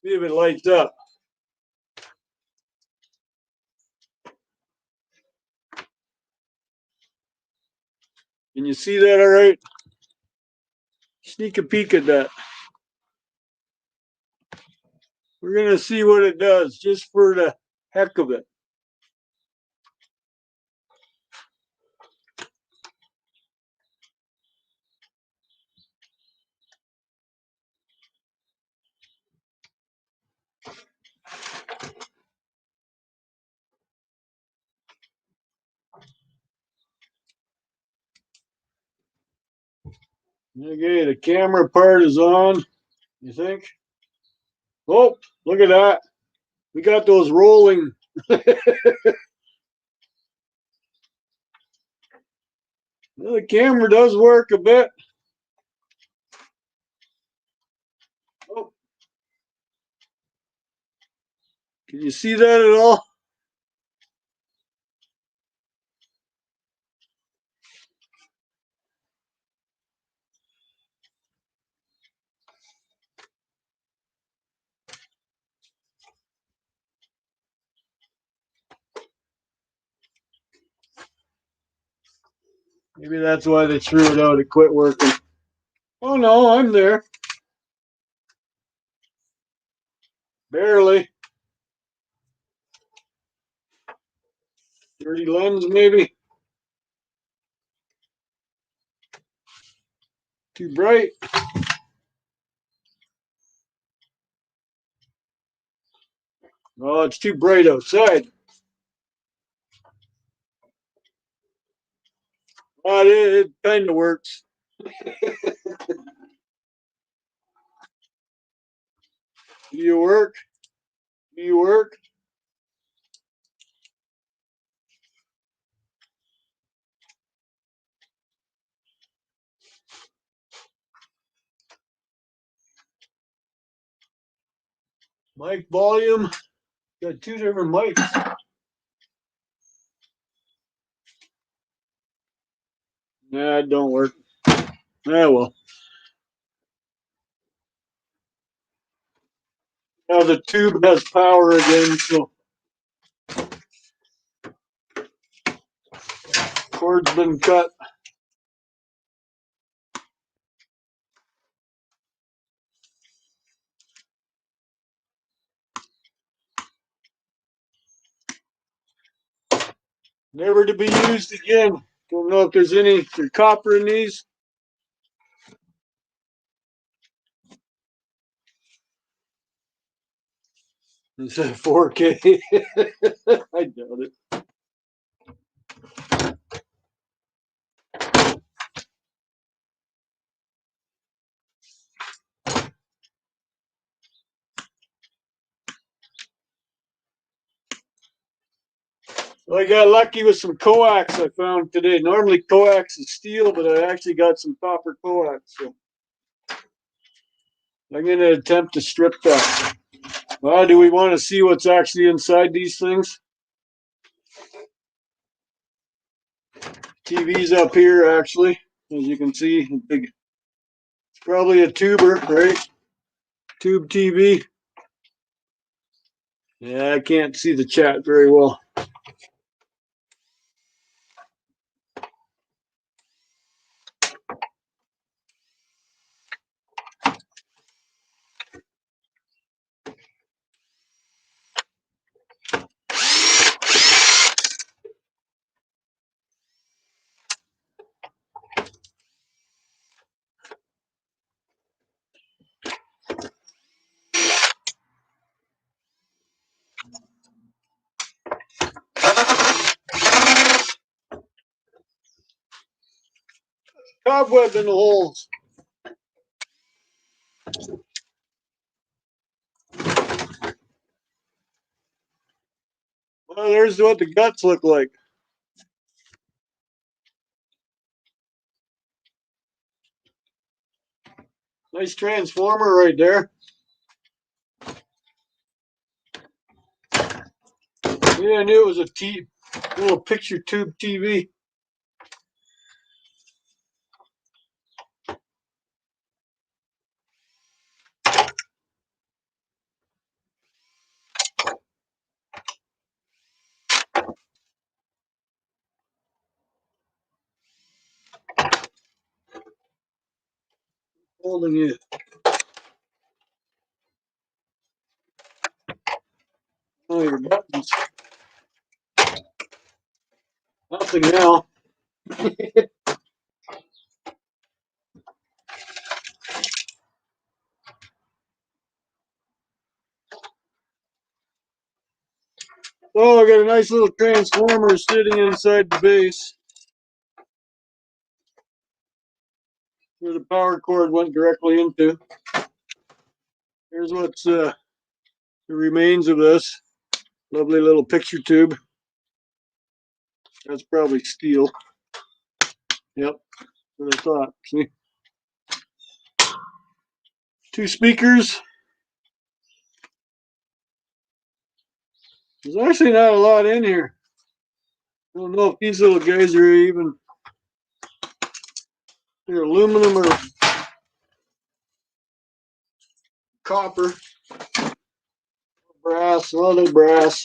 See if it lights up. Can you see that all right? Sneak a peek at that. We're going to see what it does just for the heck of it. Okay, the camera part is on, you think? Oh, look at that. We got those rolling. Well, the camera does work a bit. Oh. Can you see that at all? Maybe that's why they threw it out. It quit working. Oh no, I'm there. Barely. Dirty lens, maybe. Too bright. Oh, it's too bright outside. Oh, it kind of works. Do you work? Do you work? Mic volume. Got two different mics. Nah, it don't work. Ah, well. Now the tube has power again, so cord's been cut. Never to be used again. Don't know if there's any copper in these. Is that 4K? I doubt it. Well, I got lucky with some coax I found today. Normally coax is steel, but I actually got some copper coax. So I'm going to attempt to strip that. Well, do we want to see what's actually inside these things? TV's up here, actually, as you can see. Big. It's probably a tuber, right? Tube TV. Yeah, I can't see the chat very well. Cobweb in the holes. Well, there's what the guts look like. Nice transformer right there. Yeah, I knew it was a little picture tube TV. Holding it. Oh, your buttons. Nothing now. Oh, I got a nice little transformer sitting inside the base where the power cord went directly into. Here's what's the remains of this lovely little picture tube. That's probably steel. Yep, that's what I thought. See, 2 speakers. There's actually not a lot in here. I don't know if these little guys are even, they're aluminum or copper, brass. Well, they're brass.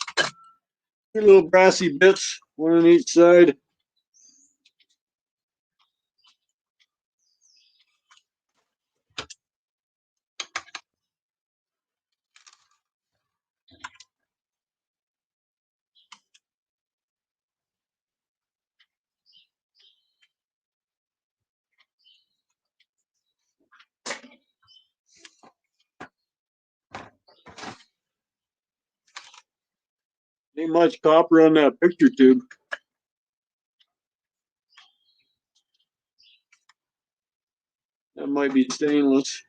They're little brassy bits, one on each side. Ain't much copper on that picture tube. That might be stainless.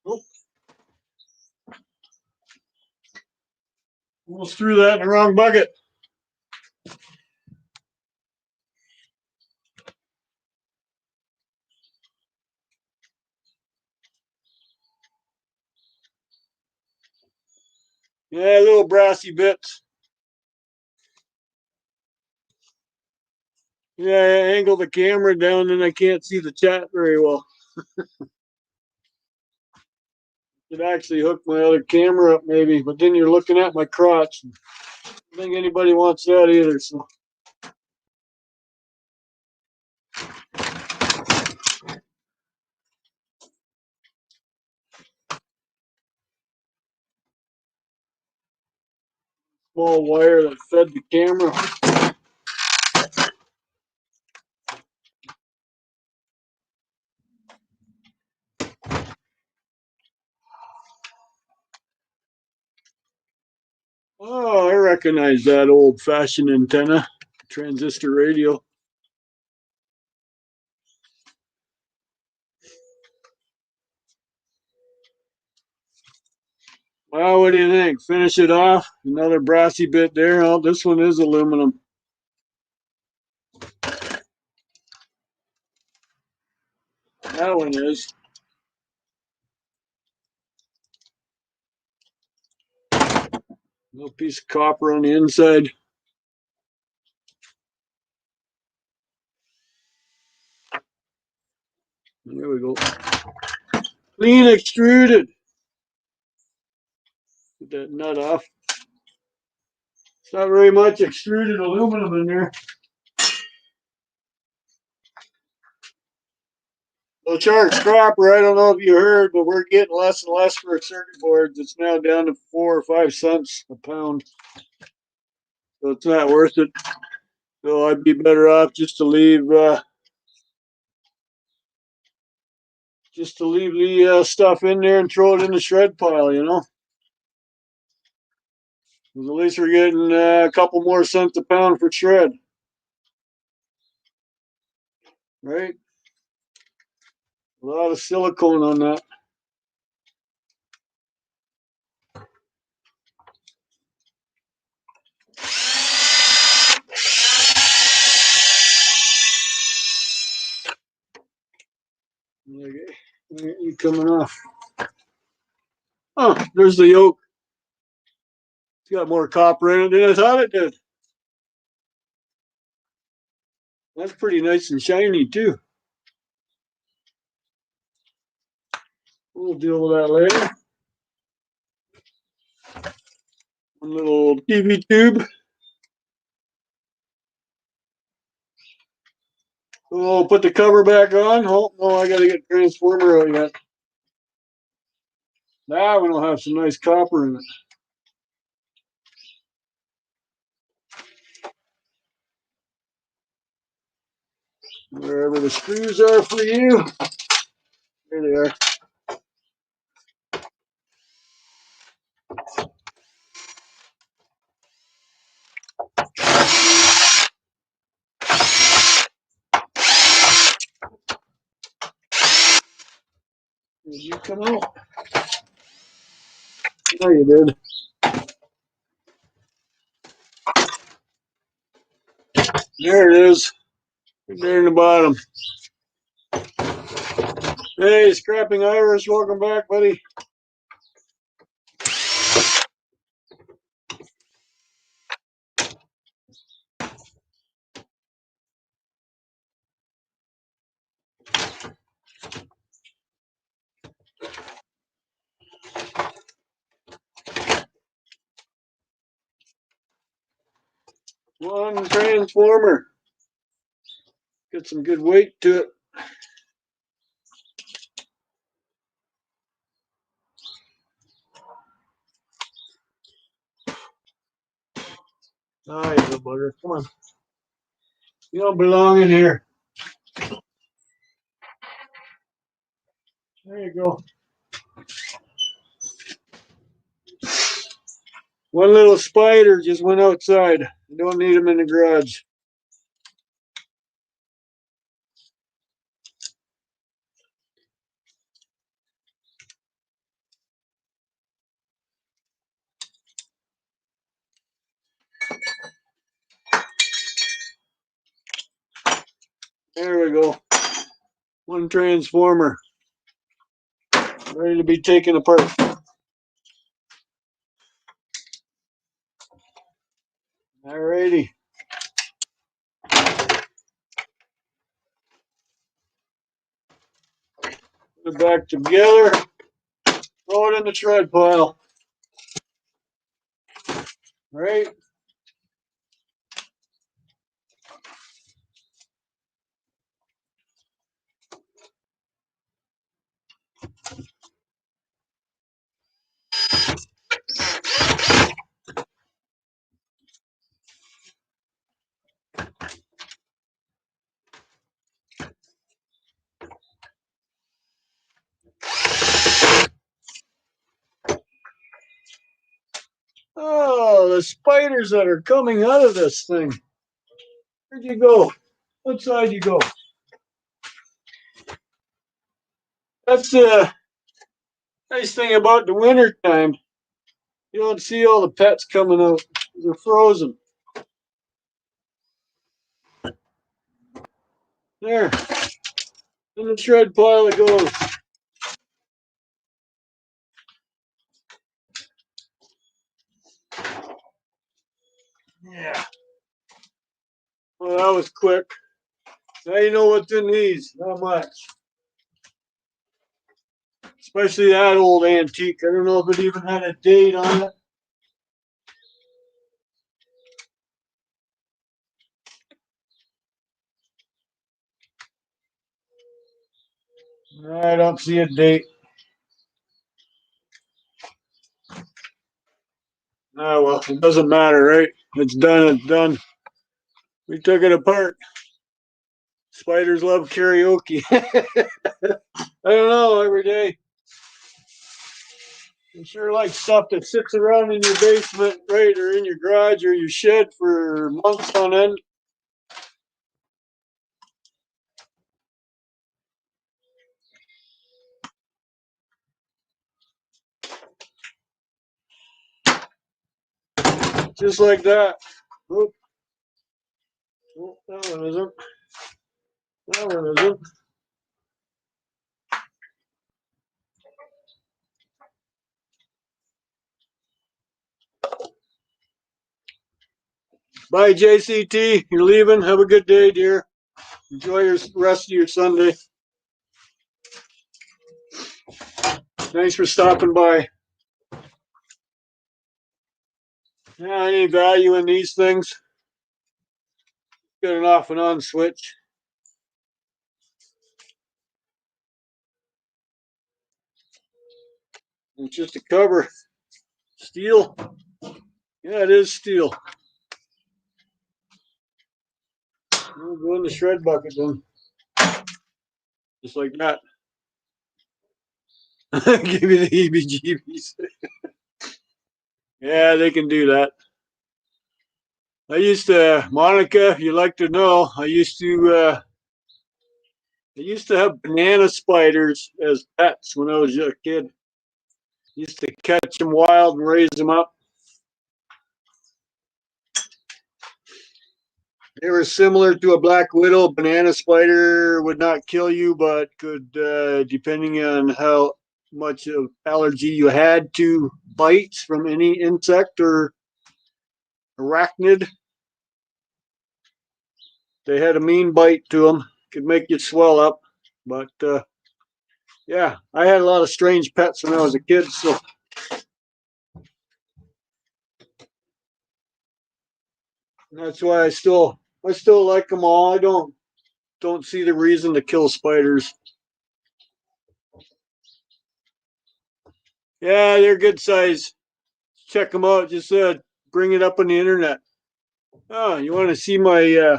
Oh, almost threw that in the wrong bucket. Yeah, little brassy bits. Yeah, I angle the camera down and I can't see the chat very well. Could actually hook my other camera up maybe, but then you're looking at my crotch. I don't think anybody wants that either. So small wire that fed the camera. Oh, I recognize that old-fashioned antenna, transistor radio. Well, what do you think? Finish it off. Another brassy bit there. Oh, this one is aluminum. That one is. Little piece of copper on the inside. There we go. Clean extruded. Get that nut off. It's not very much extruded aluminum in there. Well, charge scrapper, I don't know if you heard, but we're getting less and less for circuit boards. It's now down to 4 or 5 cents a pound. So it's not worth it. So I'd be better off just to leave the stuff in there and throw it in the shred pile, you know. 'Cause at least we're getting a couple more cents a pound for shred. Right? A lot of silicone on that. Okay, you coming off? Oh, there's the yoke. It's got more copper in it than I thought it did. That's pretty nice and shiny too. We'll deal with that later. One little TV tube. Oh, put the cover back on. Oh, no, I gotta get transformer out yet. Now we don't have some nice copper in it. Wherever the screws are for you. There they are. Did you come out? No, you did. There it is. Right there in the bottom. Hey, Scrapping Iris, welcome back, buddy. One transformer. Get some good weight to it. Ah, you little bugger. Come on. You don't belong in here. There you go. One little spider just went outside. You don't need him in the garage. There we go. One transformer. Ready to be taken apart. Alrighty. Put it back together. Throw it in the shred pile. Right? Oh, the spiders that are coming out of this thing. Where'd you go? What side you go? That's the nice thing about the winter time. You don't see all the pets coming out. They're frozen. There. In the shred pile it goes. Yeah. Well, that was quick. Now you know what's in these. Not much. Especially that old antique. I don't know if it even had a date on it. I don't see a date. Oh, well, it doesn't matter, right? It's done, it's done. We took it apart. Spiders love karaoke. I don't know, every day. You sure like stuff that sits around in your basement, right, or in your garage or your shed for months on end. Just like that. Oop. Oh, that one isn't. That one isn't. Bye, JCT. You're leaving. Have a good day, dear. Enjoy your rest of your Sunday. Thanks for stopping by. Yeah, any value in these things? Got an off and on switch. It's just a cover. Steel. Yeah, it is steel. We'll go in the shred bucket then. Just like that. Give you the heebie-jeebies. Yeah, they can do that. I used to, Monica, you like to know, I used to have banana spiders as pets when I was a kid. Used to catch them wild and raise them up. They were similar to a black widow. Banana spider would not kill you, but could, depending on how much of allergy you had to bites from any insect or arachnid, they had a mean bite to them. Could make you swell up. But yeah, I had a lot of strange pets when I was a kid, so that's why I still like them all. I don't see the reason to kill spiders. Yeah, they're good size. Check them out. Just bring it up on the internet. Oh, you want to see my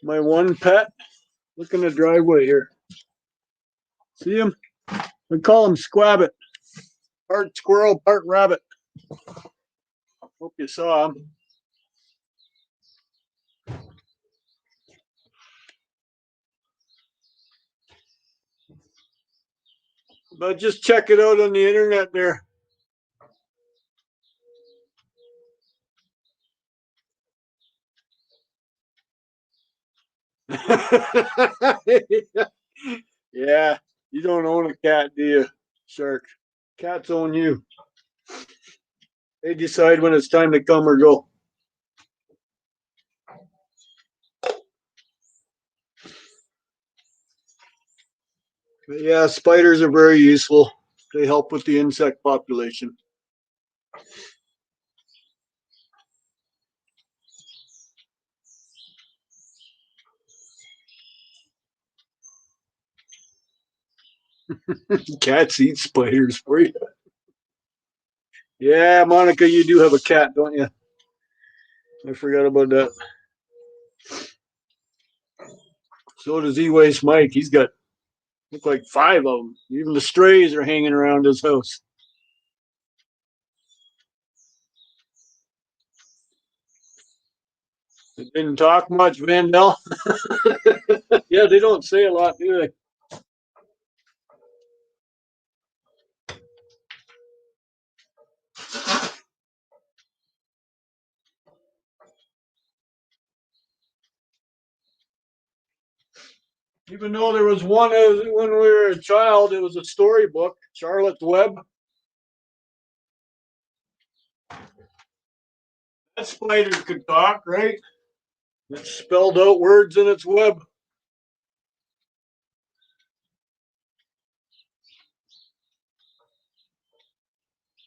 my one pet? Look in the driveway here. See him? We call him Squabbit. Part squirrel, part rabbit. Hope you saw him. But just check it out on the internet there. Yeah, you don't own a cat, do you, Shark? Cats own you. They decide when it's time to come or go. But yeah, spiders are very useful. They help with the insect population. Cats eat spiders for you. Yeah, Monica, you do have a cat, don't you? I forgot about that. So does E-Waste Mike. He's got, look like 5 of them. Even the strays are hanging around his house. They didn't talk much, Vandell. Yeah, they don't say a lot, do they? Even though there was one when we were a child, it was a storybook, Charlotte's Web. That spider could talk, right? It spelled out words in its web.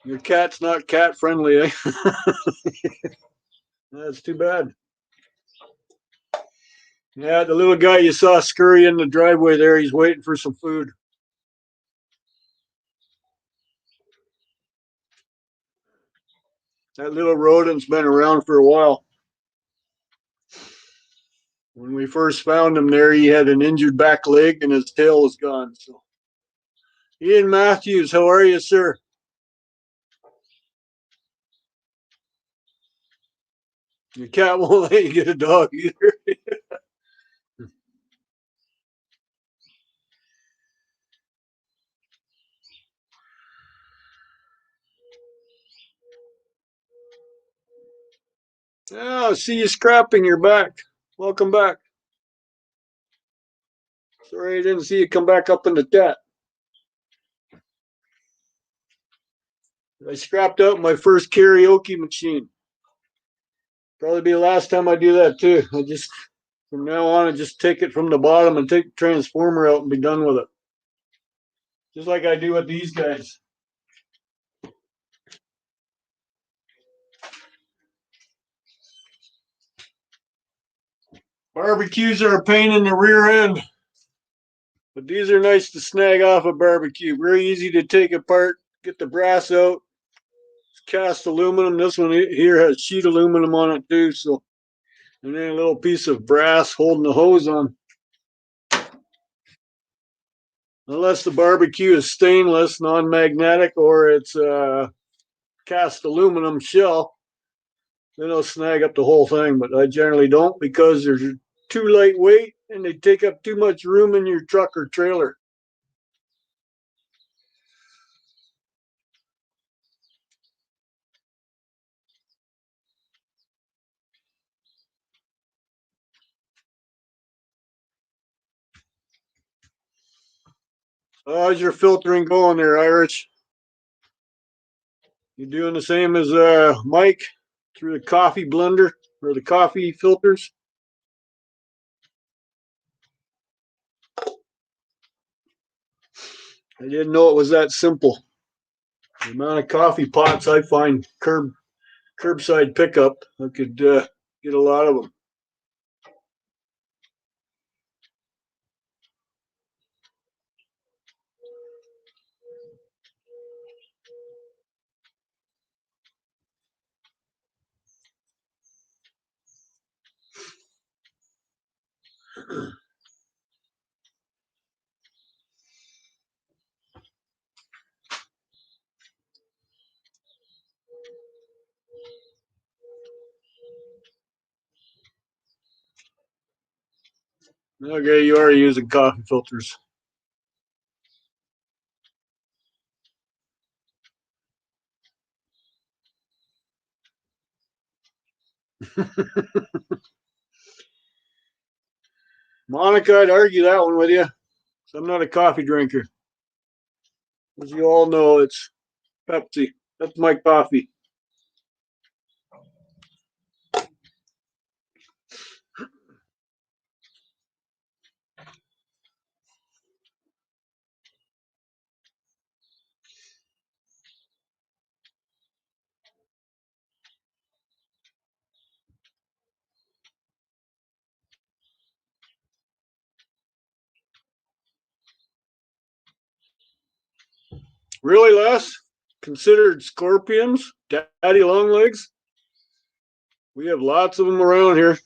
Your cat's not cat friendly, eh? That's too bad. Yeah, the little guy you saw scurry in the driveway there, he's waiting for some food. That little rodent's been around for a while. When we first found him there, he had an injured back leg and his tail was gone. So, Ian Matthews, how are you, sir? Your cat won't let you get a dog either. Oh, see you scrapping. You're back. Welcome back. Sorry I didn't see you come back up in the chat. I scrapped out my first karaoke machine. Probably be the last time I do that too. I just from now on I just take it from the bottom and take the transformer out and be done with it. Just like I do with these guys. Barbecues are a pain in the rear end. But these are nice to snag off a barbecue. Very easy to take apart, get the brass out. It's cast aluminum. This one here has sheet aluminum on it too. So, and then a little piece of brass holding the hose on. Unless the barbecue is stainless, non-magnetic, or it's cast aluminum shell, then I'll snag up the whole thing. But I generally don't because they're too lightweight and they take up too much room in your truck or trailer. How's your filtering going there, Irish? You doing the same as Mike through the coffee blender or the coffee filters? I didn't know it was that simple. The amount of coffee pots I find curbside pickup, I could get a lot of them. Okay, you are using coffee filters. Monica, I'd argue that one with you. So I'm not a coffee drinker. As you all know, it's Pepsi. That's my coffee. Really, Les? Considered scorpions? Daddy long legs? We have lots of them around here.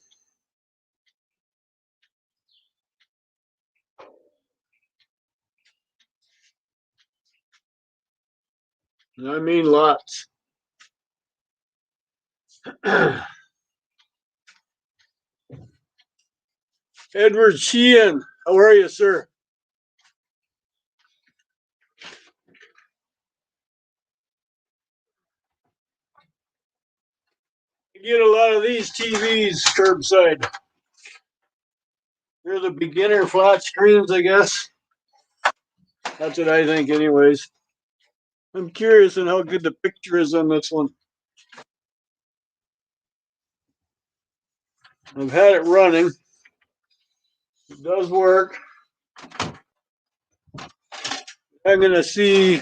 I mean lots. Edward Sheehan, how are you, sir? You get a lot of these TVs curbside. They're the beginner flat screens, I guess. That's what I think, anyways. I'm curious on how good the picture is on this one. I've had it running. It does work. I'm going to see.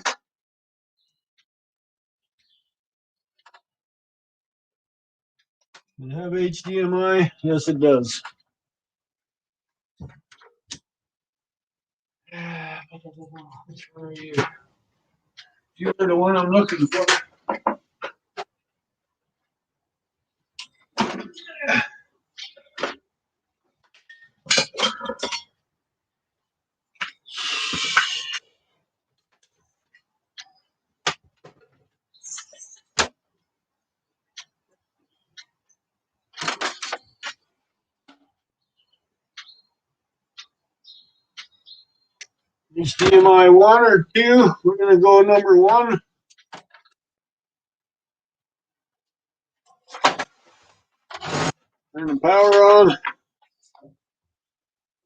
Does it have HDMI? Yes, it does. Which one are you? You're the one I'm looking for. HDMI 1 or 2. We're going to go number 1. Turn the power on.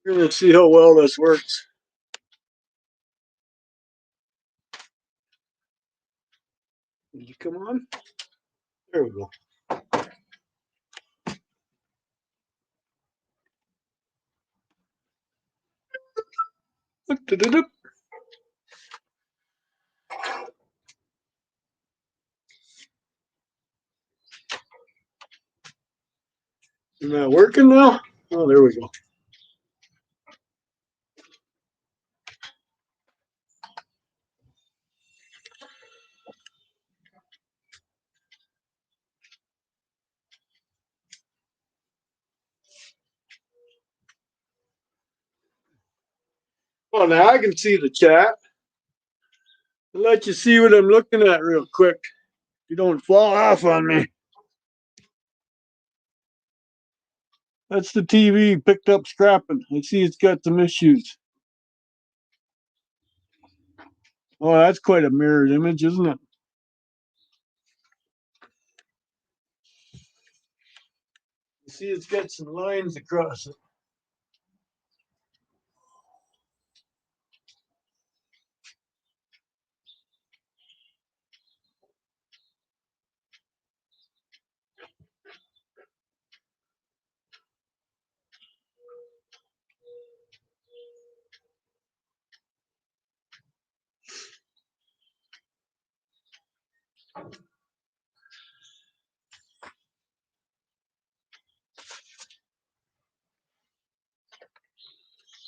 We're going to see how well this works. Did you come on? There we go. Is that working now? Oh, there we go. Well, now I can see the chat. I'll let you see what I'm looking at real quick. You don't fall off on me. That's the TV picked up Scrappin. I see it's got some issues. Oh, that's quite a mirrored image, isn't it? You see it's got some lines across it.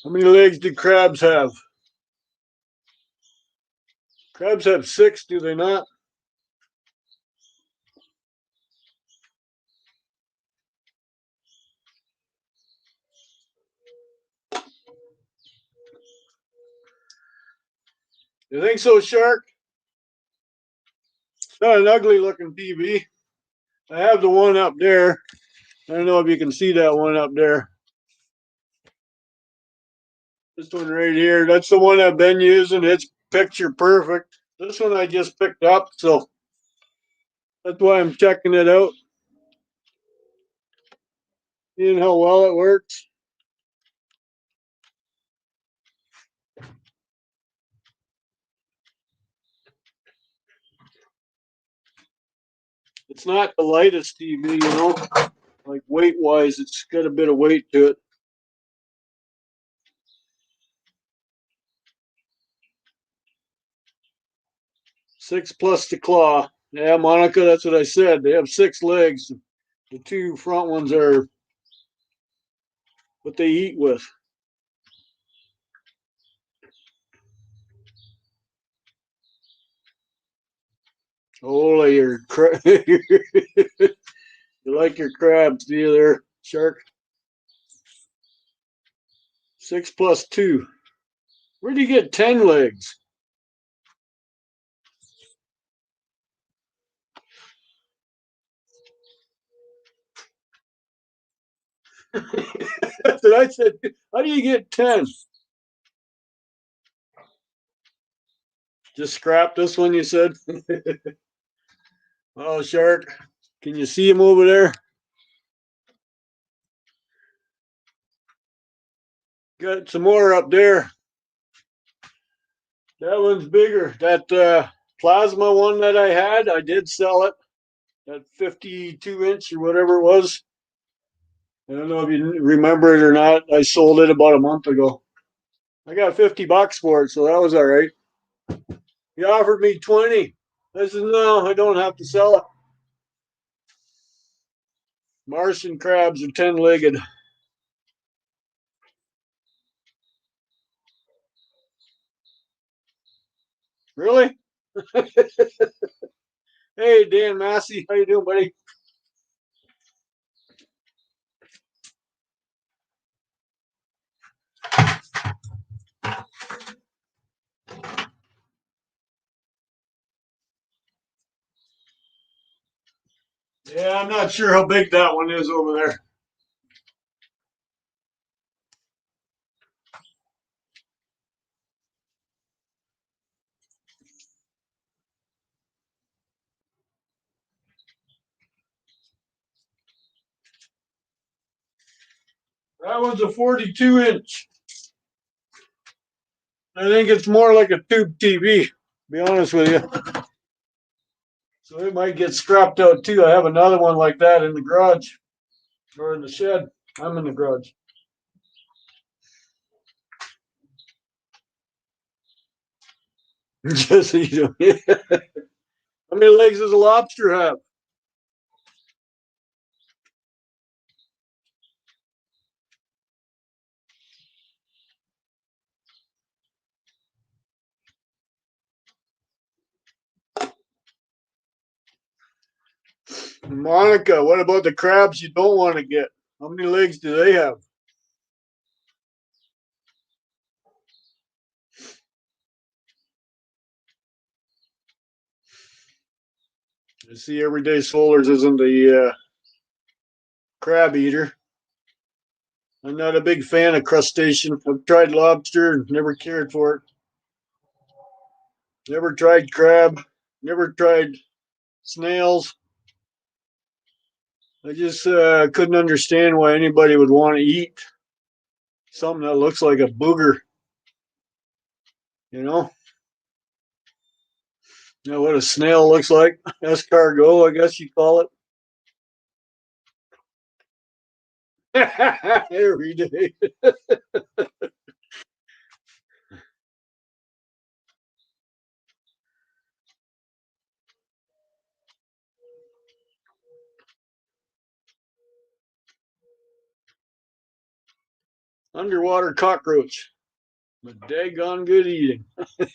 How many legs do crabs have? Crabs have 6, do they not? You think so, Shark? It's not an ugly looking TV. I have the one up there. I don't know if you can see that one up there. This one right here, that's the one I've been using. It's picture perfect. This one I just picked up, so that's why I'm checking it out. Seeing how well it works. It's not the lightest TV, you know, like weight wise, it's got a bit of weight to it. Six plus the claw. Yeah, Monica, that's what I said. They have 6 legs. The 2 front ones are what they eat with. Oh, you like your crabs, do you there, Shark? 6 plus 2. Where do you get 10 legs? That's what I said. How do you get 10? Just scrap this one, you said? Oh, Shark, can you see him over there? Got some more up there. That one's bigger. That plasma one that I had, I did sell it. That 52-inch or whatever it was. I don't know if you remember it or not. I sold it about a month ago. I got $50 for it, so that was all right. He offered me 20. I said, no, I don't have to sell it. Martian crabs are 10-legged. Really? Hey, Dan Massey, how you doing, buddy? Yeah, I'm not sure how big that one is over there. That one's a 42-inch. I think it's more like a tube TV, to be honest with you. So it might get scrapped out too. I have another one like that in the garage or in the shed. I'm in the garage. Just eat them. How many legs does a lobster have? Monica, what about the crabs you don't want to get? How many legs do they have? I see Everyday Solars isn't the crab eater. I'm not a big fan of crustacean. I've tried lobster and never cared for it. Never tried crab. Never tried snails. I just couldn't understand why anybody would want to eat something that looks like a booger. You know? You know what a snail looks like? Escargot, I guess you call it. Every day. Underwater cockroach. But daggone good eating.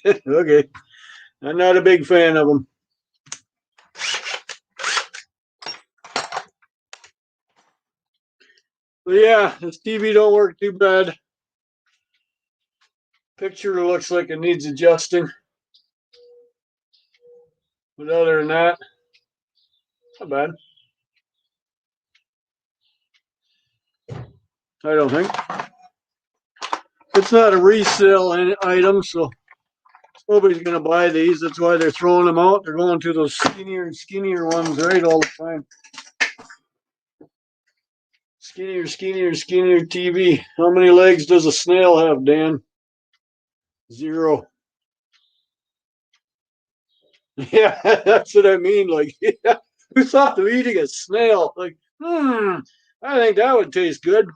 Okay. I'm not a big fan of them. But yeah, this TV don't work too bad. Picture looks like it needs adjusting. But other than that, not bad. I don't think. It's not a resale item, so nobody's going to buy these. That's why they're throwing them out. They're going to those skinnier and skinnier ones, right, all the time. Skinnier, skinnier, skinnier TV. How many legs does a snail have, Dan? 0. Yeah, that's what I mean. Like, yeah, who thought of eating a snail? Like, I think that would taste good.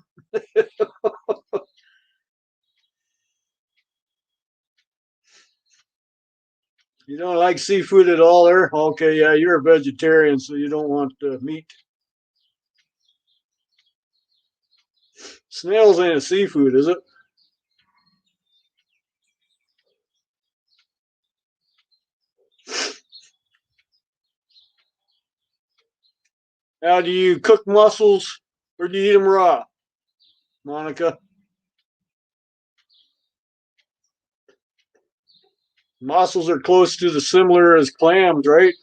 You don't like seafood at all, there? Okay, yeah, you're a vegetarian, so you don't want meat. Snails ain't a seafood, is it? Now, do you cook mussels or do you eat them raw, Monica? Mussels are close to the similar as clams, right?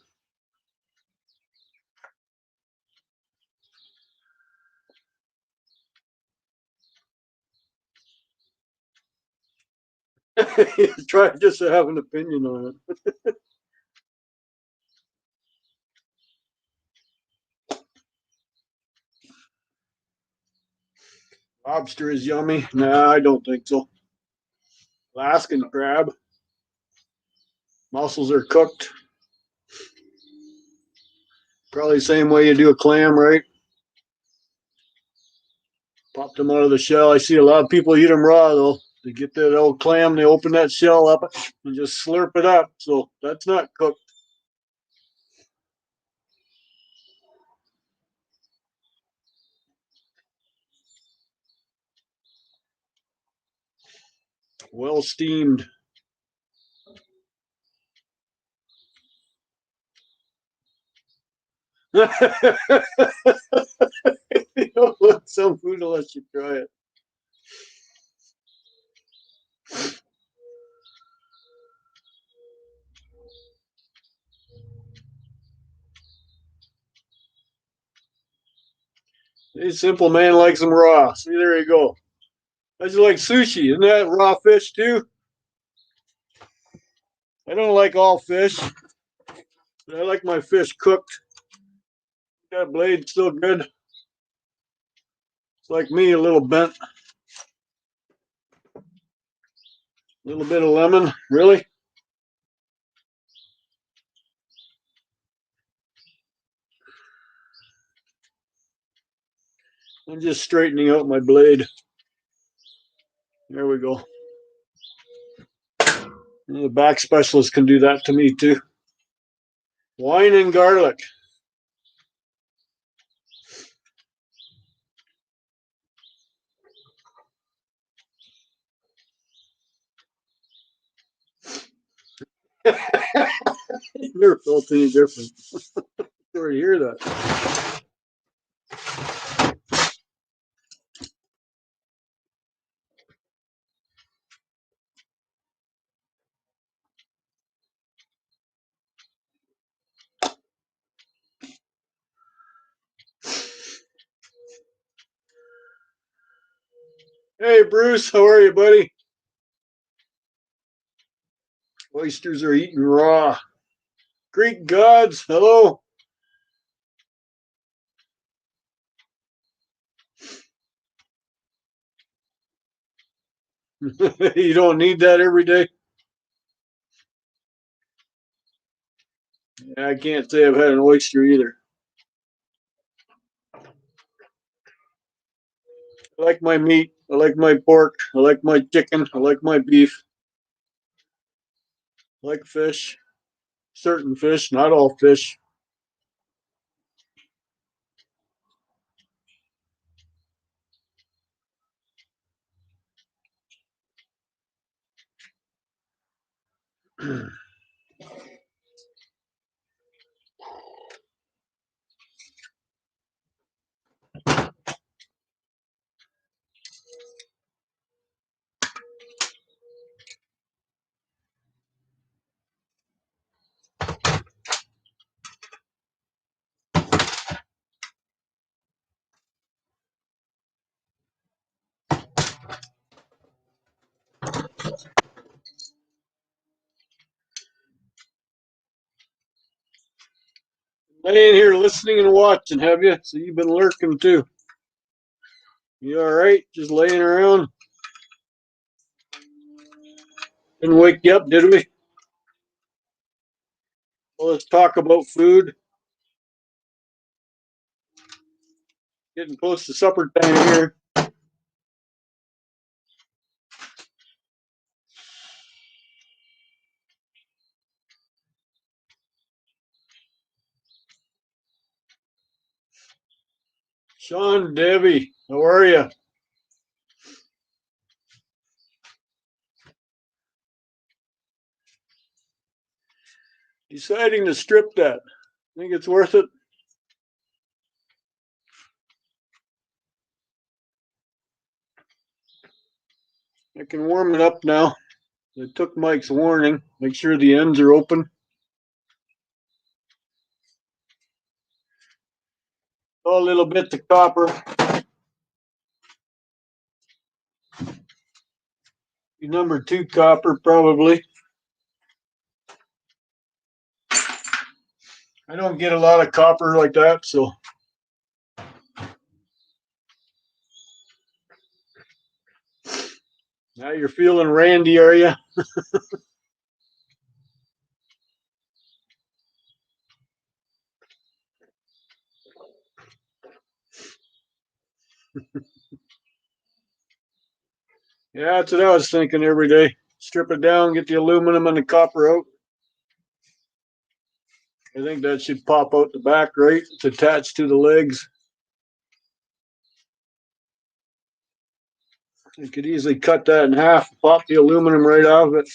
Try just to have an opinion on it. Lobster is yummy. Nah, I don't think so. Alaskan crab. Mussels are cooked. Probably the same way you do a clam, right? Pop them out of the shell. I see a lot of people eat them raw, though. They get that old clam, they open that shell up and just slurp it up. So that's not cooked. Well steamed. You don't look some food unless you try it. A simple man likes them raw. See, there you go. I just like sushi. Isn't that raw fish too? I don't like all fish, but I like my fish cooked. That blade's still good. It's like me, a little bent. A little bit of lemon, really? I'm just straightening out my blade. There we go. And the back specialist can do that to me too. Wine and garlic. Never felt any different. Sorry to hear that. Hey, Bruce, how are you, buddy? Oysters are eaten raw. Greek gods, hello. You don't need that every day. Yeah, I can't say I've had an oyster either. I like my meat. I like my pork. I like my chicken. I like my beef. I like fish. Certain fish, not all fish. Laying here listening and watching, have you? So you've been lurking too. You all right? Just laying around? Didn't wake you up, did we? Well, let's talk about food. Getting close to supper time here. Sean, Debbie, how are you? Deciding to strip that. Think it's worth it? I can warm it up now. I took Mike's warning. Make sure the ends are open. Oh, a little bit of copper. Number 2 copper, probably. I don't get a lot of copper like that, so. Now you're feeling randy, are you? Yeah, that's what I was thinking every day. Strip it down, get the aluminum and the copper out. I think that should pop out the back, right? It's attached to the legs. You could easily cut that in half, pop the aluminum right off of it.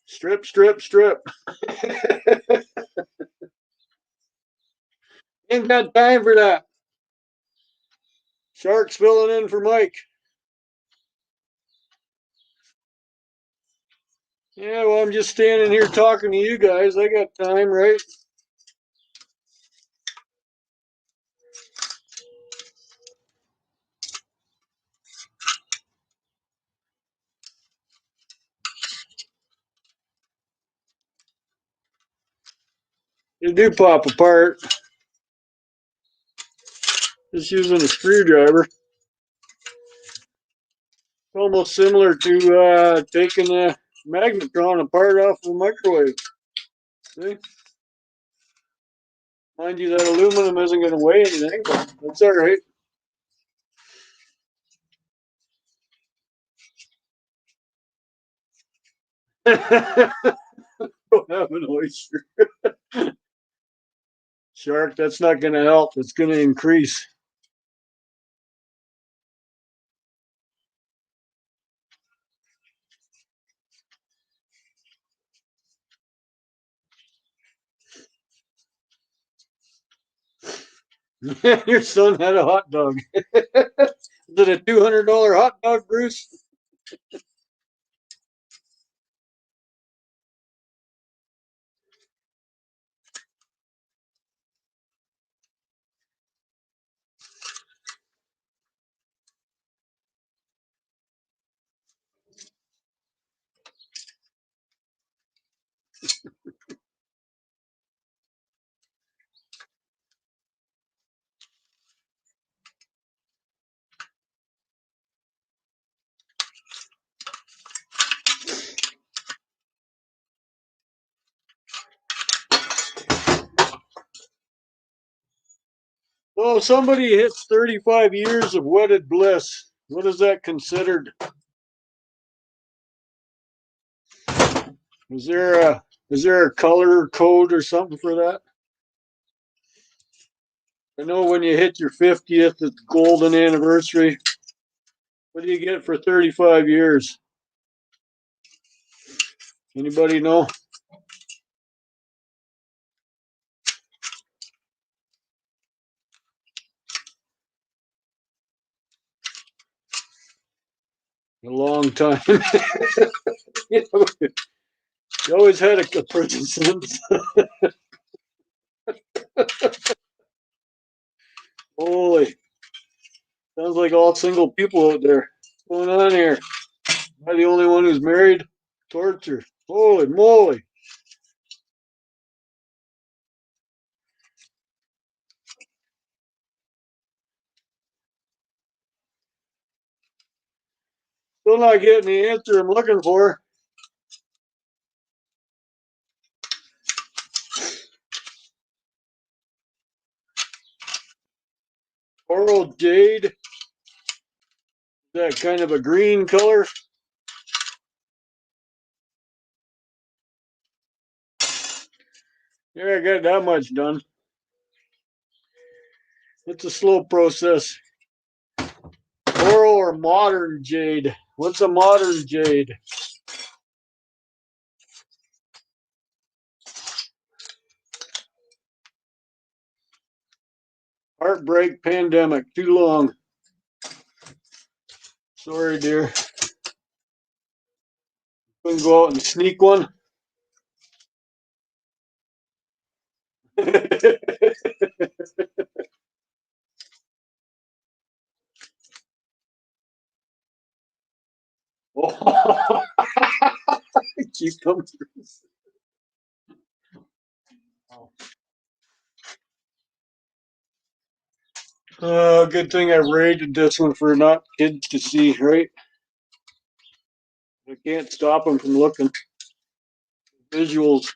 Strip, strip, strip. Ain't got time for that. Shark's filling in for Mike. Yeah, well, I'm just standing here talking to you guys. I got time, right? They do pop apart. Just using a screwdriver. It's almost similar to taking a magnetron apart off of a microwave. See? Mind you, that aluminum isn't going to weigh anything, but that's all right. Don't have an oyster. Shark, that's not going to help. It's going to increase. Your son had a hot dog. Is it a $200 hot dog, Bruce? Well, if somebody hits 35 years of wedded bliss, what is that considered? Is there a color code or something for that? I know when you hit your 50th, it's golden anniversary. What do you get for 35 years? Anybody know? A long time. You always had a person since. Holy. Sounds like all single people out there. What's going on here? Am I the only one who's married? Torture. Holy moly. Still not getting the answer I'm looking for. Coral jade. Is that kind of a green color? Yeah, I got that much done. It's a slow process. Coral or modern jade? What's a modern jade? Heartbreak pandemic. Too long. Sorry, dear. Couldn't go out and sneak one. Keep them. Good thing I rated this one for not kids to see, right? I can't stop them from looking. Visuals.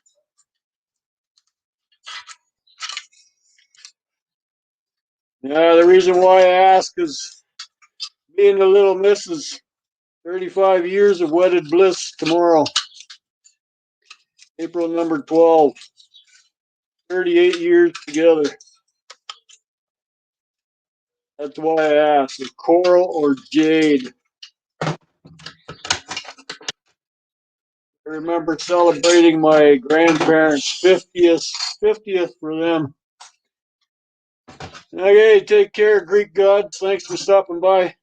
Yeah, the reason why I ask is me and the little missus, 35 years of wedded bliss tomorrow. April number 12. 38 years together. That's why I asked. Coral or jade? I remember celebrating my grandparents' 50th for them. Okay, take care, Greek gods. Thanks for stopping by.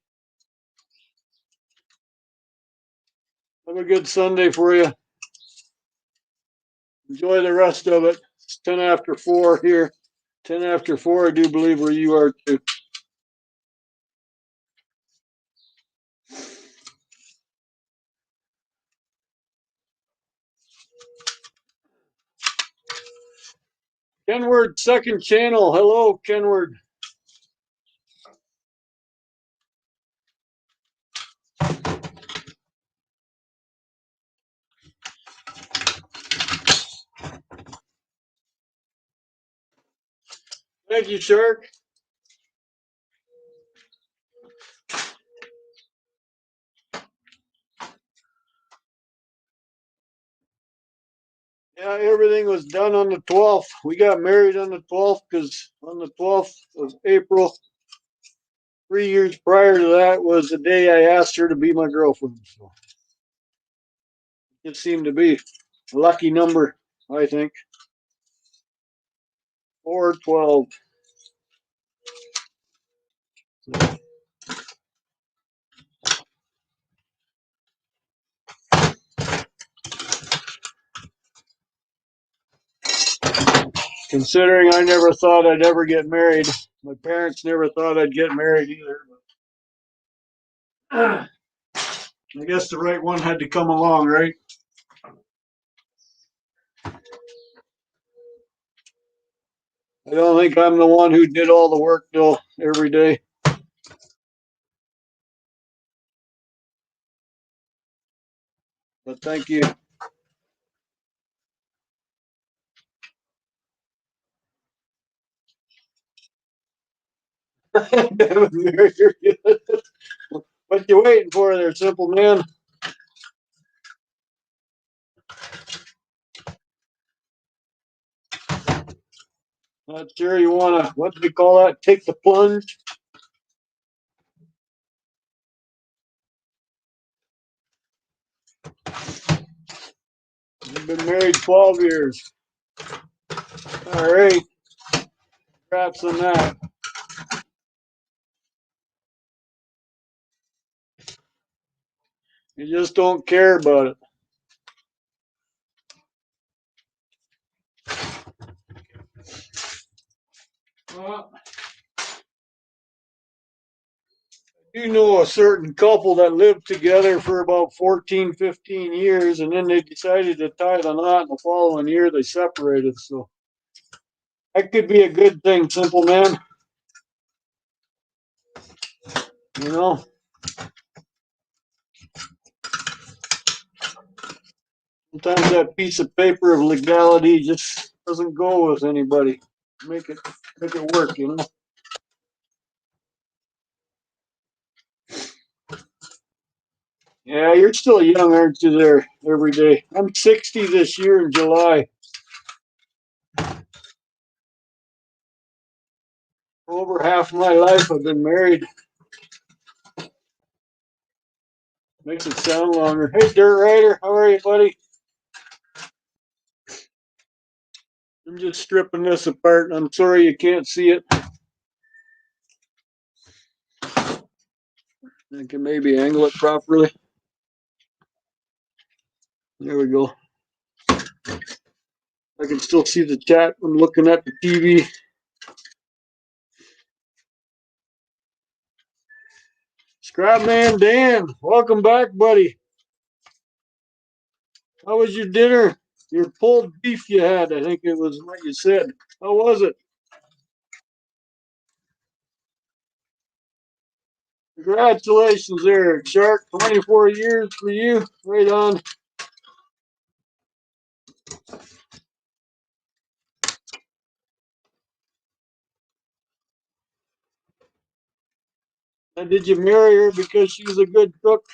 Have a good Sunday for you. Enjoy the rest of it. It's 10 after 4 here. 10 after 4, I do believe, where you are too. Kenward, second channel. Hello, Kenward. Thank you, Shark. Yeah, everything was done on the 12th. We got married on the 12th because on the 12th of April, 3 years prior to that was the day I asked her to be my girlfriend. So it seemed to be a lucky number, I think. 412. Considering I never thought I'd ever get married. My parents never thought I'd get married either. But I guess the right one had to come along, right? I don't think I'm the one who did all the work though every day. But thank you. What you waiting for there, simple man? Not sure you wanna, what do we call that? Take the plunge? We've been married 12 years. All right. Congrats on that. You just don't care about it. Well, you know a certain couple that lived together for about 14, 15 years, and then they decided to tie the knot, and the following year they separated. So that could be a good thing, simple man. You know? Sometimes that piece of paper of legality just doesn't go with anybody. Make it work, you know? Yeah, you're still young, aren't you, there, every day? I'm 60 this year in July. Over half my life I've been married. Makes it sound longer. Hey, Dirt Rider, how are you, buddy? I'm just stripping this apart, and I'm sorry you can't see it. I can maybe angle it properly. There we go. I can still see the chat when looking at the TV. Scrapman Dan, welcome back, buddy. How was your dinner? Your pulled beef you had, I think it was what you said. How was it? Congratulations there, Shark. 24 years for you. Right on. And did you marry her because she's a good cook?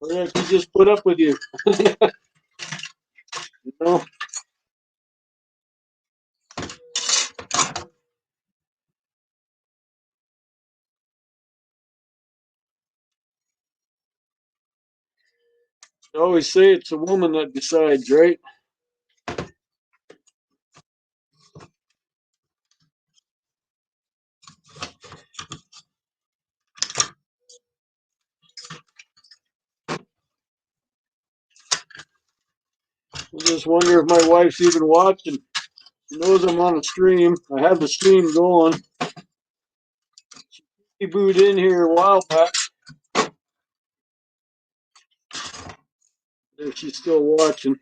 Or did she just put up with you? You know? I always say it's a woman that decides, right? I just wonder if my wife's even watching. She knows I'm on a stream. I have the stream going. She booed in here a while back. If she's still watching.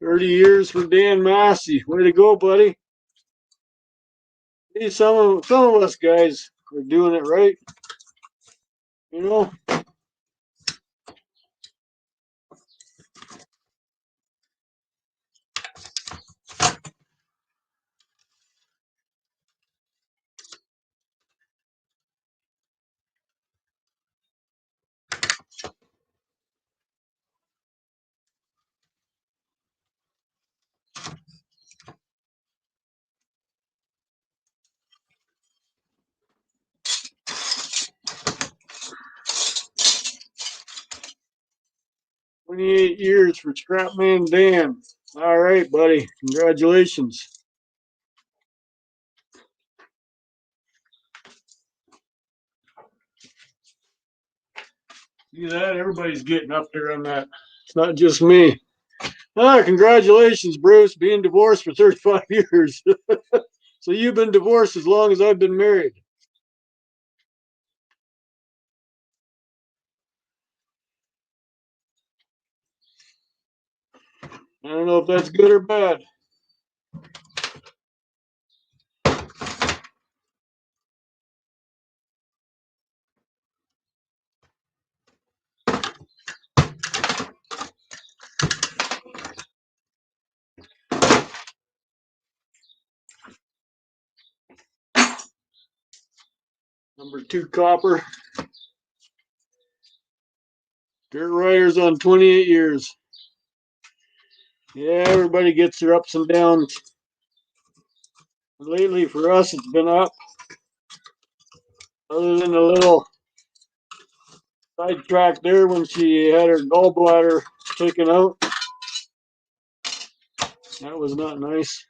30 years for Dan Massey. Way to go, buddy. See, some of us guys are doing it right. You know? 28 years for Scrapman Dan. All right, buddy. Congratulations. See that? Everybody's getting up there on that. It's not just me. Ah, congratulations, Bruce, being divorced for 35 years. So you've been divorced as long as I've been married. I don't know if that's good or bad. Number 2 copper. Dirt Riders on 28 years. Yeah, everybody gets their ups and downs. Lately, for us, it's been up. Other than a little sidetrack there when she had her gallbladder taken out. That was not nice.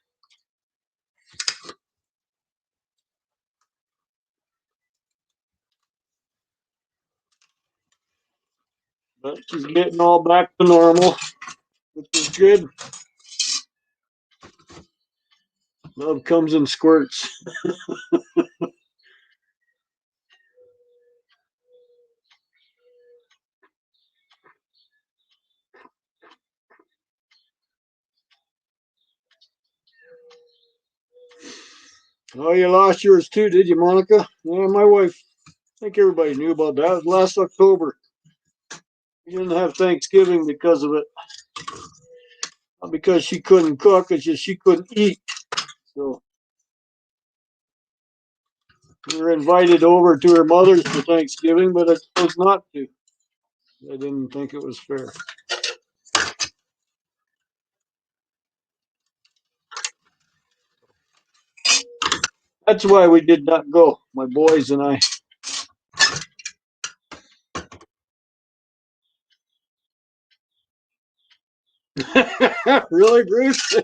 But she's getting all back to normal, which is good. Love comes in squirts. Oh, you lost yours too, did you, Monica? Yeah, my wife. I think everybody knew about that. It was last October. We didn't have Thanksgiving because of it. Not because she couldn't cook, it's just she couldn't eat. So we were invited over to her mother's for Thanksgiving, but I chose not to. I didn't think it was fair. That's why we did not go, my boys and I. Really, Bruce?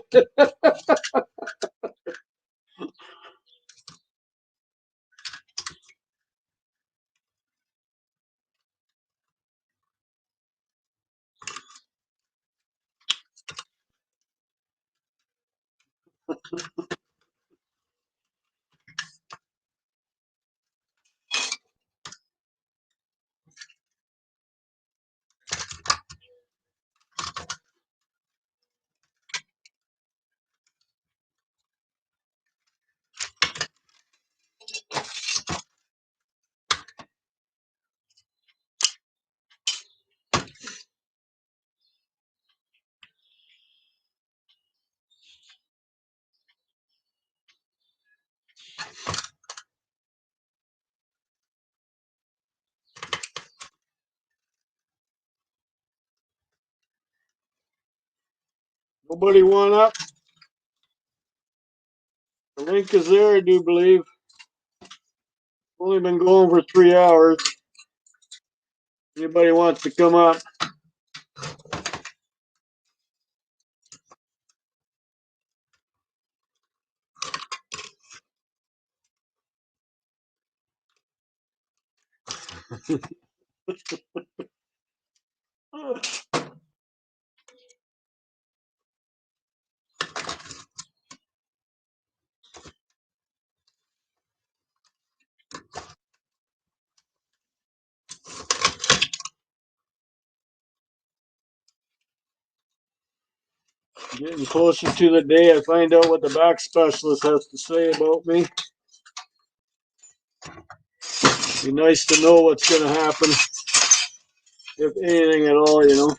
Nobody won up. The link is there, I do believe. Only been going for 3 hours. Anybody wants to come up? Getting closer to the day I find out what the back specialist has to say about me. Be nice to know what's going to happen, if anything at all, you know.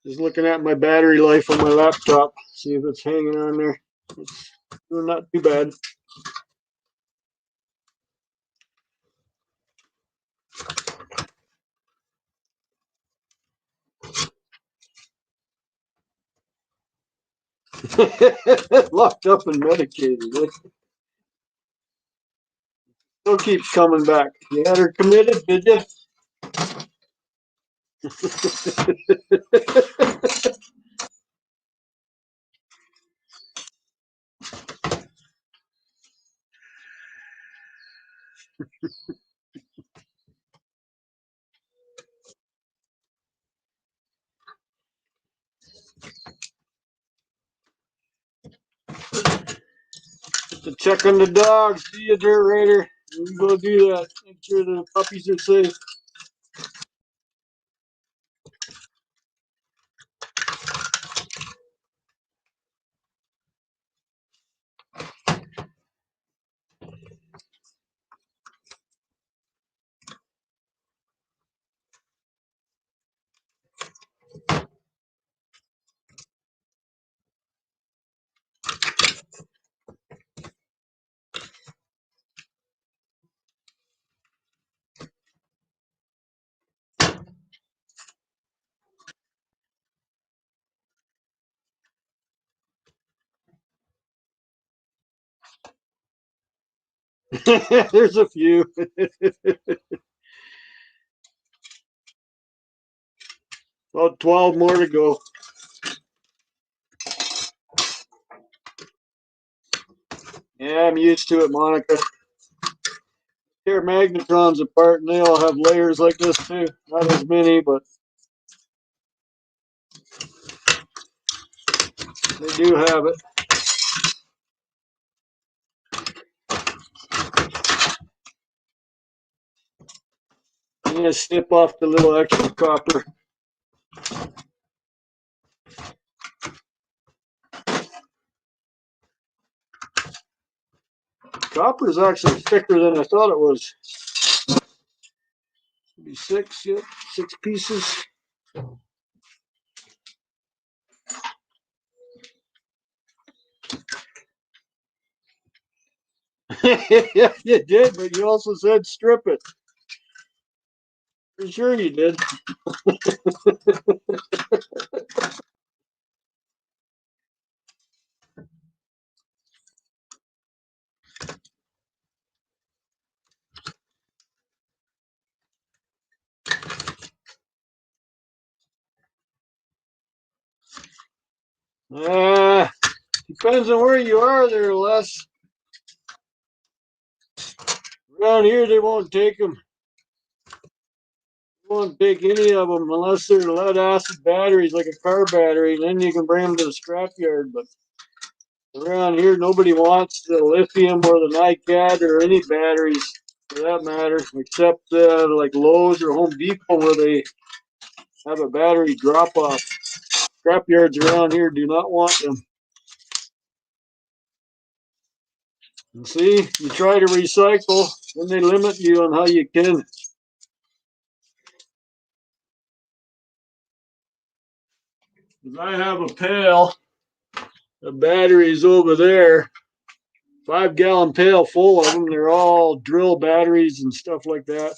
Just looking at my battery life on my laptop, see if it's hanging on there. It's not too bad. Locked up and medicated. Still keeps coming back. You had her committed, did you? To check on the dogs. See you, Dirt Raider. You go do that. Make sure the puppies are safe. There's a few. About 12 more to go. Yeah, I'm used to it, Monica. Tear magnetrons apart, and they all have layers like this too. Not as many, but they do have it. I'm gonna snip off the little extra copper. Copper is actually thicker than I thought it was. Maybe 6, yep, 6 pieces. Yeah, you did, but you also said strip it. For sure you did. Depends on where you are there, Les. Around here, they won't take them. They won't take any of them unless they're lead acid batteries, like a car battery. Then you can bring them to the scrapyard. But around here, nobody wants the lithium or the NiCad or any batteries for that matter, except like Lowe's or Home Depot, where they have a battery drop off. Scrapyards around here do not want them. And see, you try to recycle, then they limit you on how you can. 'Cause I have a pail. The batteries over there. 5-gallon pail full of them. They're all drill batteries and stuff like that.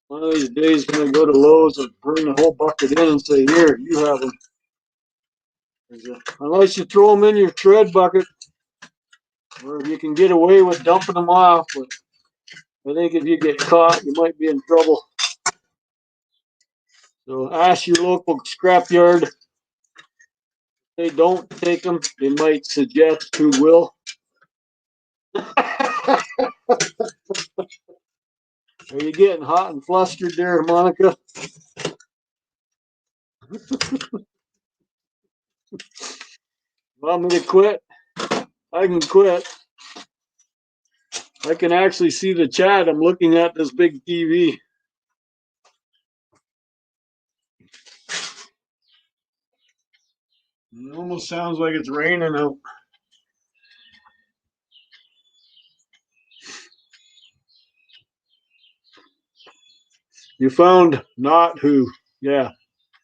One of these days, I'm gonna go to Lowe's and bring the whole bucket in and say, "Here, you have them." Unless you throw them in your tread bucket, or you can get away with dumping them off. But I think if you get caught, you might be in trouble. So ask your local scrapyard. If they don't take them, they might suggest who will. Are you getting hot and flustered there, Monica? Want me to quit? I can quit. I can actually see the chat. I'm looking at this big TV. It almost sounds like it's raining out. You found not who. Yeah.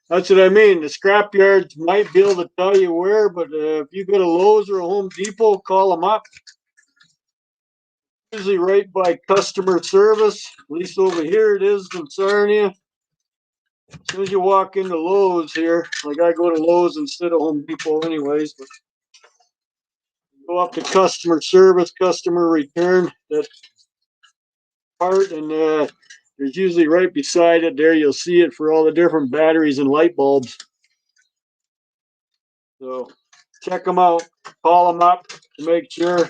That's what I mean. The scrapyards might be able to tell you where, but if you go to Lowe's or a Home Depot, call them up. Usually right by customer service. At least over here it is in Sarnia. As soon as you walk into Lowe's here, like I go to Lowe's instead of Home Depot anyways, but go up to customer service, customer return, that part, and there's usually right beside it there, you'll see it for all the different batteries and light bulbs. So check them out, call them up to make sure.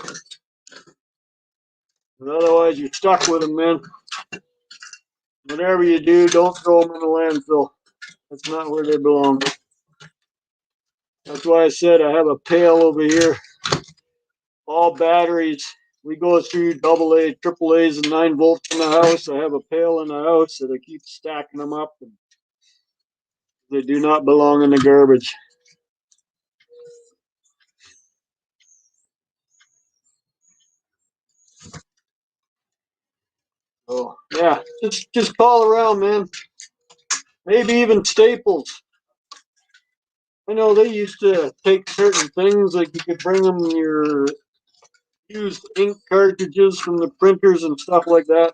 But otherwise, you're stuck with them, man. Whatever you do, don't throw them in the landfill. That's not where they belong. That's why I said I have a pail over here. All batteries. We go through AA, AAAs, and 9 volts in the house. I have a pail in the house that I keep stacking them up. And they do not belong in the garbage. Oh yeah, just call around, man. Maybe even Staples. I know they used to take certain things, like you could bring them your used ink cartridges from the printers and stuff like that.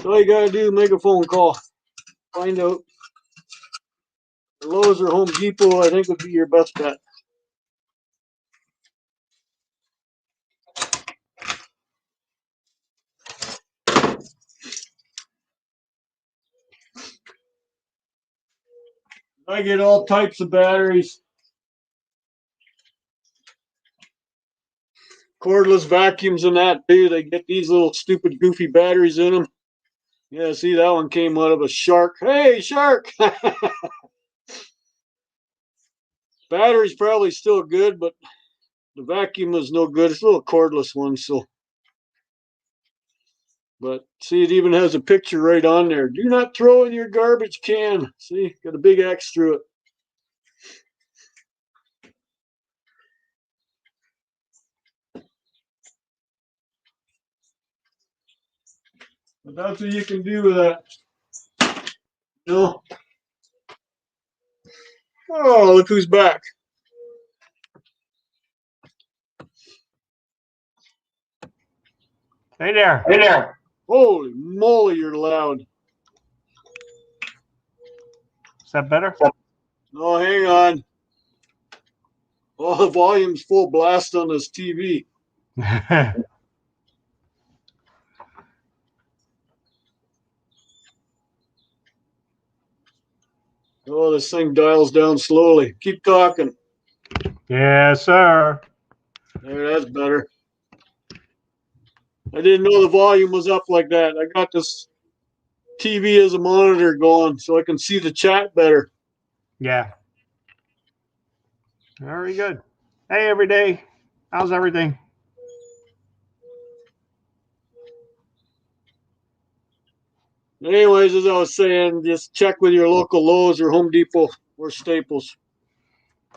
So all you gotta do, make a phone call, find out. Lowe's or Home Depot, I think, would be your best bet. I get all types of batteries. Cordless vacuums and that too. They get these little stupid goofy batteries in them. Yeah, see, that one came out of a shark. Hey, shark! Battery's probably still good, but the vacuum is no good. It's a little cordless one, so. But see, it even has a picture right on there. Do not throw in your garbage can. See, got a big X through it. But that's what you can do with that. You know? Oh, look who's back. Hey there. Hey there. Holy moly, you're loud. Is that better? No, hang on. Oh, the volume's full blast on this TV. Oh, this thing dials down slowly. Keep talking. Yes, sir. There, that's better. I didn't know the volume was up like that. I got this TV as a monitor going so I can see the chat better. Yeah. Very good. Hey, everyday. How's everything? Anyways, as I was saying, just check with your local Lowe's or Home Depot or Staples.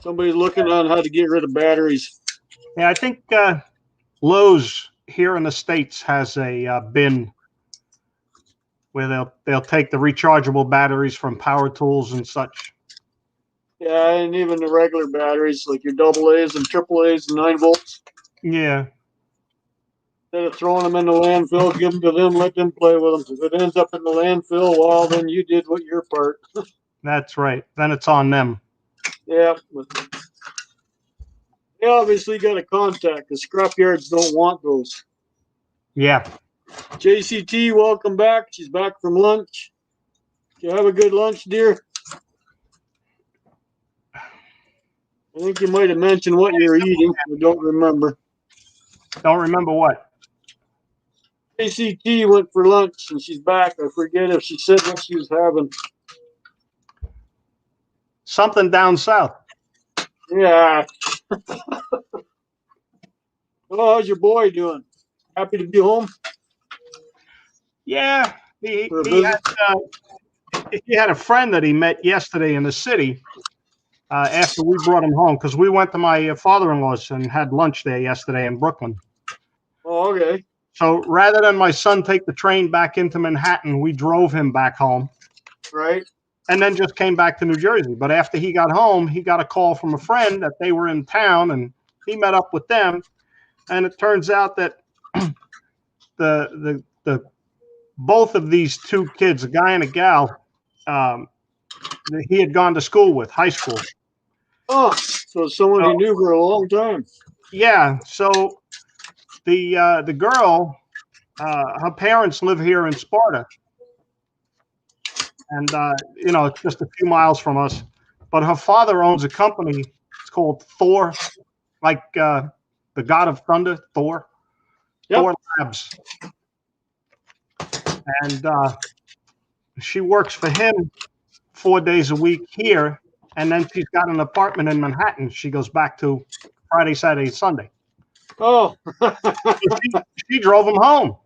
Somebody's looking on how to get rid of batteries. Yeah, I think Lowe's here in the States has a bin where they'll take the rechargeable batteries from power tools and such. Yeah, and even the regular batteries, like your AA and AAAs and 9 volts. Yeah. Instead of throwing them in the landfill, give them to them, let them play with them. If it ends up in the landfill, well, then you did what your part. That's right. Then it's on them. Yeah. They obviously got a contact. The scrapyards don't want those. Yeah. JCT, welcome back. She's back from lunch. Did you have a good lunch, dear? I think you might have mentioned what you were eating. I don't remember. Don't remember what. JCT went for lunch and she's back. I forget if she said what she was having. Something down south. Yeah. Oh, how's your boy doing? Happy to be home? Yeah. He For a visit? had a friend that he met yesterday in the city after we brought him home, because we went to my father-in-law's and had lunch there yesterday in Brooklyn. Oh, okay. So rather than my son take the train back into Manhattan, we drove him back home. Right. And then just came back to New Jersey. But after he got home, he got a call from a friend that they were in town, and he met up with them. And it turns out that the both of these two kids, a guy and a gal, he had gone to school with, high school. Oh, so someone he knew for a long time. Yeah. So the girl, her parents live here in Sparta. And, it's just a few miles from us. But her father owns a company. It's called Thor, like the god of thunder, Thor. Yep. Thor Labs. And she works for him 4 days a week here. And then she's got an apartment in Manhattan. She goes back to Friday, Saturday, Sunday. Oh. She drove him home.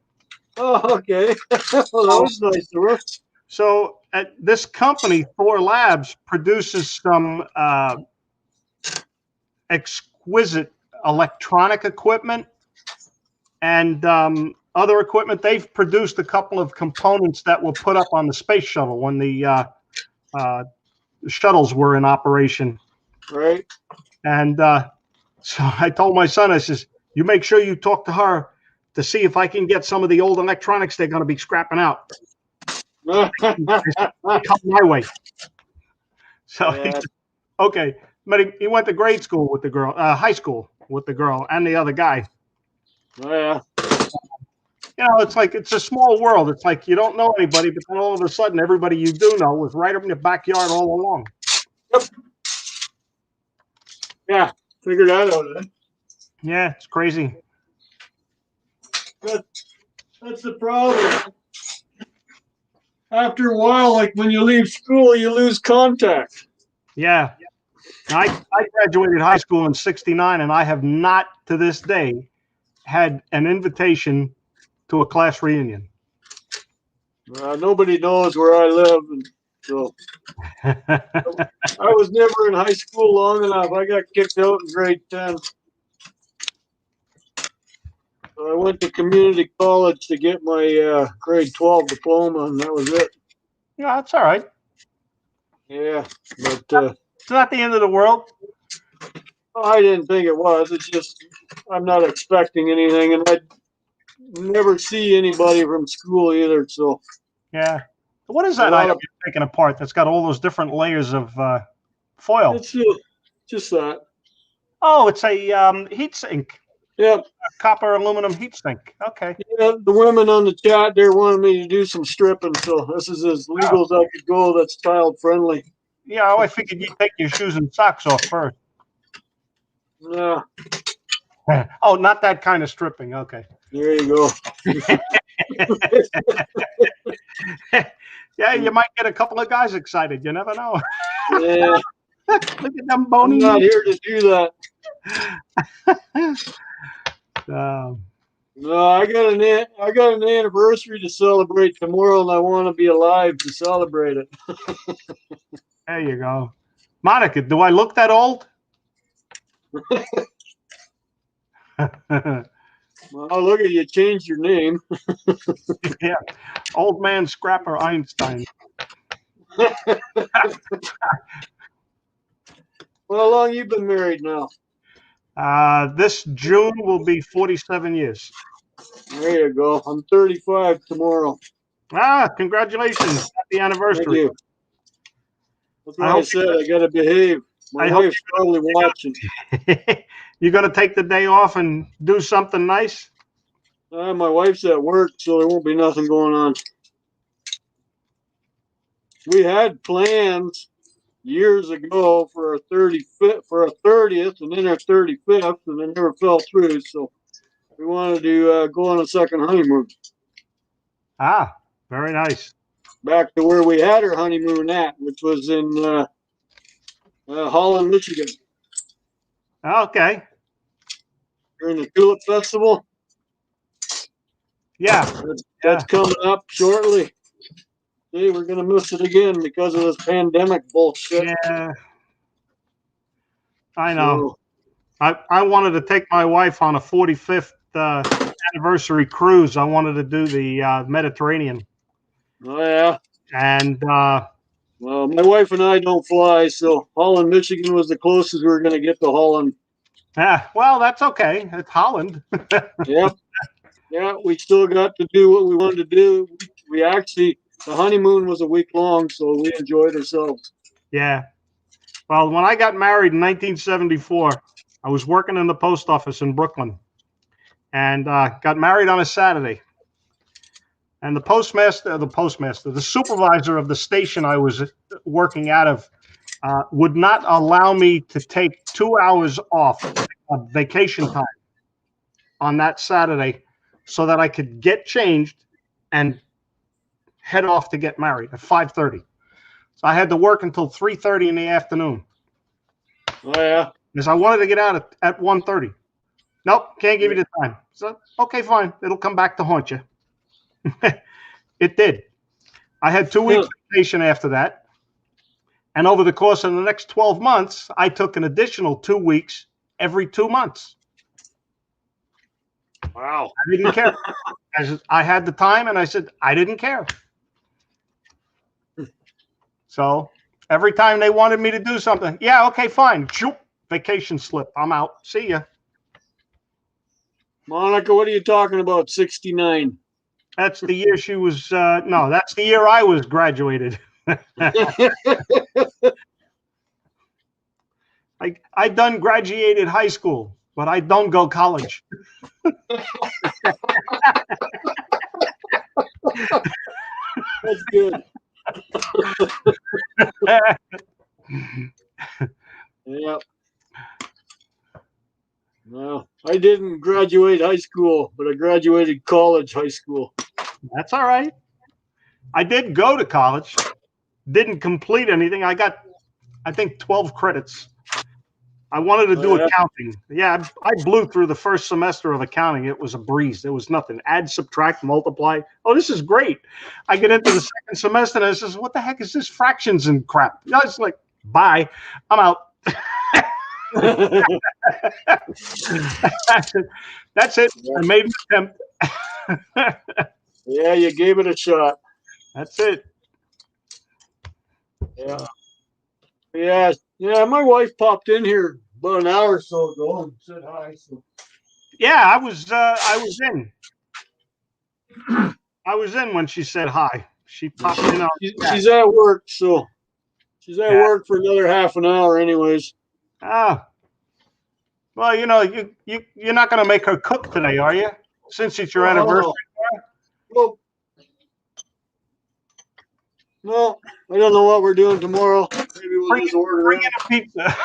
Oh, okay. Well, that was nice of her. So at this company, Thor Labs, produces some exquisite electronic equipment and other equipment. They've produced a couple of components that were put up on the space shuttle when the shuttles were in operation. Right. And so I told my son, I says, you make sure you talk to her to see if I can get some of the old electronics they're going to be scrapping out. Come my way. So Yeah. okay, but he went to grade school with the girl, high school with the girl, and the other guy. Oh, yeah. It's like it's a small world. It's like you don't know anybody, but then all of a sudden, everybody you do know is right up in your backyard all along. Yep. Yeah, figure that out then. Yeah, it's crazy. That's the problem. After a while, like when you leave school, you lose contact. Yeah. I graduated high school in '69, and I have not to this day had an invitation to a class reunion. Nobody knows where I live, and so I was never in high school long enough. I got kicked out in grade 10. So I went to community college to get my grade 12 diploma, and that was it. Yeah, that's all right. Yeah, but It's not the end of the world. I didn't think it was. It's just I'm not expecting anything, and I never see anybody from school either. So Yeah. What is that item you're taking apart that's got all those different layers of foil? it's just that. Oh, it's a heat sink. Yep. A copper aluminum heat sink. Okay. Yeah, the women on the chat there wanted me to do some stripping, so this is as legal as I could go. That's child friendly. Yeah, I figured you'd take your shoes and socks off first. Yeah. Oh, not that kind of stripping. Okay. There you go. Yeah, you might get a couple of guys excited. You never know. Yeah. Look at them I'm bony. not here to do that. No, I got an anniversary to celebrate tomorrow, and I want to be alive to celebrate it. There you go. Monica, do I look that old? Well, look at you, changed your name. Yeah, old man Scrapper Einstein. Well, how long you been married now? This June will be 47 years. There you go. I'm 35 tomorrow. Congratulations. Happy Thank anniversary. you. That's why I said I gotta behave. My wife's probably watching. You're going to take the day off and do something nice? My wife's at work, so there won't be nothing going on. We had plans years ago for our 30th, and then our 35th, and it never fell through. So we wanted to go on a second honeymoon. Very nice. Back to where we had our honeymoon at, which was in Holland, Michigan. Okay. During the Tulip Festival. Yeah. That's coming up shortly. See, we're gonna miss it again because of this pandemic bullshit. Yeah. I know. So, I wanted to take my wife on a 45th anniversary cruise. I wanted to do the Mediterranean. Oh yeah. And well, my wife and I don't fly, so Holland, Michigan was the closest we were going to get to Holland. Well, that's okay. It's Holland. Yep. Yeah, we still got to do what we wanted to do. We actually, the honeymoon was a week long, so we enjoyed ourselves. Yeah. Well, when I got married in 1974, I was working in the post office in Brooklyn, and got married on a Saturday. And the supervisor of the station I was working out of would not allow me to take 2 hours off of vacation time on that Saturday so that I could get changed and head off to get married at 5:30. So I had to work until 3:30 in the afternoon. Oh, yeah. Because I wanted to get out at 1:30. Nope, can't give you the time. So, okay, fine. It'll come back to haunt you. It did. I had 2 weeks vacation after that. And over the course of the next 12 months, I took an additional 2 weeks every 2 months. Wow. I didn't care. I had the time, and I said, I didn't care. So every time they wanted me to do something, yeah, okay, fine. Vacation slip. I'm out. See ya. Monica, what are you talking about? 69. That's the year she was, no, that's the year I was graduated. I done graduated high school, but I don't go college. That's good. Yeah. Well, I didn't graduate high school, but I graduated college high school. That's all right. I did go to college, didn't complete anything. I got, I think, 12 credits. I wanted to do accounting. Yeah, I blew through the first semester of accounting. It was a breeze. There was nothing. Add, subtract, multiply. Oh, this is great. I get into the second semester and I says, what the heck is this fractions and crap? I was like, bye. I'm out. That's it. I made an attempt. Yeah, you gave it a shot. That's it. Yeah. Yeah, my wife popped in here about an hour or so ago and said hi. So. Yeah, I was in. I was in when she said hi. She popped in. She's at work, so she's at work for another half an hour, anyways. Well, you know, you're not going to make her cook today, are you? Since it's your anniversary. Well, no, I don't know what we're doing tomorrow. Maybe we'll just order in a pizza.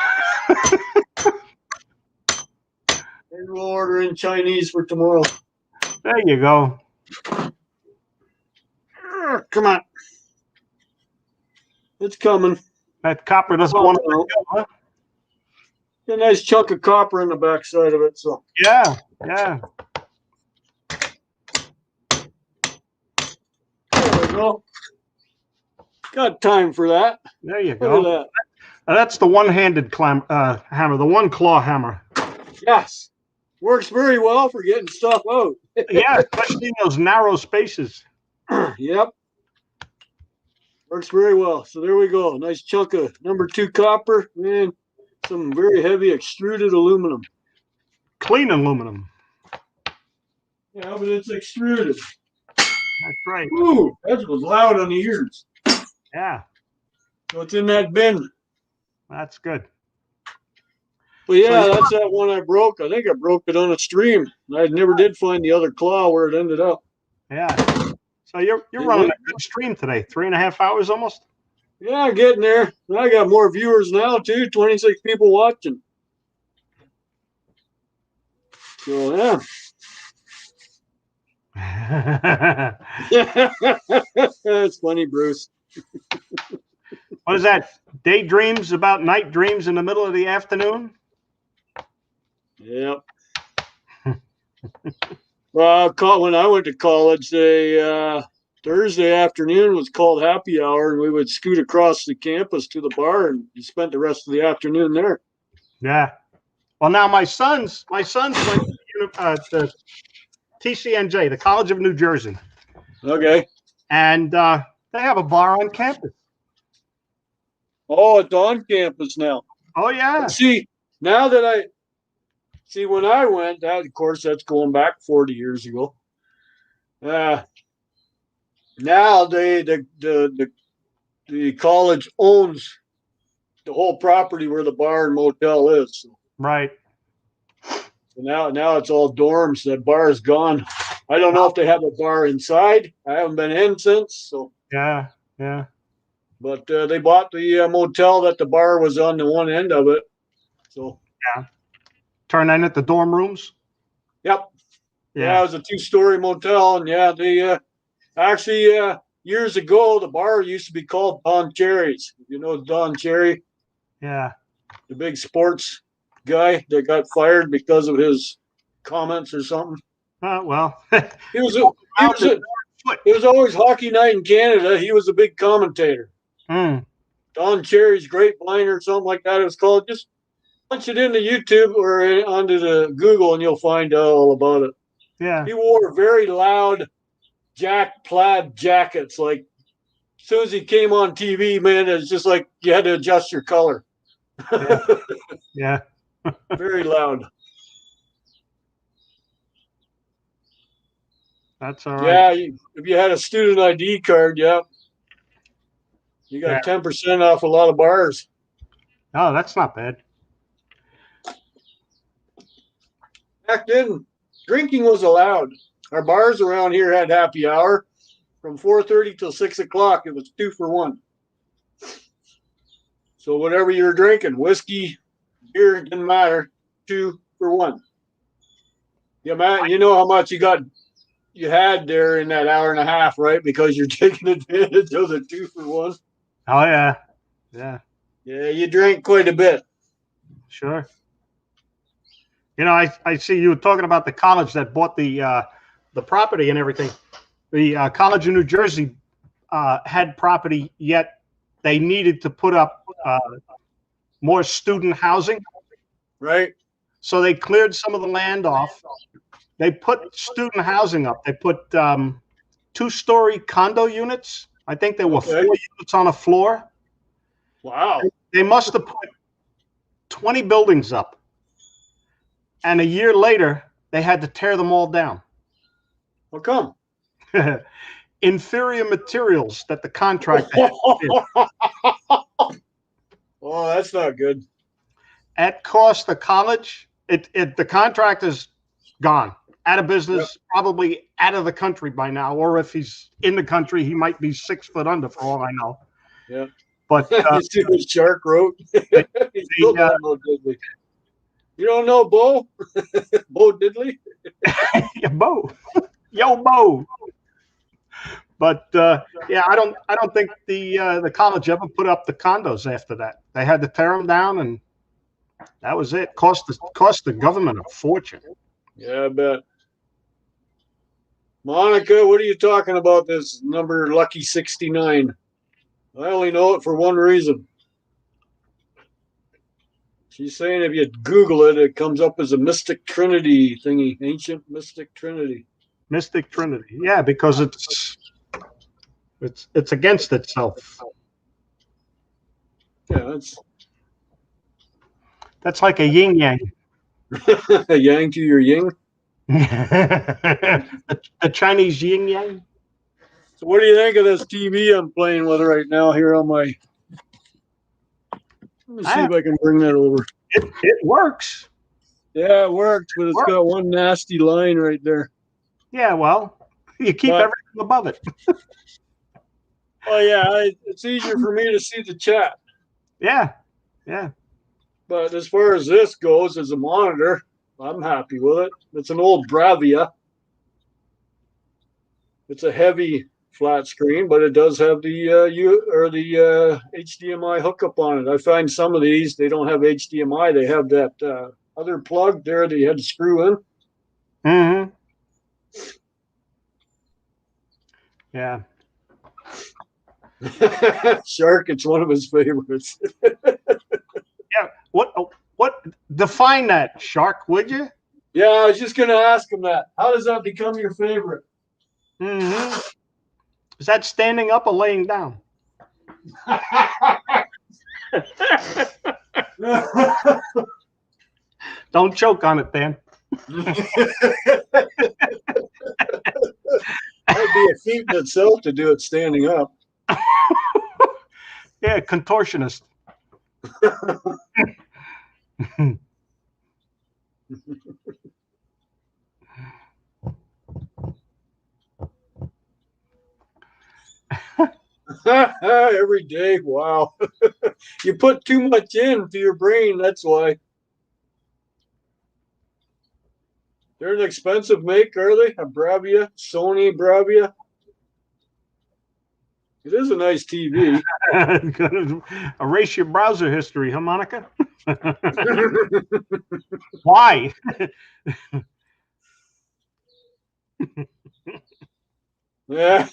Maybe we'll order in Chinese for tomorrow. There you go. Come on. It's coming. That copper doesn't want to go, huh? A nice chunk of copper in the backside of it. So yeah. There we go. Got time for that. There you go. Look at that. That's the one-handed hammer, the one claw hammer. Yes. Works very well for getting stuff out. Yeah, especially in those narrow spaces. Yep. Works very well. So there we go. Nice chunk of number 2 copper and some very heavy extruded aluminum. Clean aluminum. Yeah, but it's extruded. That's right. Ooh, that was loud on the ears. Yeah, So it's in that bin. that's good. But yeah, that's that one I broke. I think I broke it on a stream. I never did find the other claw where it ended up. Yeah. So you're running a good stream today. 3.5 hours almost. Yeah, getting there. I got more viewers now too. 26 people watching. So yeah. That's funny, Bruce. What is that? Daydreams about night dreams in the middle of the afternoon? Yep. Well, when I went to college, Thursday afternoon was called happy hour, and we would scoot across the campus to the bar, and you spent the rest of the afternoon there. Yeah. Well, now my sons went to TCNJ, the College of New Jersey. Okay. And they have a bar on campus. Oh, it's on campus now. Oh, yeah. See, now that when I went, of course, that's going back 40 years ago. Now the college owns the whole property where the bar and motel is. So Right. now it's all dorms. That bar is gone. I don't know if they have a bar inside. I haven't been in since. So Yeah. Yeah. but they bought the motel that the bar was on the one end of it. So Turn that into dorm rooms. yep. Yeah, Yeah. it was a 2-story motel, and yeah, they actually years ago the bar used to be called Don Cherry's. You know Don Cherry, Yeah. the big sports guy that got fired because of his comments or something. Well. It was always hockey night in Canada. He was a big commentator. Don Cherry's Great Blind or something like that it was called. Just punch it into YouTube or onto the Google and you'll find out all about it. Yeah. He wore very loud plaid jackets. Like as soon as he came on TV, man, it's just like you had to adjust your color. Yeah. Very loud. That's all right. Yeah, if you had a student ID card, yeah, you got 10% off a lot of bars. Oh, that's not bad. Back then, drinking was allowed. Our bars around here had happy hour from 4:30 till 6 o'clock. It was 2 for 1. So whatever you were drinking, whiskey, beer, it didn't matter. 2 for 1. Yeah, man, you know how much you had there in that hour and a half, right? Because you're taking advantage of the 2 for 1. Oh, yeah. Yeah. Yeah, you drank quite a bit. Sure. You know, I see you were talking about the college that bought the property and everything. The College of New Jersey had property, yet they needed to put up more student housing. Right. So they cleared some of the land off. They put student housing up. They put 2-story condo units. I think there were 4 units on a floor. Wow. They must have put 20 buildings up. And a year later, they had to tear them all down. How come? Inferior materials that the contractor had to do. Oh, that's not good. At cost, the college, the contractor's gone, out of business, probably out of the country by now. Or if he's in the country, he might be 6 foot under, for all I know. Yeah. But you see what Shark wrote? You don't know Bo? Bo Diddley? Yeah, Bo. Yo, Bo. But yeah, I don't think the college ever put up the condos after that. They had to tear them down, and that was it. Cost the government a fortune. Yeah, I bet. Monica, what are you talking about? This number Lucky 69. I only know it for one reason. She's saying if you Google it, it comes up as a Mystic Trinity thingy, ancient Mystic Trinity. Mystic Trinity. Yeah, because it's against itself. Yeah, That's like a yin yang. a yang to your yin. the Chinese yin yang. So what do you think of this TV I'm playing with right now here on my... Let me see if I can bring that over. It works. Yeah, it works, but it's got one nasty line right there. Yeah, well, you keep everything above it. Oh, yeah, it's easier for me to see the chat. Yeah, yeah. But as far as this goes, as a monitor, I'm happy with it. It's an old Bravia. It's a heavy flat screen, but it does have the HDMI hookup on it. I find some of these, they don't have HDMI. They have that other plug there that you had to screw in. Mm-hmm. Yeah. Shark, it's one of his favorites. Yeah. What define that, Shark, would you? Yeah, I was just going to ask him that. How does that become your favorite? Mm-hmm. Is that standing up or laying down? Don't choke on it, Dan. That'd be a feat in itself to do it standing up. Yeah, contortionist. Every day, wow. You put too much into your brain, that's why. They're an expensive make, are they? A Bravia, Sony Bravia. It is a nice TV. Erase your browser history, huh, Monica? Why? Yeah.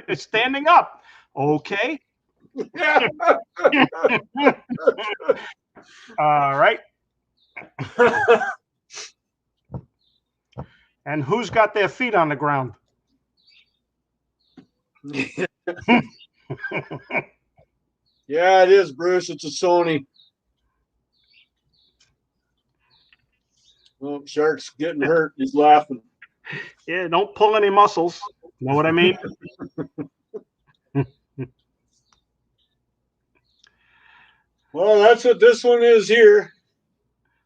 It's standing up. Okay. All right. And who's got their feet on the ground? Yeah, it is, Bruce. It's a Sony. Oh, Shark's getting hurt. He's laughing. Yeah, don't pull any muscles. Know what I mean? Well, that's what this one is here.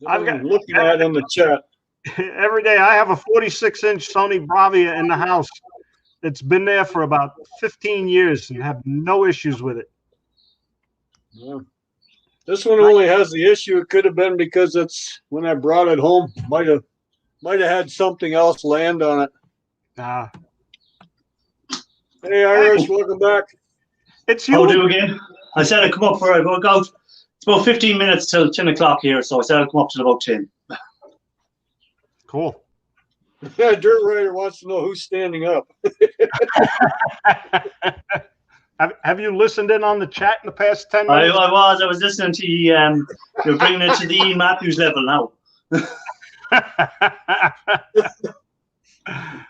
I'm looking at in the chat. Every day I have a 46-inch Sony Bravia in the house. It's been there for about 15 years and have no issues with it. Yeah. This one only has the issue. It could have been because it's when I brought it home, might have had something else land on it. Hey, Irish, welcome back. It's you. I'll do again. I said I'd come up for a workout. It's about 15 minutes till 10 o'clock here, so I said I'd come up till about 10. Cool. Yeah, Dirt Rider wants to know who's standing up. Have you listened in on the chat in the past 10 minutes? I was listening to you. You're bringing it to the Ian Matthews level now.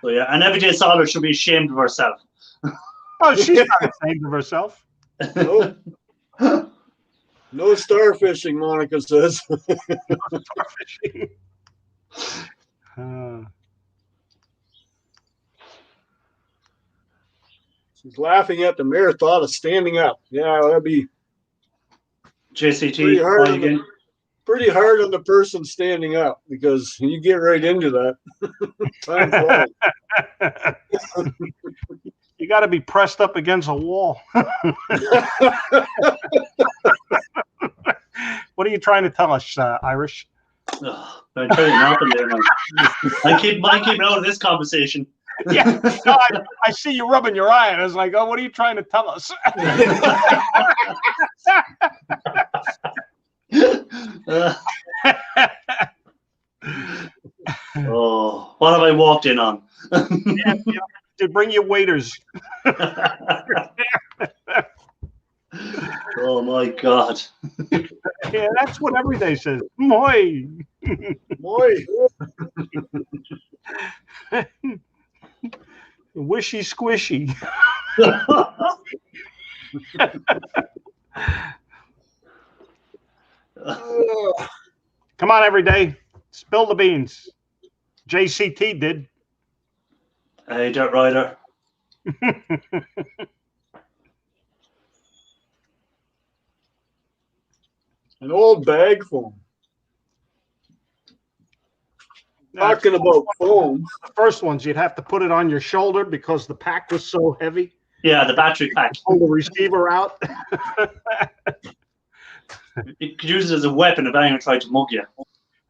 So yeah, and Everyday Solder should be ashamed of herself. Oh, she's not ashamed of herself. No, no starfishing, Monica says. No starfishing. She's laughing at the mere thought of standing up. Yeah, that'd be JCT pretty hard on the person standing up because you get right into that. Time flies. You got to be pressed up against a wall. What are you trying to tell us, Irish? I'm trying to happen there now. I keep out of this conversation. Yeah, no, I see you rubbing your eye, and I was like, "Oh, what are you trying to tell us?" Oh, what have I walked in on? To bring you waiters. Oh my God. Yeah, that's what everyday says. Moi. Boy, Wishy squishy. Come on, everyday. Spill the beans. JCT did. Hey, Dirt Rider. an old bag phone. Talking about phones. The first ones, you'd have to put it on your shoulder because the pack was so heavy. Yeah, the battery pack. Pull the receiver out. You could use it as a weapon if anyone tried to mug you.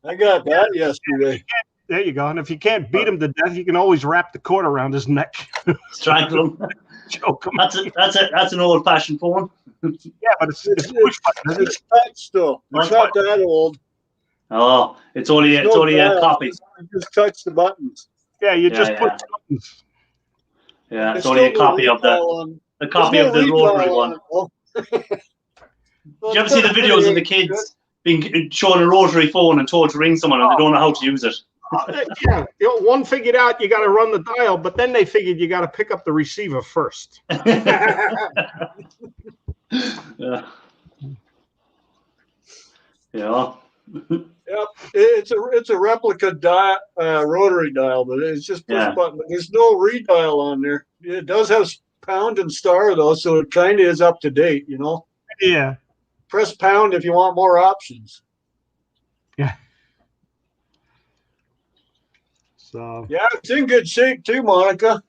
I got that yesterday. There you go. And if you can't beat him to death, you can always wrap the cord around his neck. Strangle him. Choke him. That's an old-fashioned phone. Yeah, but it's push button, isn't it? It's touch still. It's not that old. Oh, it's only a copy. You just touch the buttons. Yeah, you just push buttons. Yeah, it's There's only a still no copy of retail the There's no rotary retail one. on it, though. Do you ever see the videos of the kids being shown a rotary phone and told to ring someone and they don't know how to use it? Yeah, one figured out you got to run the dial, but then they figured you got to pick up the receiver first. Yeah. Yeah. Yep, it's a replica rotary dial, but it's just push button. But there's no redial on there. It does have pound and star though, so it kind of is up to date, you know. Yeah. Press pound if you want more options. Yeah. So. Yeah, it's in good shape too, Monica.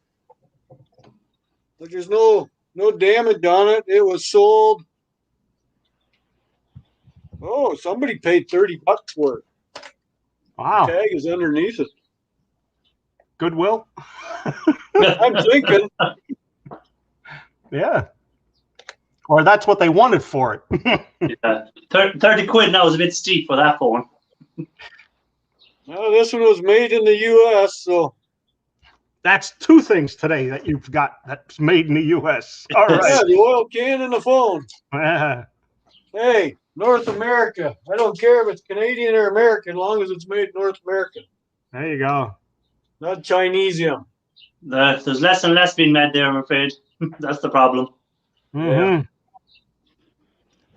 But there's no damage on it. It was sold. Oh, somebody paid $30 for it. Wow. The tag is underneath it. Goodwill. I'm thinking. Yeah. Or that's what they wanted for it. Yeah. 30 quid now is a bit steep for that phone. Well, this one was made in the U.S., so. That's two things today that you've got that's made in the U.S. All right. Yeah, the oil can and the phone. Yeah. Hey, North America. I don't care if it's Canadian or American, as long as it's made in North America. There you go. Not Chinesium. There's less and less being made there, I'm afraid. That's the problem. Mm-hmm. Yeah.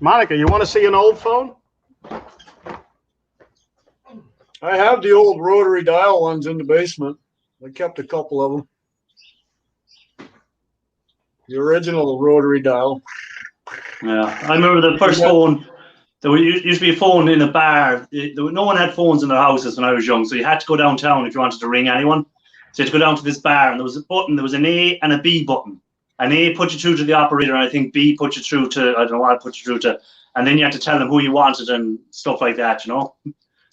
Monica, you want to see an old phone? I have the old rotary dial ones in the basement. I kept a couple of them. The original rotary dial. Yeah, I remember the first phone. There used to be a phone in a bar. No one had phones in their houses when I was young, so you had to go downtown if you wanted to ring anyone. So you had to go down to this bar, and there was a button. There was an A and a B button. An A put you through to the operator, and I think B put you through to, I don't know what I put you through to. And then you had to tell them who you wanted and stuff like that, you know.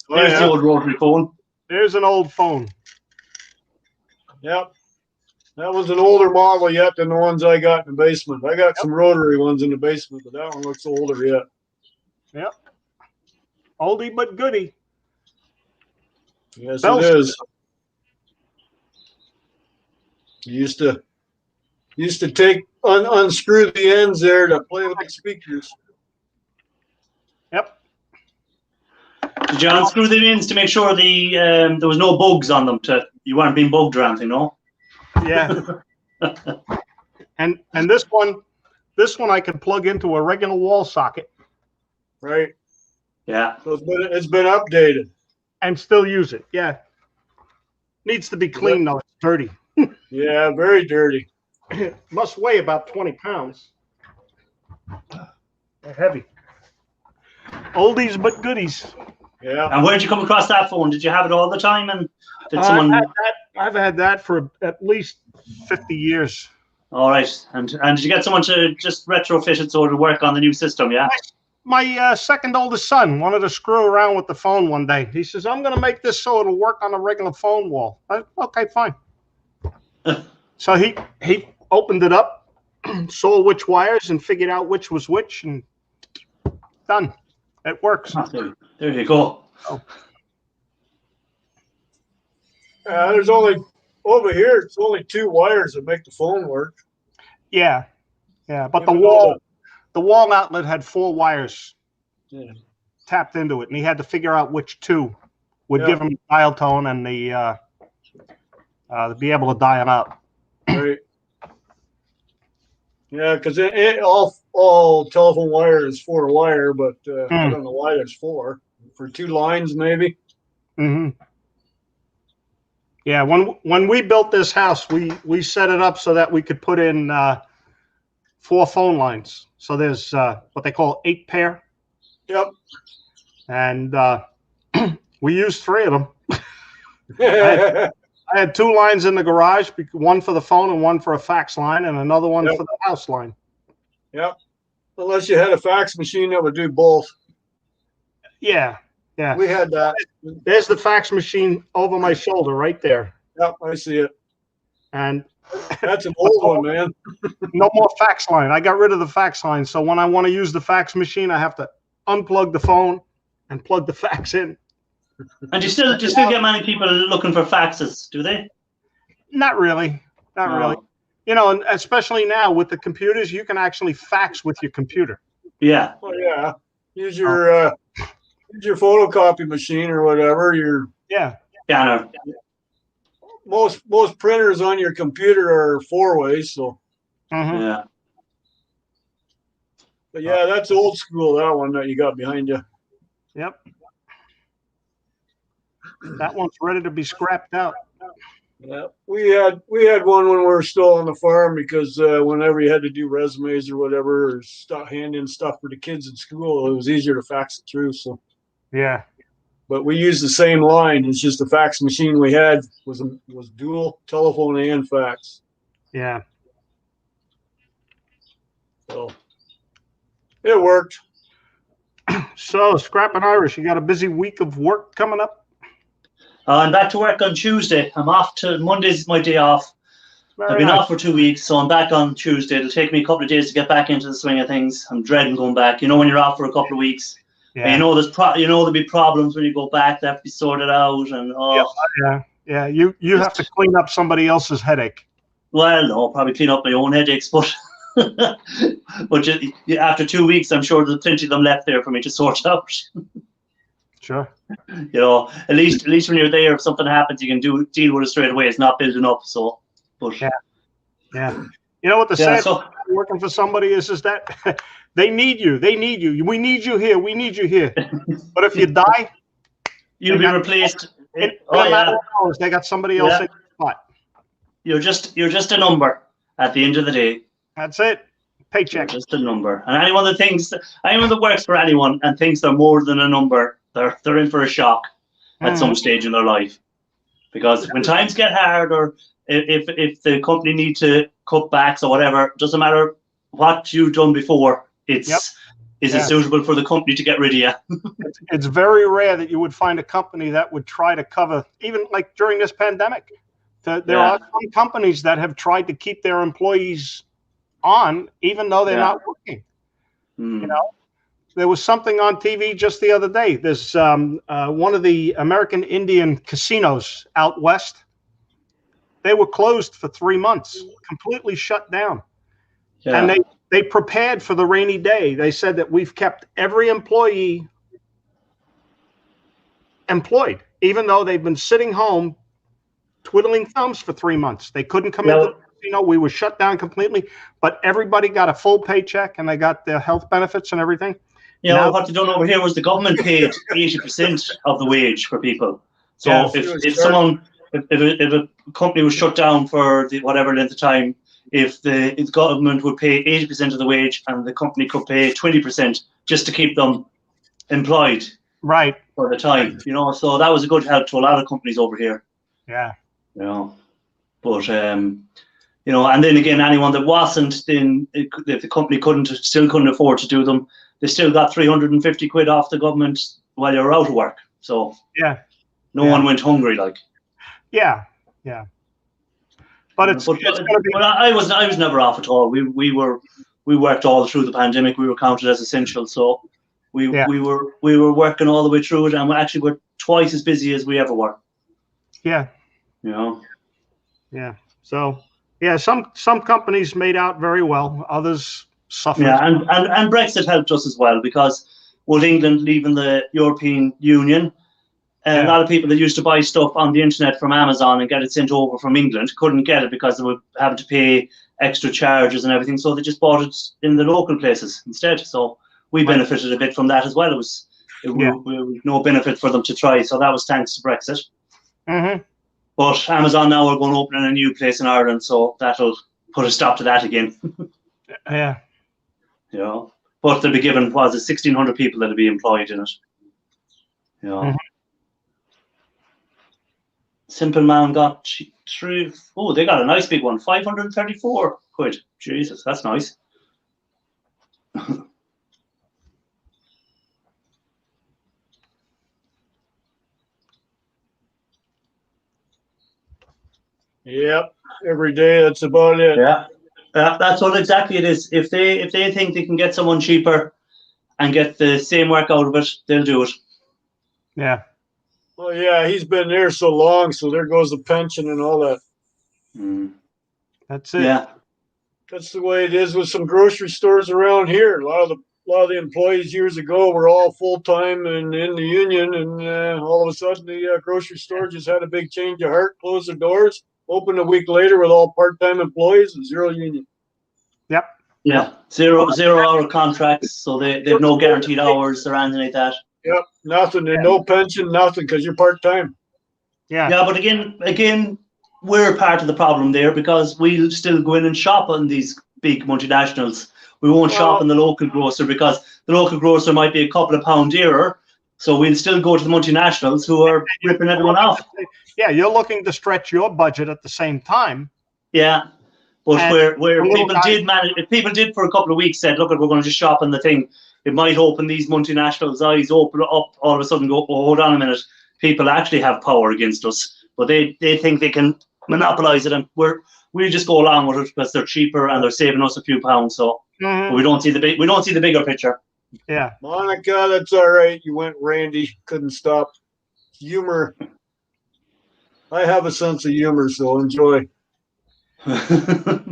There's the old rotary phone. There's an old phone. Yep. That was an older model yet than the ones I got in the basement. I got some rotary ones in the basement, but that one looks older yet. Yep. Oldie but goodie. Yes, it is. Used to take unscrew the ends there to play with the speakers. Yep. Did you unscrew the ends to make sure there was no bugs on them? You weren't being bugged or anything, no? Yeah. and this one I can plug into a regular wall socket. Right. Yeah. So it's been updated. And still use it. Yeah. Needs to be cleaned though. It's dirty. Yeah, very dirty. Must weigh about 20 pounds. They're heavy. Oldies but goodies. Yeah. And where did you come across that phone? Did you have it all the time? And did someone? I've had that for at least 50 years. All right. And did you get someone to just retrofit it so it would work on the new system? Yeah. My second oldest son wanted to screw around with the phone one day. He says, "I'm going to make this so it'll work on a regular phone wall." Okay, fine. So he opened it up, saw which wires, and figured out which was which, and done. It works. There you go. Oh. There's only over here. It's only 2 wires that make the phone work. Yeah, but the wall outlet had 4 wires. Yeah. tapped into it, and he had to figure out which two would give him the dial tone and the be able to dial out. Right. Yeah, because all telephone wire is 4 wire, but I don't know why there's 4 for 2 lines, maybe. Mm-hmm. Yeah, when we built this house, we set it up so that we could put in 4 phone lines. So there's what they call 8 pair. Yep. And we used 3 of them. I had 2 lines in the garage, one for the phone and one for a fax line, and another one for the house line. Yep. Unless you had a fax machine that would do both. Yeah. Yeah. We had that. There's the fax machine over my shoulder right there. Yep, I see it. And that's an old one, man. No more fax line. I got rid of the fax line. So when I want to use the fax machine, I have to unplug the phone and plug the fax in. And do you still get many people looking for faxes, do they? Not really. Not really. You know, and especially now with the computers, you can actually fax with your computer. Yeah. Well, yeah. Use your photocopy machine or whatever. Scanner. Most printers on your computer are 4-way, so. Yeah. But yeah, that's old school. That one that you got behind you. Yep. That one's ready to be scrapped out. Yeah, we had one when we were still on the farm because whenever you had to do resumes or whatever, or hand in stuff for the kids in school, it was easier to fax it through. So yeah, but we used the same line. It's just the fax machine we had was dual telephone and fax. Yeah. So it worked. So Scrappin' Irish, you got a busy week of work coming up? I'm back to work on Tuesday. I'm off to Monday's my day off. I've been off for 2 weeks, so I'm back on Tuesday. It'll take me a couple of days to get back into the swing of things. I'm dreading going back. You know, when you're off for a couple of weeks, and you know there'll be problems when you go back. They have to be sorted out, and yeah. You have to clean up somebody else's headache. Well, no, I'll probably clean up my own headaches, but but after 2 weeks, I'm sure there's plenty of them left there for me to sort out. Sure. You know, at least when you're there, if something happens, you can deal with it straight away. It's not building up. So, but yeah. You know what the sad thing about working for somebody is that they need you. They need you. We need you here. We need you here. But if you die, you'll be replaced. In a matter of hours, they got somebody else in your spot. You're just a number at the end of the day. That's it. Paycheck. You're just a number. And anyone that works for anyone and thinks they're more than a number, they're in for a shock at some stage in their life. Because when times get hard, or if the company need to cut backs or whatever, doesn't matter what you've done before, is it suitable for the company to get rid of you? It's very rare that you would find a company that would try to cover, even like during this pandemic. There are some companies that have tried to keep their employees on, even though they're not working. You know, there was something on TV just the other day. There's one of the American Indian casinos out west. They were closed for 3 months, completely shut down. Yeah. And they prepared for the rainy day. They said that we've kept every employee employed, even though they've been sitting home twiddling thumbs for 3 months. They couldn't come into the casino. We were shut down completely, but everybody got a full paycheck and they got their health benefits and everything. Yeah, what they done over here was the government paid 80% of the wage for people. So if a company was shut down for whatever length of time, if the government would pay 80% of the wage and the company could pay 20% just to keep them employed, right, for the time, you know. So that was a good help to a lot of companies over here. Yeah, you know, but you know, and then again, anyone that wasn't, then if the company still couldn't afford to do them, they still got 350 quid off the government while you're out of work. So no one went hungry, like. Yeah. But I was never off at all. We worked all through the pandemic. We were counted as essential, so we were working all the way through it, and we actually were twice as busy as we ever were. Yeah. You know. Yeah. So some companies made out very well. Others suffered. Yeah, and Brexit helped us as well, because with England leaving the European Union. And a lot of people that used to buy stuff on the internet from Amazon and get it sent over from England couldn't get it because they would have to pay extra charges and everything. So they just bought it in the local places instead. So we benefited a bit from that as well. It was no benefit for them to try. So that was thanks to Brexit. Mm-hmm. But Amazon now are going to open a new place in Ireland. So that'll put a stop to that again. Yeah. You know, but they'll be given, 1,600 people that'll be employed in it. You know. Mm-hmm. Simple Man got through. Oh, they got a nice big one, 534 quid. Jesus, that's nice. Yep, every day that's about it. Yeah, that's what exactly it is. If they think they can get someone cheaper and get the same work out of it, they'll do it. Yeah. Well, yeah, he's been there so long, so there goes the pension and all that. That's it. Yeah, That's the way it is with some grocery stores around here. A lot of the employees years ago were all full time and in the union, and all of a sudden the grocery store just had a big change of heart, closed the doors, opened a week later with all part time employees and zero union. Yep. Yeah, zero hour contracts, so they have no guaranteed hours or anything like that. Yep, nothing, and no pension, nothing, because you're part time. Yeah. Yeah, but again, we're part of the problem there because we'll still go in and shop on these big multinationals. We won't shop in the local grocer because the local grocer might be a couple of pound dearer. So we'll still go to the multinationals who are ripping everyone off. Yeah, you're looking to stretch your budget at the same time. Yeah. But And where people did manage, if people did for a couple of weeks said, look, we're going to just shop on the thing, it might open these multinationals' eyes, open up, all of a sudden go, oh, hold on a minute, people actually have power against us. But they think they can monopolize it, and we just go along with it because they're cheaper and they're saving us a few pounds. So we don't see the bigger picture. Yeah. Monica, that's all right. You went Randy, couldn't stop. Humor. I have a sense of humor, so enjoy. But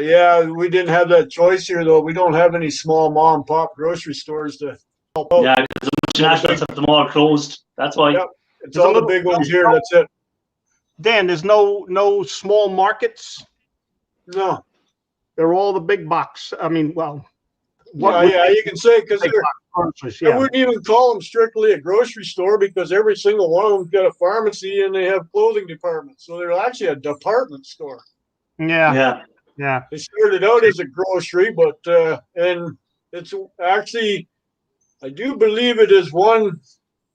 yeah, we didn't have that choice here, though. We don't have any small mom and pop grocery stores to help out. Yeah, because the multinationals have them all closed. That's why. Yep. It's all the big ones here. That's it. Dan, there's no small markets. No. They're all the big box. I mean, well. Yeah, you can say, because yeah. I wouldn't even call them strictly a grocery store because every single one of them's got a pharmacy and they have clothing departments. So they're actually a department store. Yeah. They started out as a grocery, but and it's actually, I do believe it is one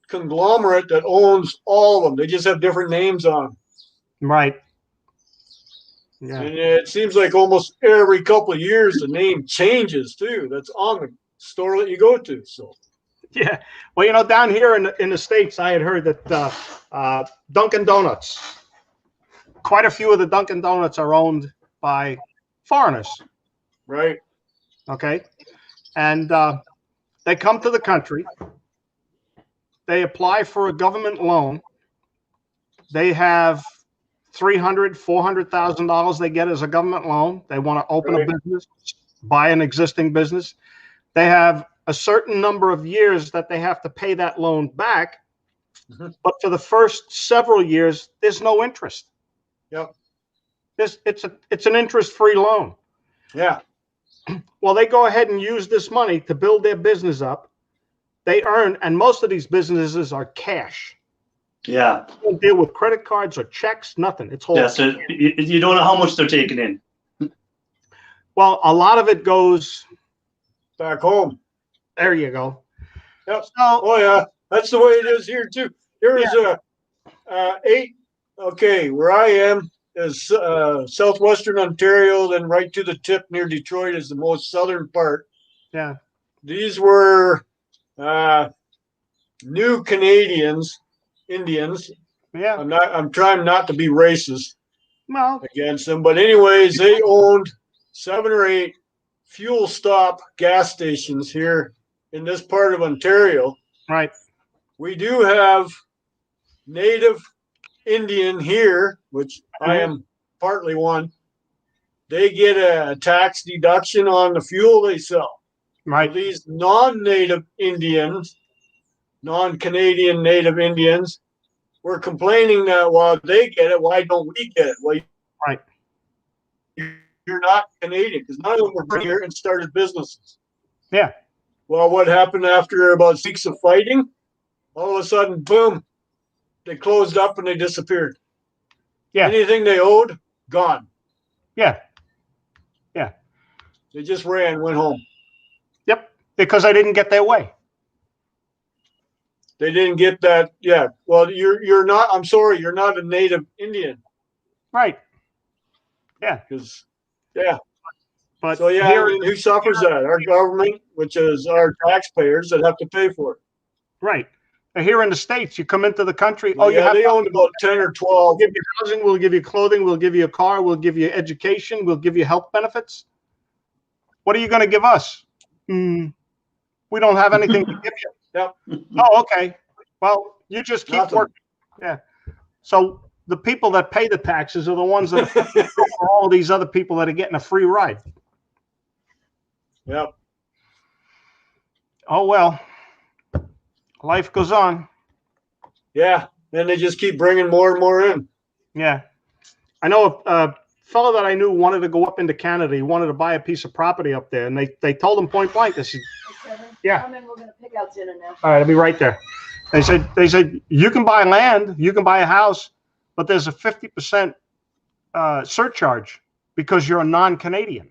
conglomerate that owns all of them. They just have different names on them. Right. Yeah. And it seems like almost every couple of years the name changes too. That's on the store that you go to. So yeah. Well, down here in the States, I had heard that Dunkin' Donuts, quite a few of the Dunkin' Donuts are owned by foreigners. Right. Okay. And they come to the country. They apply for a government loan. They have $300,000, $400,000 they get as a government loan. They want to open a business, buy an existing business. They have a certain number of years that they have to pay that loan back. But for the first several years, there's no interest. Yep. It's an interest-free loan. Yeah. Well, they go ahead and use this money to build their business up. They earn, and most of these businesses are cash. Yeah. They don't deal with credit cards or checks, nothing. It's all. Yeah, so you don't know how much they're taking in. Well, a lot of it goes back home. There you go. Yep. So, oh yeah, that's the way it is here too. There is a 8. Okay, where I am is southwestern Ontario, then right to the tip near Detroit is the most southern part. Yeah. These were new Canadians, Indians. Yeah. I'm trying not to be racist against them, but anyways, they owned 7 or 8 fuel stop gas stations here in this part of Ontario. Right. We do have Native Indian here, which I am partly one. They get a tax deduction on the fuel they sell. Right. These non-native Indians, non-Canadian native Indians, were complaining that while they get it, why don't we get it? Well, Right. you're not Canadian, because none of them were here and started businesses. Yeah. Well, what happened after about 6 weeks of fighting? All of a sudden, boom, they closed up and they disappeared. Yeah. Anything they owed, gone. Yeah. Yeah. They just ran, went home. Yep. Because they didn't get their way. They didn't get that. Yeah. Well, you're not. I'm sorry, you're not a native Indian. Right. Yeah. Because yeah. But So yeah, here, I mean, who suffers that? Our government, which is our taxpayers that have to pay for it. right. And here in the States, you come into the country. Well, you have they owned about 10 or 12. We'll give you housing, we'll give you clothing, we'll give you a car, we'll give you education, we'll give you health benefits. What are you going to give us? We don't have anything to give you. Yep. Oh, okay. Well, you just keep Nothing. working. Yeah. So the people that pay the taxes are the ones that for all these other people that are getting a free ride. Yep. Oh, well, life goes on. Yeah. And they just keep bringing more and more in. Yeah. I know a fellow that I knew wanted to go up into Canada. He wanted to buy a piece of property up there. And they told him point blank, they said, yeah. Come in, we're going to pick out dinner now. All right, I'll be right there. They said you can buy land, you can buy a house, but there's a 50% surcharge because you're a non-Canadian.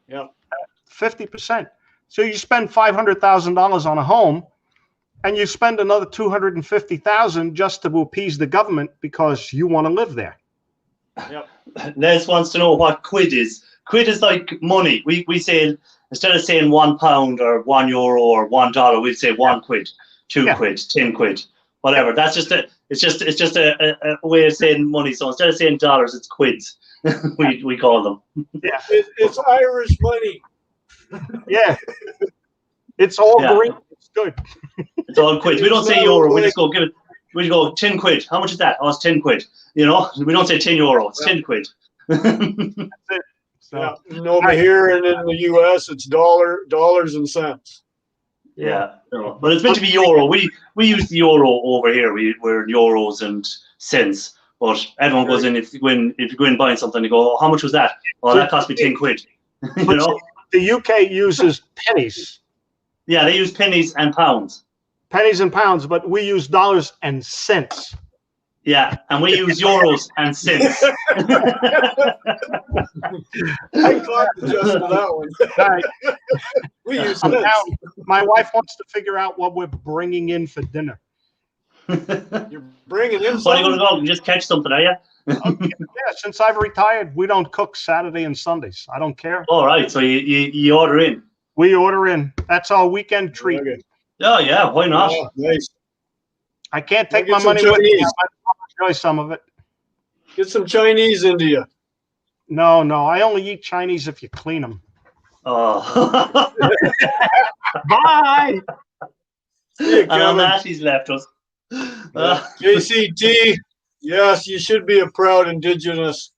Yep. 50%. So you spend $500,000 on a home, and you spend another $250,000 just to appease the government because you want to live there. Yep. Les wants to know what quid is. Quid is like money. We say, instead of saying £1 or €1 or $1, we'd say 1 quid, 2 quid, 10 quid, whatever. That's just it's just a way of saying money. So instead of saying dollars, it's quids. we call them. Yeah. It's Irish money. Yeah. It's all green. It's good. It's all quids. We don't say euro. We just go give it. We go 10 quid. How much is that? Oh, it's 10 quid. You know, we don't say €10. It's 10 quid. That's it. So, yeah. And over here and in the US, it's dollars and cents. Yeah, no. But it's meant to be euro. We use the euro over here. We're in euros and cents. But everyone goes in, if you go in buying something, you go, oh, how much was that? Oh, that cost me 10 quid. You know? The UK uses pennies. Yeah, they use pennies and pounds. Pennies and pounds, but we use dollars and cents. Yeah, and we use euros and cents. I caught the just for that one. Right. We use Now, cents. my wife wants to figure out what we're bringing in for dinner. You're bringing in So you're something. going to go and just catch something, are you? Yeah, since I've retired, we don't cook Saturday and Sundays. I don't care. All right, so you order in. We order in. That's our weekend treat. Okay. Oh, yeah, why not? Oh, nice. I can't take Get my some money with me. Chinese. I enjoy some of it. Get some Chinese into you. No, I only eat Chinese if you clean them. Oh. Bye. See you, And on Kevin. that, he's left us. JCT, yes, you should be a proud Indigenous.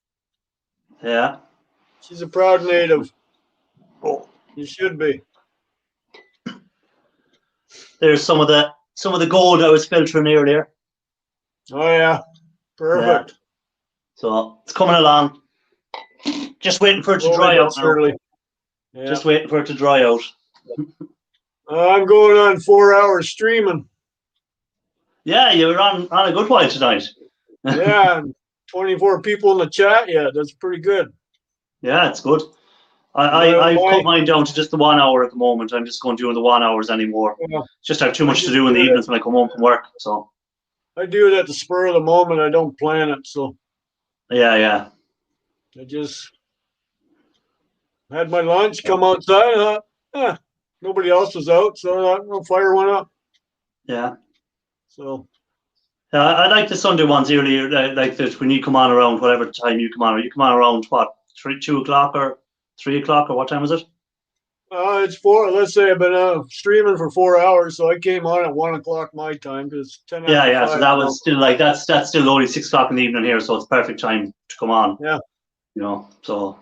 Yeah. She's a proud Native. Oh. You should be. There's some of the gold I was filtering earlier. Oh yeah, perfect. Yeah. So it's coming along. Just waiting for it to dry out now. Surely. Yeah. Just waiting for it to dry out. I'm going on 4 hours streaming. Yeah, you were on a good while tonight. Yeah, and 24 people in the chat. Yeah, that's pretty good. Yeah, it's good. I've cut mine down to just the 1 hour at the moment. I'm just going doing the 1 hours anymore. Yeah. Just have too much to do in the evenings when I come home from work. So I do it at the spur of the moment. I don't plan it, so yeah. I just had my lunch, come outside, and thought, nobody else was out, so I thought, I'll fire one up. Yeah. So Yeah, I like the Sunday ones earlier, like that when you come on around whatever time you come on. You come on around what, 2 o'clock or 3 o'clock or what time is it? it's 4. Let's say I've been streaming for 4 hours, so I came on at 1 o'clock my time because 10. Yeah. So that was still like that's still only 6 o'clock in the evening here, so it's perfect time to come on. Yeah. You know, so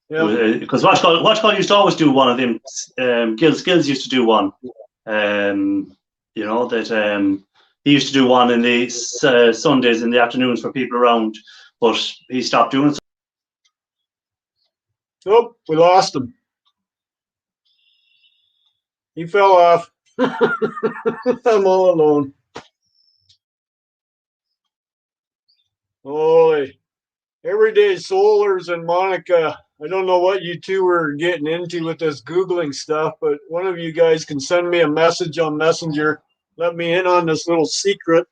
Yeah. Because Watchcall used to always do one of them. Gills used to do one. You know that he used to do one in the Sundays in the afternoons for people around, but he stopped doing it. Oh, we lost him. He fell off. I'm all alone. Holy. Everyday Solars and Monica. I don't know what you two were getting into with this Googling stuff, but one of you guys can send me a message on Messenger. Let me in on this little secret,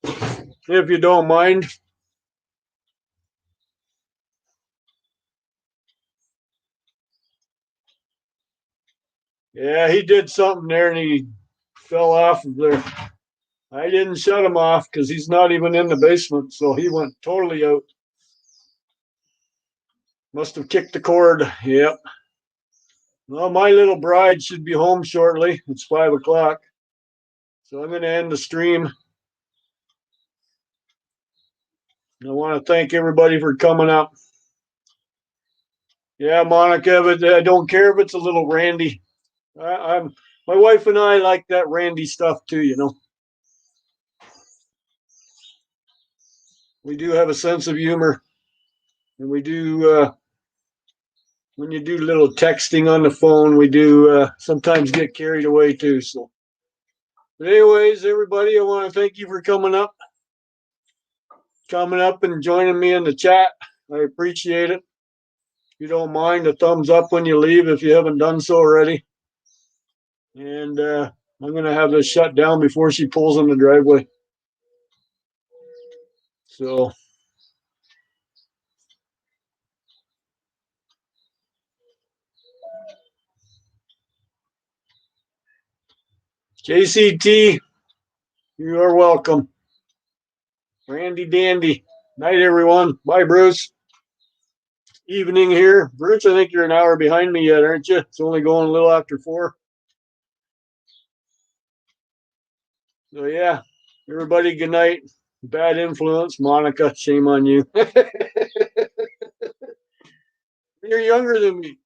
if you don't mind. Yeah, he did something there and he fell off of there. I didn't shut him off because he's not even in the basement, so he went totally out. Must have kicked the cord. Yep. Well, my little bride should be home shortly. It's 5 o'clock. So I'm going to end the stream. I want to thank everybody for coming up. Yeah, Monica, but I don't care if it's a little randy. I'm my wife and I like that randy stuff too, you know. We do have a sense of humor, and we do. When you do little texting on the phone, we do sometimes get carried away too. So, but anyways, everybody, I want to thank you for coming up and joining me in the chat. I appreciate it. If you don't mind, a thumbs up when you leave if you haven't done so already. And I'm going to have this shut down before she pulls in the driveway. So, JCT, you are welcome. Randy Dandy. Night, everyone. Bye, Bruce. Evening here. Bruce, I think you're an hour behind me yet, aren't you? It's only going a little after 4. So, yeah. Everybody, good night. Bad influence. Monica, shame on you. You're younger than me.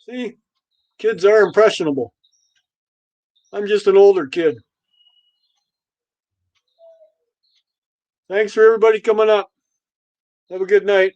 See? Kids are impressionable. I'm just an older kid. Thanks for everybody coming up. Have a good night.